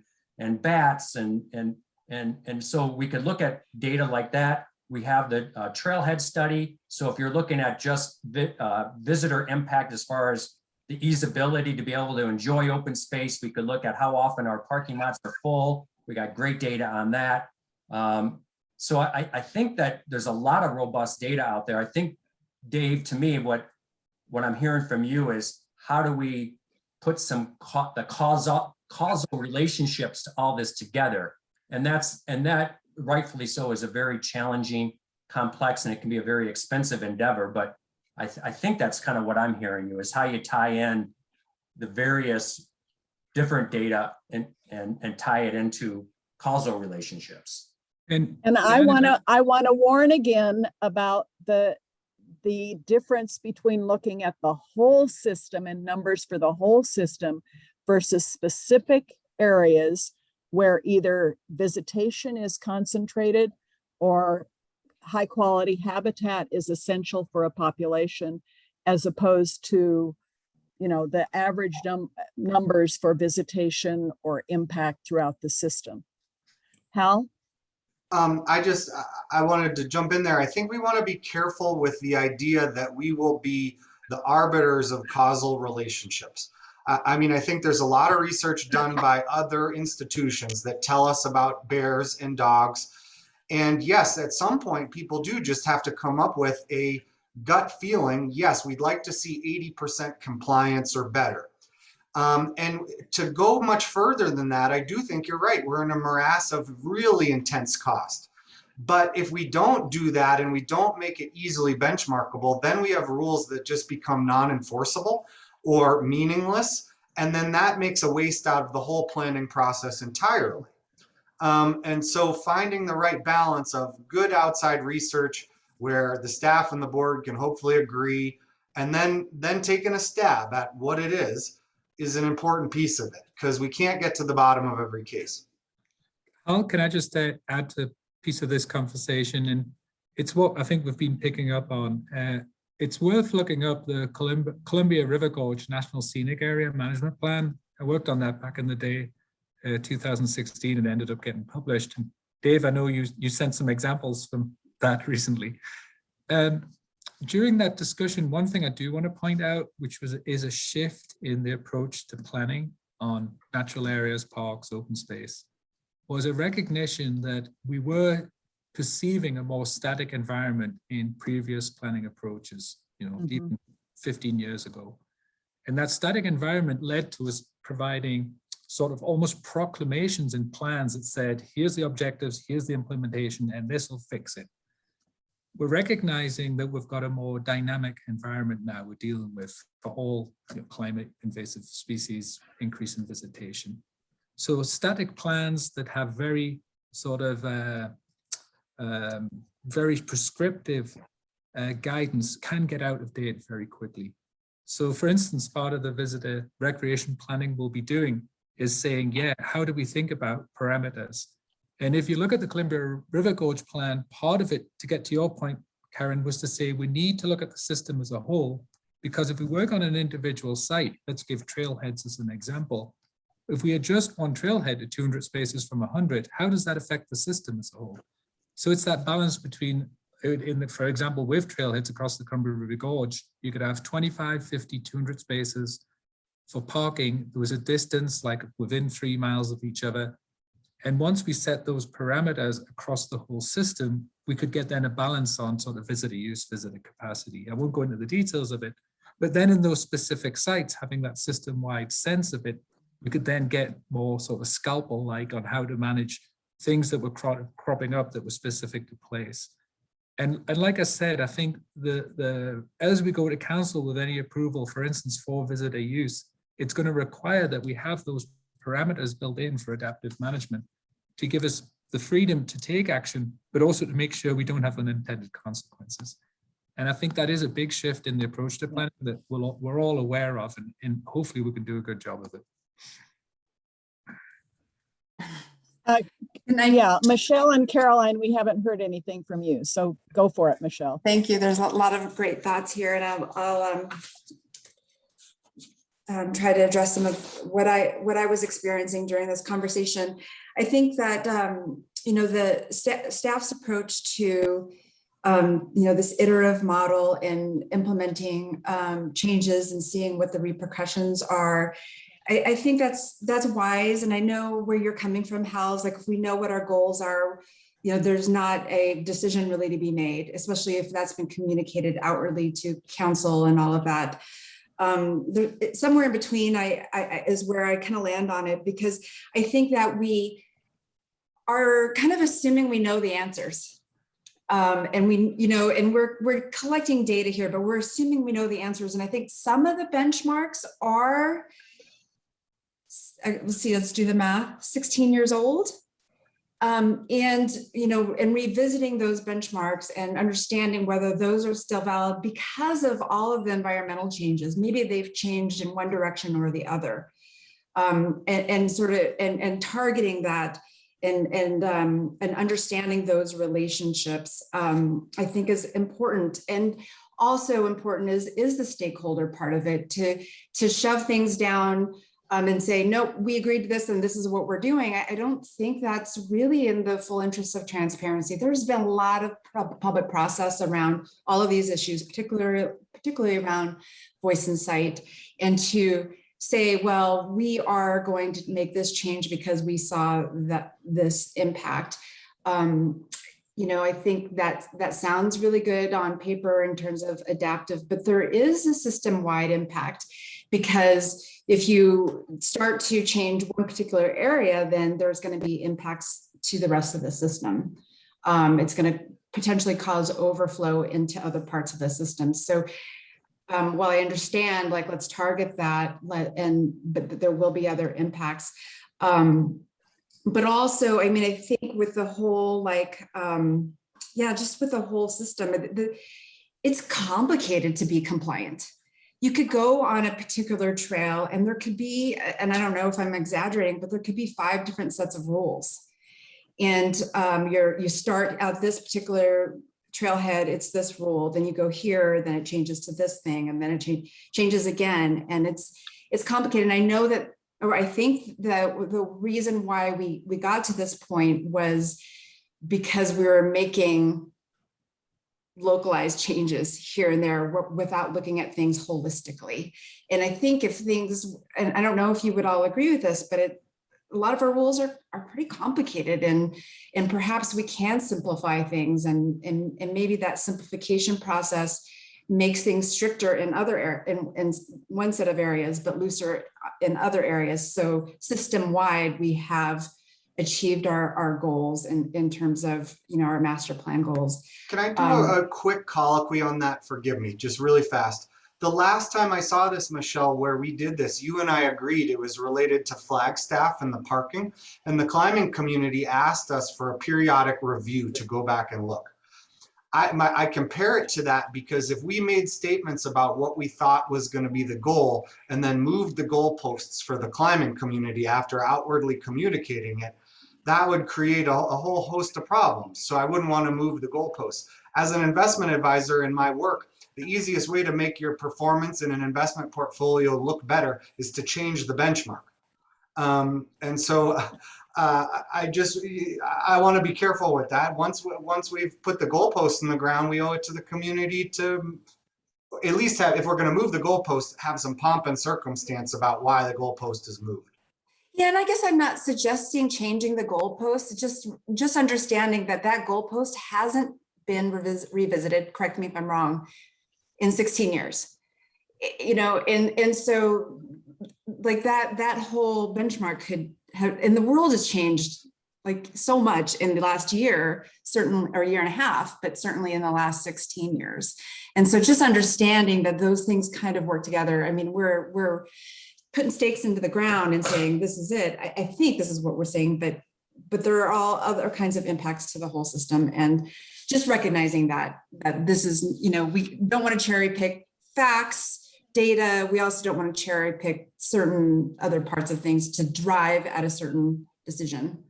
bats and so we could look at data like that. We have the trailhead study. So if you're looking at just visitor impact as far as the easeability to be able to enjoy open space, we could look at how often our parking lots are full. We got great data on that. So I think that there's a lot of robust data out there. I think, Dave, to me, what I'm hearing from you is how do we put the causal relationships to all this together? And that rightfully so is a very challenging, complex, and it can be a very expensive endeavor. But I think that's kind of what I'm hearing you, is how you tie in the various different data and tie it into causal relationships. And I want to warn again about the difference between looking at the whole system and numbers for the whole system versus specific areas where either visitation is concentrated or high quality habitat is essential for a population. as opposed to, you know, the average numbers for visitation or impact throughout the system. Hal? I wanted to jump in there. I think we want to be careful with the idea that we will be the arbiters of causal relationships. I mean, I think there's a lot of research done by other institutions that tell us about bears and dogs. And yes, at some point, people do just have to come up with a gut feeling. Yes, we'd like to see 80% compliance or better. And to go much further than that, I do think you're right. We're in a morass of really intense cost. But if we don't do that and we don't make it easily benchmarkable, then we have rules that just become non-enforceable or meaningless. And then that makes a waste out of the whole planning process entirely. And so finding the right balance of good outside research where the staff and the board can hopefully agree, and then taking a stab at what it is an important piece of it, because we can't get to the bottom of every case. Al, can I just add to a piece of this conversation? And it's what I think we've been picking up on. It's worth looking up the Columbia River Gorge National Scenic Area Management Plan. I worked on that back in the day, 2016, and ended up getting published. And Dave, I know you sent some examples from that recently. During that discussion, one thing I do want to point out, which is a shift in the approach to planning on natural areas, parks, open space, was a recognition that we were perceiving a more static environment in previous planning approaches, you know, even 15 years ago. And that static environment led to us providing sort of almost proclamations and plans that said, here's the objectives, here's the implementation, and this will fix it. We're recognizing that we've got a more dynamic environment now we're dealing with for all, you know, climate invasive species, increase in visitation. So static plans that have very sort of very prescriptive guidance can get out of date very quickly. So for instance, part of the visitor recreation planning we'll be doing is saying, yeah, how do we think about parameters? And if you look at the Columbia River Gorge plan, part of it, to get to your point, Karen, was to say we need to look at the system as a whole, because if we work on an individual site, let's give trailheads as an example. If we adjust one trailhead to 200 spaces from 100, how does that affect the system as a whole? So it's that balance between, for example, with trailheads across the Columbia River Gorge, you could have 25, 50, 200 spaces. For parking, there was a distance like within 3 miles of each other. And once we set those parameters across the whole system, we could get then a balance on sort of visitor use, visitor capacity. I won't go into the details of it, but then in those specific sites, having that system-wide sense of it, we could then get more sort of scalpel-like on how to manage things that were cropping up that were specific to place. And like I said, I think as we go to council with any approval, for instance, for visitor use, it's going to require that we have those parameters built in for adaptive management to give us the freedom to take action, but also to make sure we don't have unintended consequences. And I think that is a big shift in the approach to planning that we're all aware of, and hopefully we can do a good job of it. Yeah, Michelle and Caroline, we haven't heard anything from you, so go for it, Michelle. Thank you. There's a lot of great thoughts here, and I'll try to address some of what I was experiencing during this conversation. I think that you know, the staff's approach to you know, this iterative model and implementing changes and seeing what the repercussions are. I think that's wise, and I know where you're coming from, Hal's. Like, if we know what our goals are, you know, there's not a decision really to be made, especially if that's been communicated outwardly to council and all of that. Somewhere in between is where I kind of land on it, because I think that we are kind of assuming we know the answers. And we, you know, and we're collecting data here, but we're assuming we know the answers. And I think some of the benchmarks are, let's do the math, 16 years old. And, you know, and revisiting those benchmarks and understanding whether those are still valid because of all of the environmental changes. Maybe they've changed in one direction or the other. And sort of, and targeting that and understanding those relationships, I think is important. And also important is the stakeholder part of it, to shove things down and say, no, we agreed to this and this is what we're doing. I don't think that's really in the full interest of transparency. There's been a lot of public process around all of these issues, particularly around voice and sight, and to say, well, we are going to make this change because we saw that this impact. I think that sounds really good on paper in terms of adaptive, but there is a system-wide impact, because if you start to change one particular area, then there's going to be impacts to the rest of the system. It's going to potentially cause overflow into other parts of the system. So while I understand, like, let's target that, but there will be other impacts. But also, I mean, I think with the whole, just with the whole system, it's complicated to be compliant. You could go on a particular trail and there could be, and I don't know if I'm exaggerating, but there could be 5 different sets of rules. And you start out this particular trailhead, it's this rule, then you go here, then it changes to this thing, and then it changes again. And it's complicated. And I know that, or I think that the reason why we got to this point was because we were making localized changes here and there without looking at things holistically. And I think if things, and I don't know if you would all agree with this, but a lot of our rules are pretty complicated, and perhaps we can simplify things, and maybe that simplification process makes things stricter in in one set of areas, but looser in other areas. So system-wide, we have achieved our goals in terms of our master plan goals. Can I do a quick colloquy on that? Forgive me, just really fast. The last time I saw this, Michelle, where we did this, you and I agreed it was related to Flagstaff and the parking, and the climbing community asked us for a periodic review to go back and look. I compare it to that because if we made statements about what we thought was going to be the goal and then moved the goalposts for the climbing community after outwardly communicating it, that would create a whole host of problems. So I wouldn't want to move the goalposts. As an investment advisor in my work, the easiest way to make your performance in an investment portfolio look better is to change the benchmark. And so I want to be careful with that. Once we've put the goalposts in the ground, we owe it to the community to at least have, if we're going to move the goalpost, have some pomp and circumstance about why the goalpost is moved. Yeah, and I guess I'm not suggesting changing the goalpost, just understanding that goalpost hasn't been revisited, correct me if I'm wrong, in 16 years. And so like that whole benchmark could have, and the world has changed like so much in the last year, or year and a half, but certainly in the last 16 years. And so just understanding that those things kind of work together. I mean, we're putting stakes into the ground and saying, this is it. I think this is what we're saying, but there are all other kinds of impacts to the whole system. And just recognizing that this is, we don't want to cherry pick facts, data. We also don't want to cherry pick certain other parts of things to drive at a certain decision,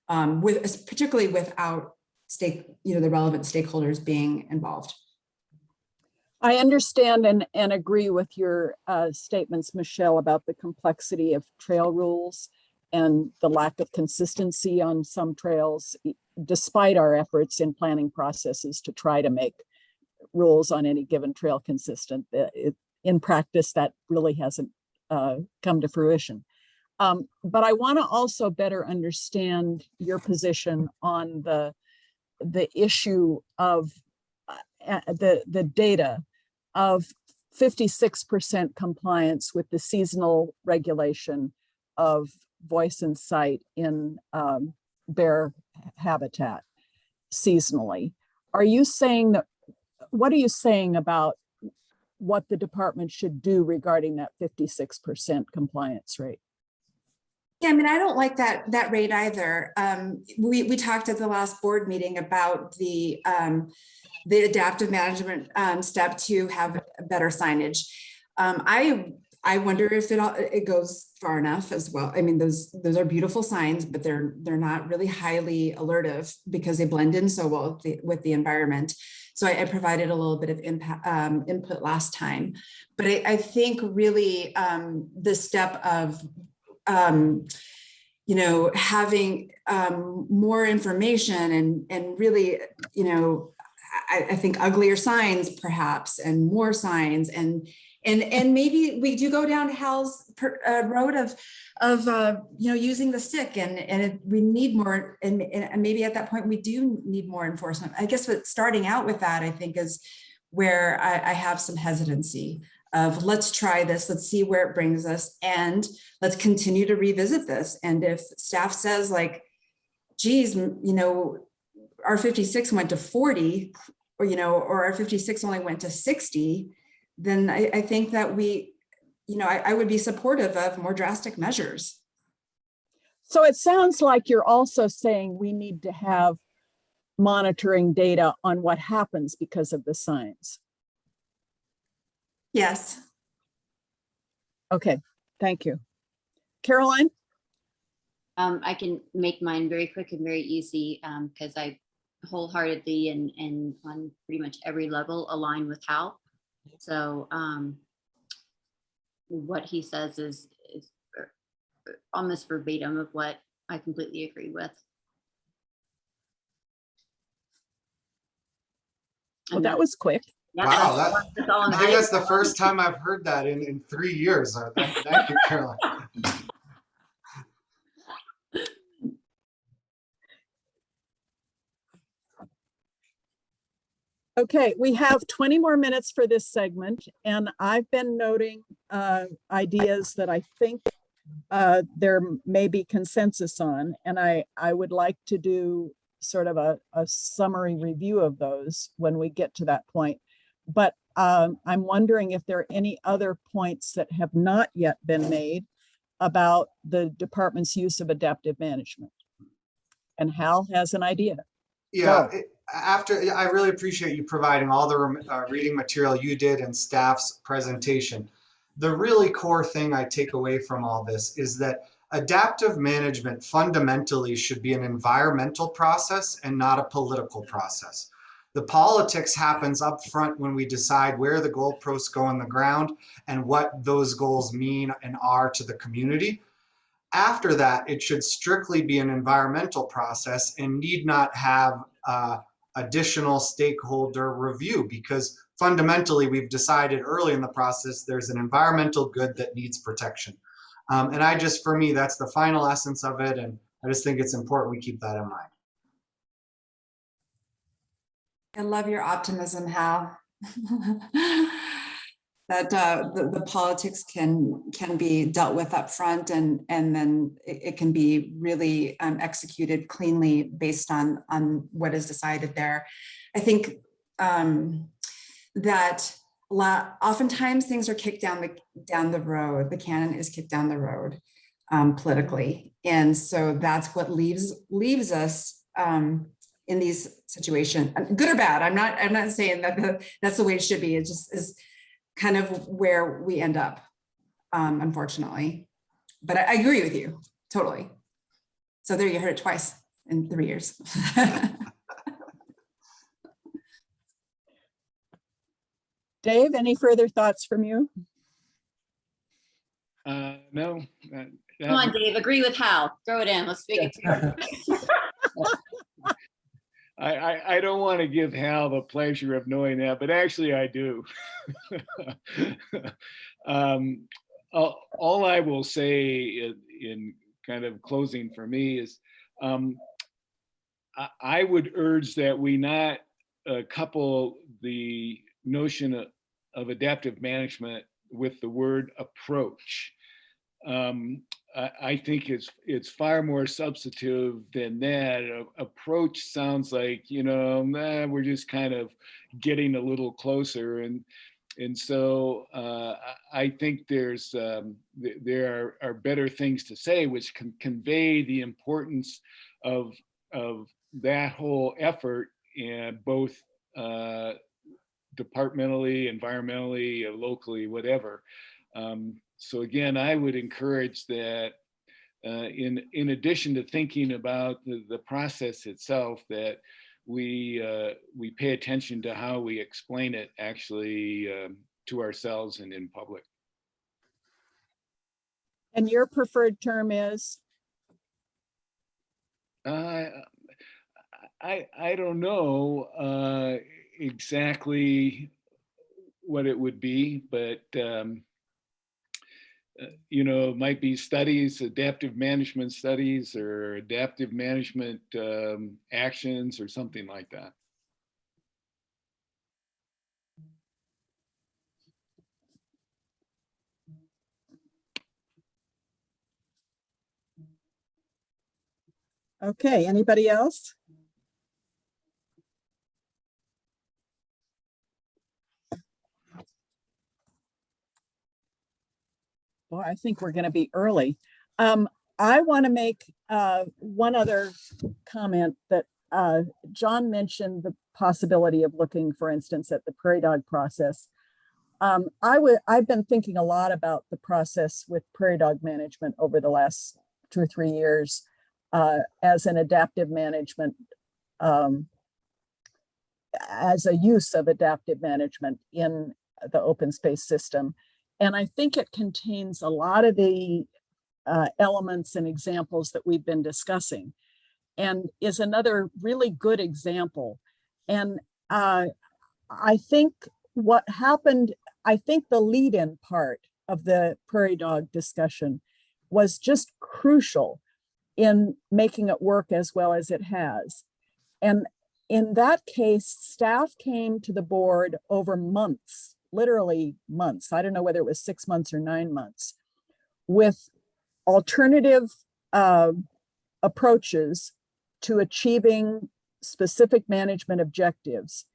particularly without the relevant stakeholders being involved. I understand and agree with your statements, Michelle, about the complexity of trail rules and the lack of consistency on some trails, despite our efforts in planning processes to try to make rules on any given trail consistent. In practice, that really hasn't come to fruition. But I want to also better understand your position on the issue of the data of 56% compliance with the seasonal regulation of voice and sight in bear habitat seasonally. Are you saying that, what are you saying about what the department should do regarding that 56% compliance rate? Yeah, I mean, I don't like that rate either. We talked at the last board meeting about the adaptive management step to have better signage. I I wonder if it goes far enough as well. I mean, those are beautiful signs, but they're not really highly alertive because they blend in so well with the environment. So I provided a little bit of input last time, but I think really the step of you know, having more information and really, you know, I think uglier signs perhaps, and more signs, and maybe we do go down Hal's road of you know, using the stick, and we need more, and maybe at that point we do need more enforcement. I guess what starting out with that, I think, is where I have some hesitancy of, let's try this, let's see where it brings us, and let's continue to revisit this. And if staff says like, geez, you know, our 56 went to 40, or, you know, or our 56 only went to 60, then I think that we, you know, I would be supportive of more drastic measures. So it sounds like you're also saying we need to have monitoring data on what happens because of the signs. Yes. Okay, thank you. Caroline? I can make mine very quick and very easy because I wholeheartedly and on pretty much every level align with Hal. So what he says is almost verbatim of what I completely agree with. Well, that was quick. Yeah, Wow, that's all I think that's the first time I've heard that in 3 years. Thank you, Caroline. Okay, we have 20 more minutes for this segment, and I've been noting ideas that I think there may be consensus on, and I would like to do sort of a summary review of those when we get to that point. But I'm wondering if there are any other points that have not yet been made about the department's use of adaptive management. And Hal has an idea. Yeah, I really appreciate you providing all the reading material you did and staff's presentation. The really core thing I take away from all this is that adaptive management fundamentally should be an environmental process and not a political process. The politics happens up front when we decide where the goalposts go on the ground and what those goals mean and are to the community. After that, it should strictly be an environmental process and need not have additional stakeholder review, because fundamentally we've decided early in the process there's an environmental good that needs protection. And for me, that's the final essence of it, and I just think it's important we keep that in mind. I love your optimism, Hal. That the politics can be dealt with up front, and then it can be really executed cleanly based on what is decided there. I think that oftentimes things are kicked down the road. The can is kicked down the road politically, and so that's what leaves us in these situations, good or bad. I'm not saying that that's the way it should be. It just is kind of where we end up, unfortunately. But I agree with you totally. So there, you heard it twice in 3 years. Dave, any further thoughts from you? No. Come on, Dave, agree with Hal. Throw it in. Let's make it. I don't want to give Hal the pleasure of knowing that, but actually I do. All I will say in kind of closing for me is I would urge that we not couple the notion of adaptive management with the word approach. I think it's far more substantive than that. Approach sounds like, we're just kind of getting a little closer, and so I think there are better things to say which can convey the importance of that whole effort, and both departmentally, environmentally, locally, whatever. So again, I would encourage that in addition to thinking about the process itself, that we pay attention to how we explain it actually to ourselves and in public. And your preferred term is? I don't know exactly what it would be, but you know, it might be studies, adaptive management studies, or adaptive management actions, or something like that. Okay, anybody else? Well, I think we're going to be early. I want to make one other comment that John mentioned the possibility of looking, for instance, at the prairie dog process. I've been thinking a lot about the process with prairie dog management over the last 2 or 3 years as an adaptive management, as a use of adaptive management in the open space system. And I think it contains a lot of the elements and examples that we've been discussing, and is another really good example. And I think what happened, I think the lead-in part of the prairie dog discussion was just crucial in making it work as well as it has. And in that case, staff came to the board over months, literally months. I don't know whether it was 6 months or 9 months, with alternative approaches to achieving specific management objectives.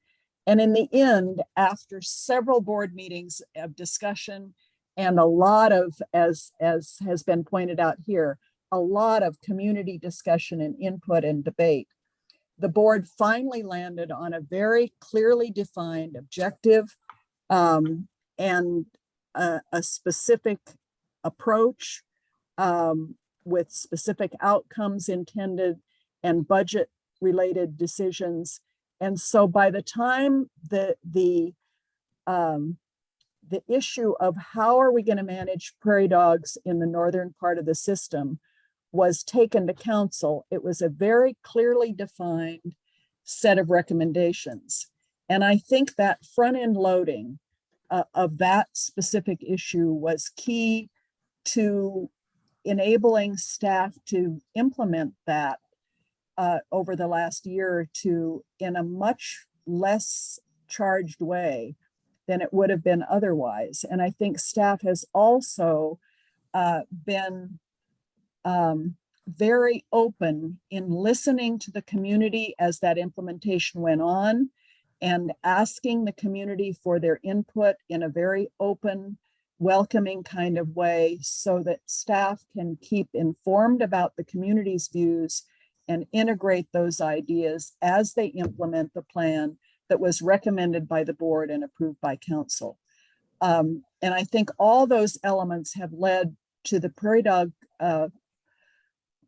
And in the end, after several board meetings of discussion and a lot of, as has been pointed out here, a lot of community discussion and input and debate, the board finally landed on a very clearly defined objective and a specific approach with specific outcomes intended and budget related decisions. And so by the time the issue of how are we going to manage prairie dogs in the northern part of the system was taken to council, it was a very clearly defined set of recommendations. And I think that front end loading of that specific issue was key to enabling staff to implement that over the last year or two in a much less charged way than it would have been otherwise. And I think staff has also been very open in listening to the community as that implementation went on and asking the community for their input in a very open, welcoming kind of way so that staff can keep informed about the community's views and integrate those ideas as they implement the plan that was recommended by the board and approved by council. And I think all those elements have led to the prairie dog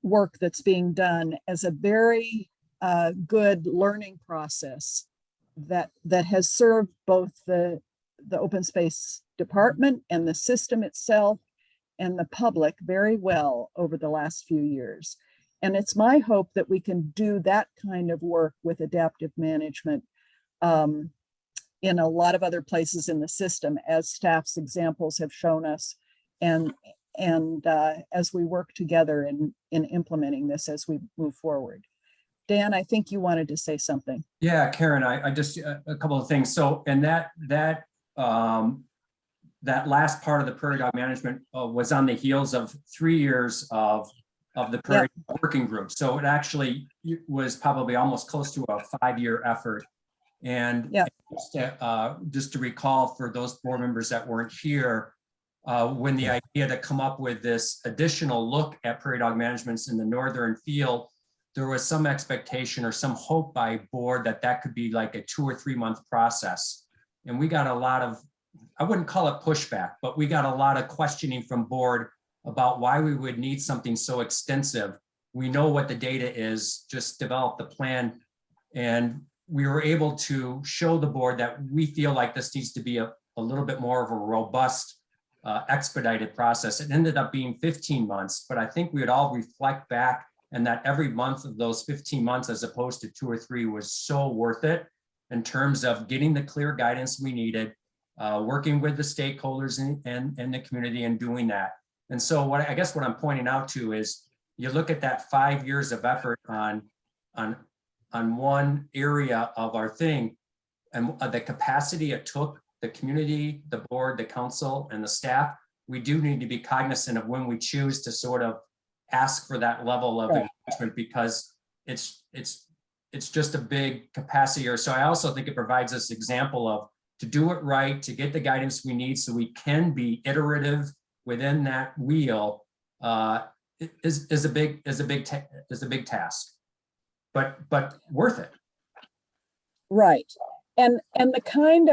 work that's being done as a very good learning process that has served both the open space department and the system itself and the public very well over the last few years. And it's my hope that we can do that kind of work with adaptive management in a lot of other places in the system, as staff's examples have shown us, and as we work together in implementing this as we move forward. Dan, I think you wanted to say something. Yeah, Karen, I just a couple of things. So, and that last part of the prairie dog management was on the heels of 3 years of the prairie working group. So it actually was probably almost close to a 5-year effort. And just to recall for those board members that weren't here, when the idea to come up with this additional look at prairie dog managements in the northern field, there was some expectation or some hope by board that that could be like a 2 or 3 month process. And we got a lot of I wouldn't call it pushback, but we got a lot of questioning from board about why we would need something so extensive. We know what the data is, just develop the plan. And we were able to show the board that we feel like this needs to be a little bit more of a robust, expedited process. It ended up being 15 months, but I think we would all reflect back and that every month of those 15 months, as opposed to 2 or 3, was so worth it in terms of getting the clear guidance we needed, working with the stakeholders and the community and doing that. And so what I guess what I'm pointing out to is you look at that 5 years of effort on one area of our thing and the capacity it took, the community, the board, the council, and the staff. We do need to be cognizant of when we choose to sort of ask for that level of engagement, because it's just a big capacity. Or so I also think it provides us example of to do it right, to get the guidance we need so we can be iterative within that wheel is a big task, but worth it. Right. And the kind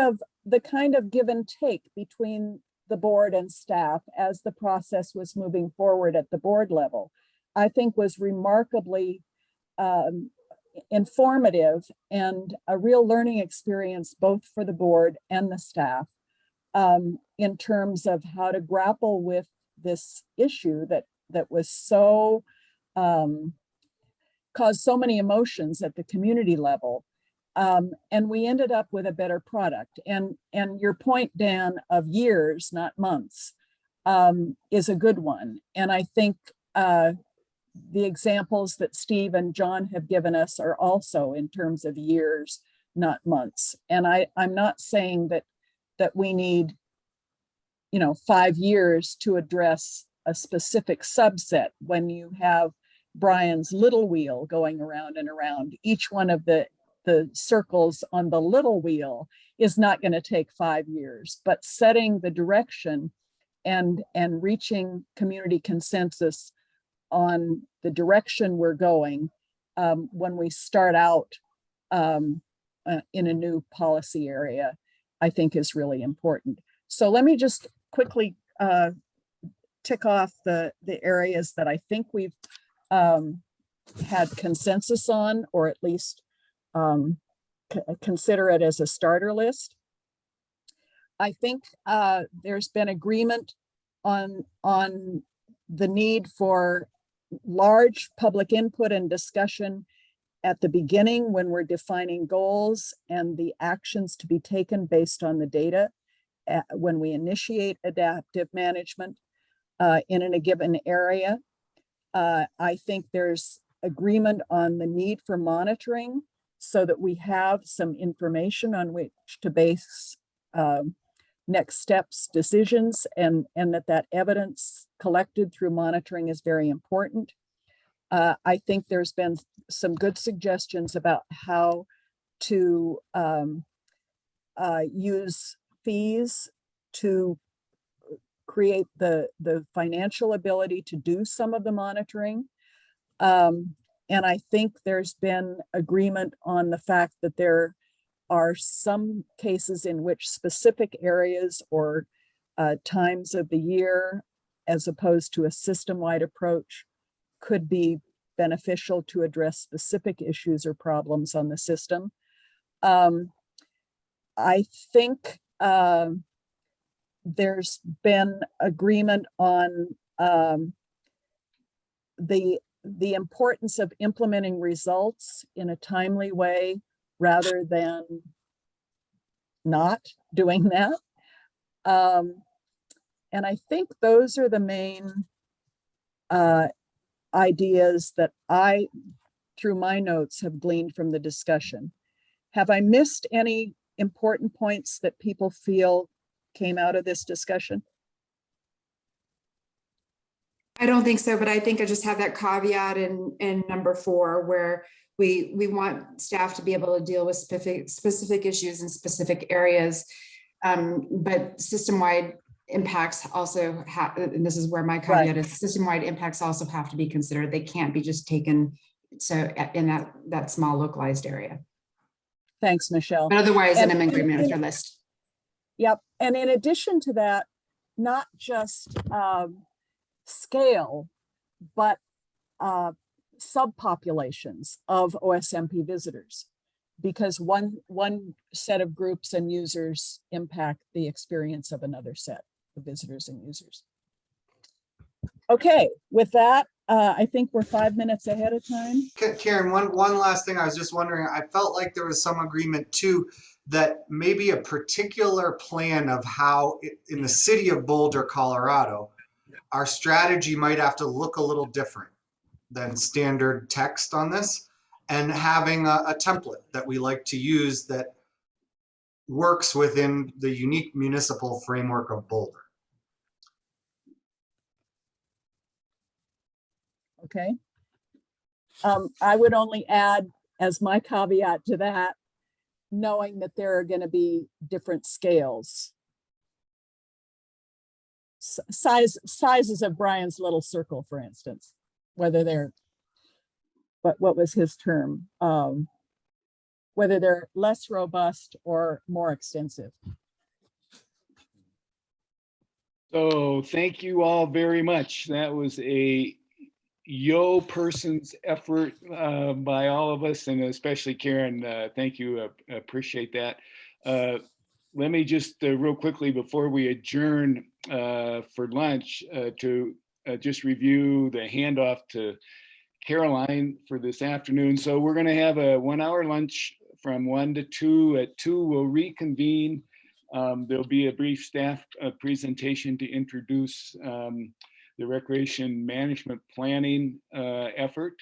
of give and take between the board and staff as the process was moving forward at the board level, I think was remarkably informative and a real learning experience both for the board and the staff in terms of how to grapple with this issue that was so caused so many emotions at the community level. And we ended up with a better product. And your point, Dan, of years, not months, is a good one. And I think the examples that Steve and John have given us are also in terms of years, not months. And I'm not saying that we need, 5 years to address a specific subset when you have Brian's little wheel going around and around. Each one of the circles on the little wheel is not going to take 5 years, but setting the direction and reaching community consensus on the direction we're going when we start out in a new policy area, I think is really important. So let me just quickly tick off the areas that I think we've had consensus on, or at least consider it as a starter list. I think there's been agreement on the need for large public input and discussion at the beginning when we're defining goals and the actions to be taken based on the data when we initiate adaptive management in a given area. I think there's agreement on the need for monitoring so that we have some information on which to base next steps decisions, and that evidence collected through monitoring is very important. I think there's been some good suggestions about how to use fees to create the financial ability to do some of the monitoring. And I think there's been agreement on the fact that there are some cases in which specific areas or times of the year, as opposed to a system-wide approach, could be beneficial to address specific issues or problems on the system. I think there's been agreement on the importance of implementing results in a timely way rather than not doing that. And I think those are the main ideas that I, through my notes, have gleaned from the discussion. Have I missed any important points that people feel came out of this discussion? I don't think so, but I think I just have that caveat in number 4, where we want staff to be able to deal with specific issues in specific areas, but system-wide impacts also have, and this is where my caveat is, system-wide impacts also have to be considered. They can't be just taken in that small localized area. Thanks, Michelle. But otherwise, I'm in agreement with your list. Yep. And in addition to that, not just scale, but subpopulations of OSMP visitors, because one set of groups and users impact the experience of another set of visitors and users. Okay, with that, I think we're 5 minutes ahead of time. Karen, one last thing. I was just wondering, I felt like there was some agreement too, that maybe a particular plan of how in the city of Boulder, Colorado, our strategy might have to look a little different than standard text on this, and having a template that we like to use that works within the unique municipal framework of Boulder. Okay. I would only add as my caveat to that, knowing that there are going to be different scales. Sizes of Brian's little circle, for instance, whether they're, what was his term? Whether they're less robust or more extensive. So thank you all very much. That was a person's effort by all of us, and especially Karen. Thank you. Appreciate that. Let me just real quickly before we adjourn for lunch to just review the handoff to Caroline for this afternoon. So we're going to have a 1 hour lunch from 1 to 2. At 2, we'll reconvene. There'll be a brief staff presentation to introduce the recreation management planning effort.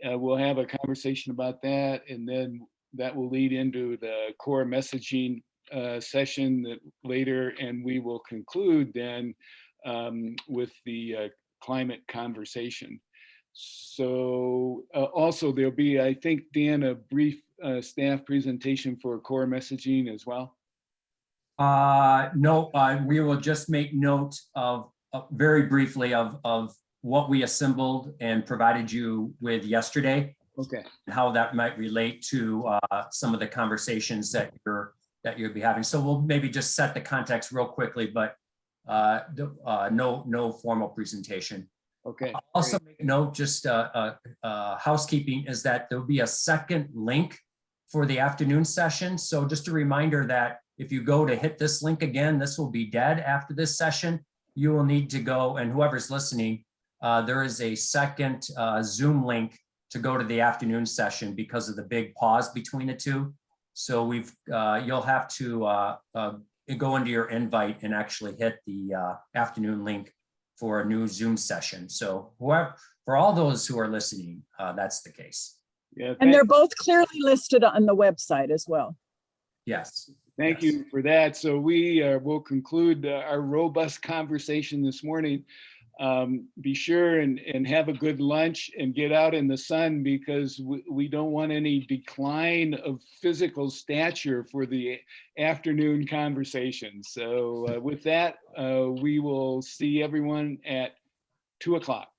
We'll have a conversation about that, and then that will lead into the core messaging session that later, and we will conclude then with the climate conversation. So also there'll be, I think, Dan, a brief staff presentation for core messaging as well. No, we will just make note of very briefly of what we assembled and provided you with yesterday. Okay. And how that might relate to some of the conversations that you'll be having. So we'll maybe just set the context real quickly, but no formal presentation. Okay. I'll also make note, just housekeeping, is that there'll be a second link for the afternoon session. So just a reminder that if you go to hit this link again, this will be dead after this session. You will need to go, and whoever's listening, there is a second Zoom link to go to the afternoon session because of the big pause between the two. So you'll have to go into your invite and actually hit the afternoon link for a new Zoom session. So for all those who are listening, that's the case. Yeah, and they're both clearly listed on the website as well. Yes. Thank you for that. So we will conclude our robust conversation this morning. Be sure and have a good lunch and get out in the sun, because we don't want any decline of physical stature for the afternoon conversation. So with that, we will see everyone at 2 o'clock.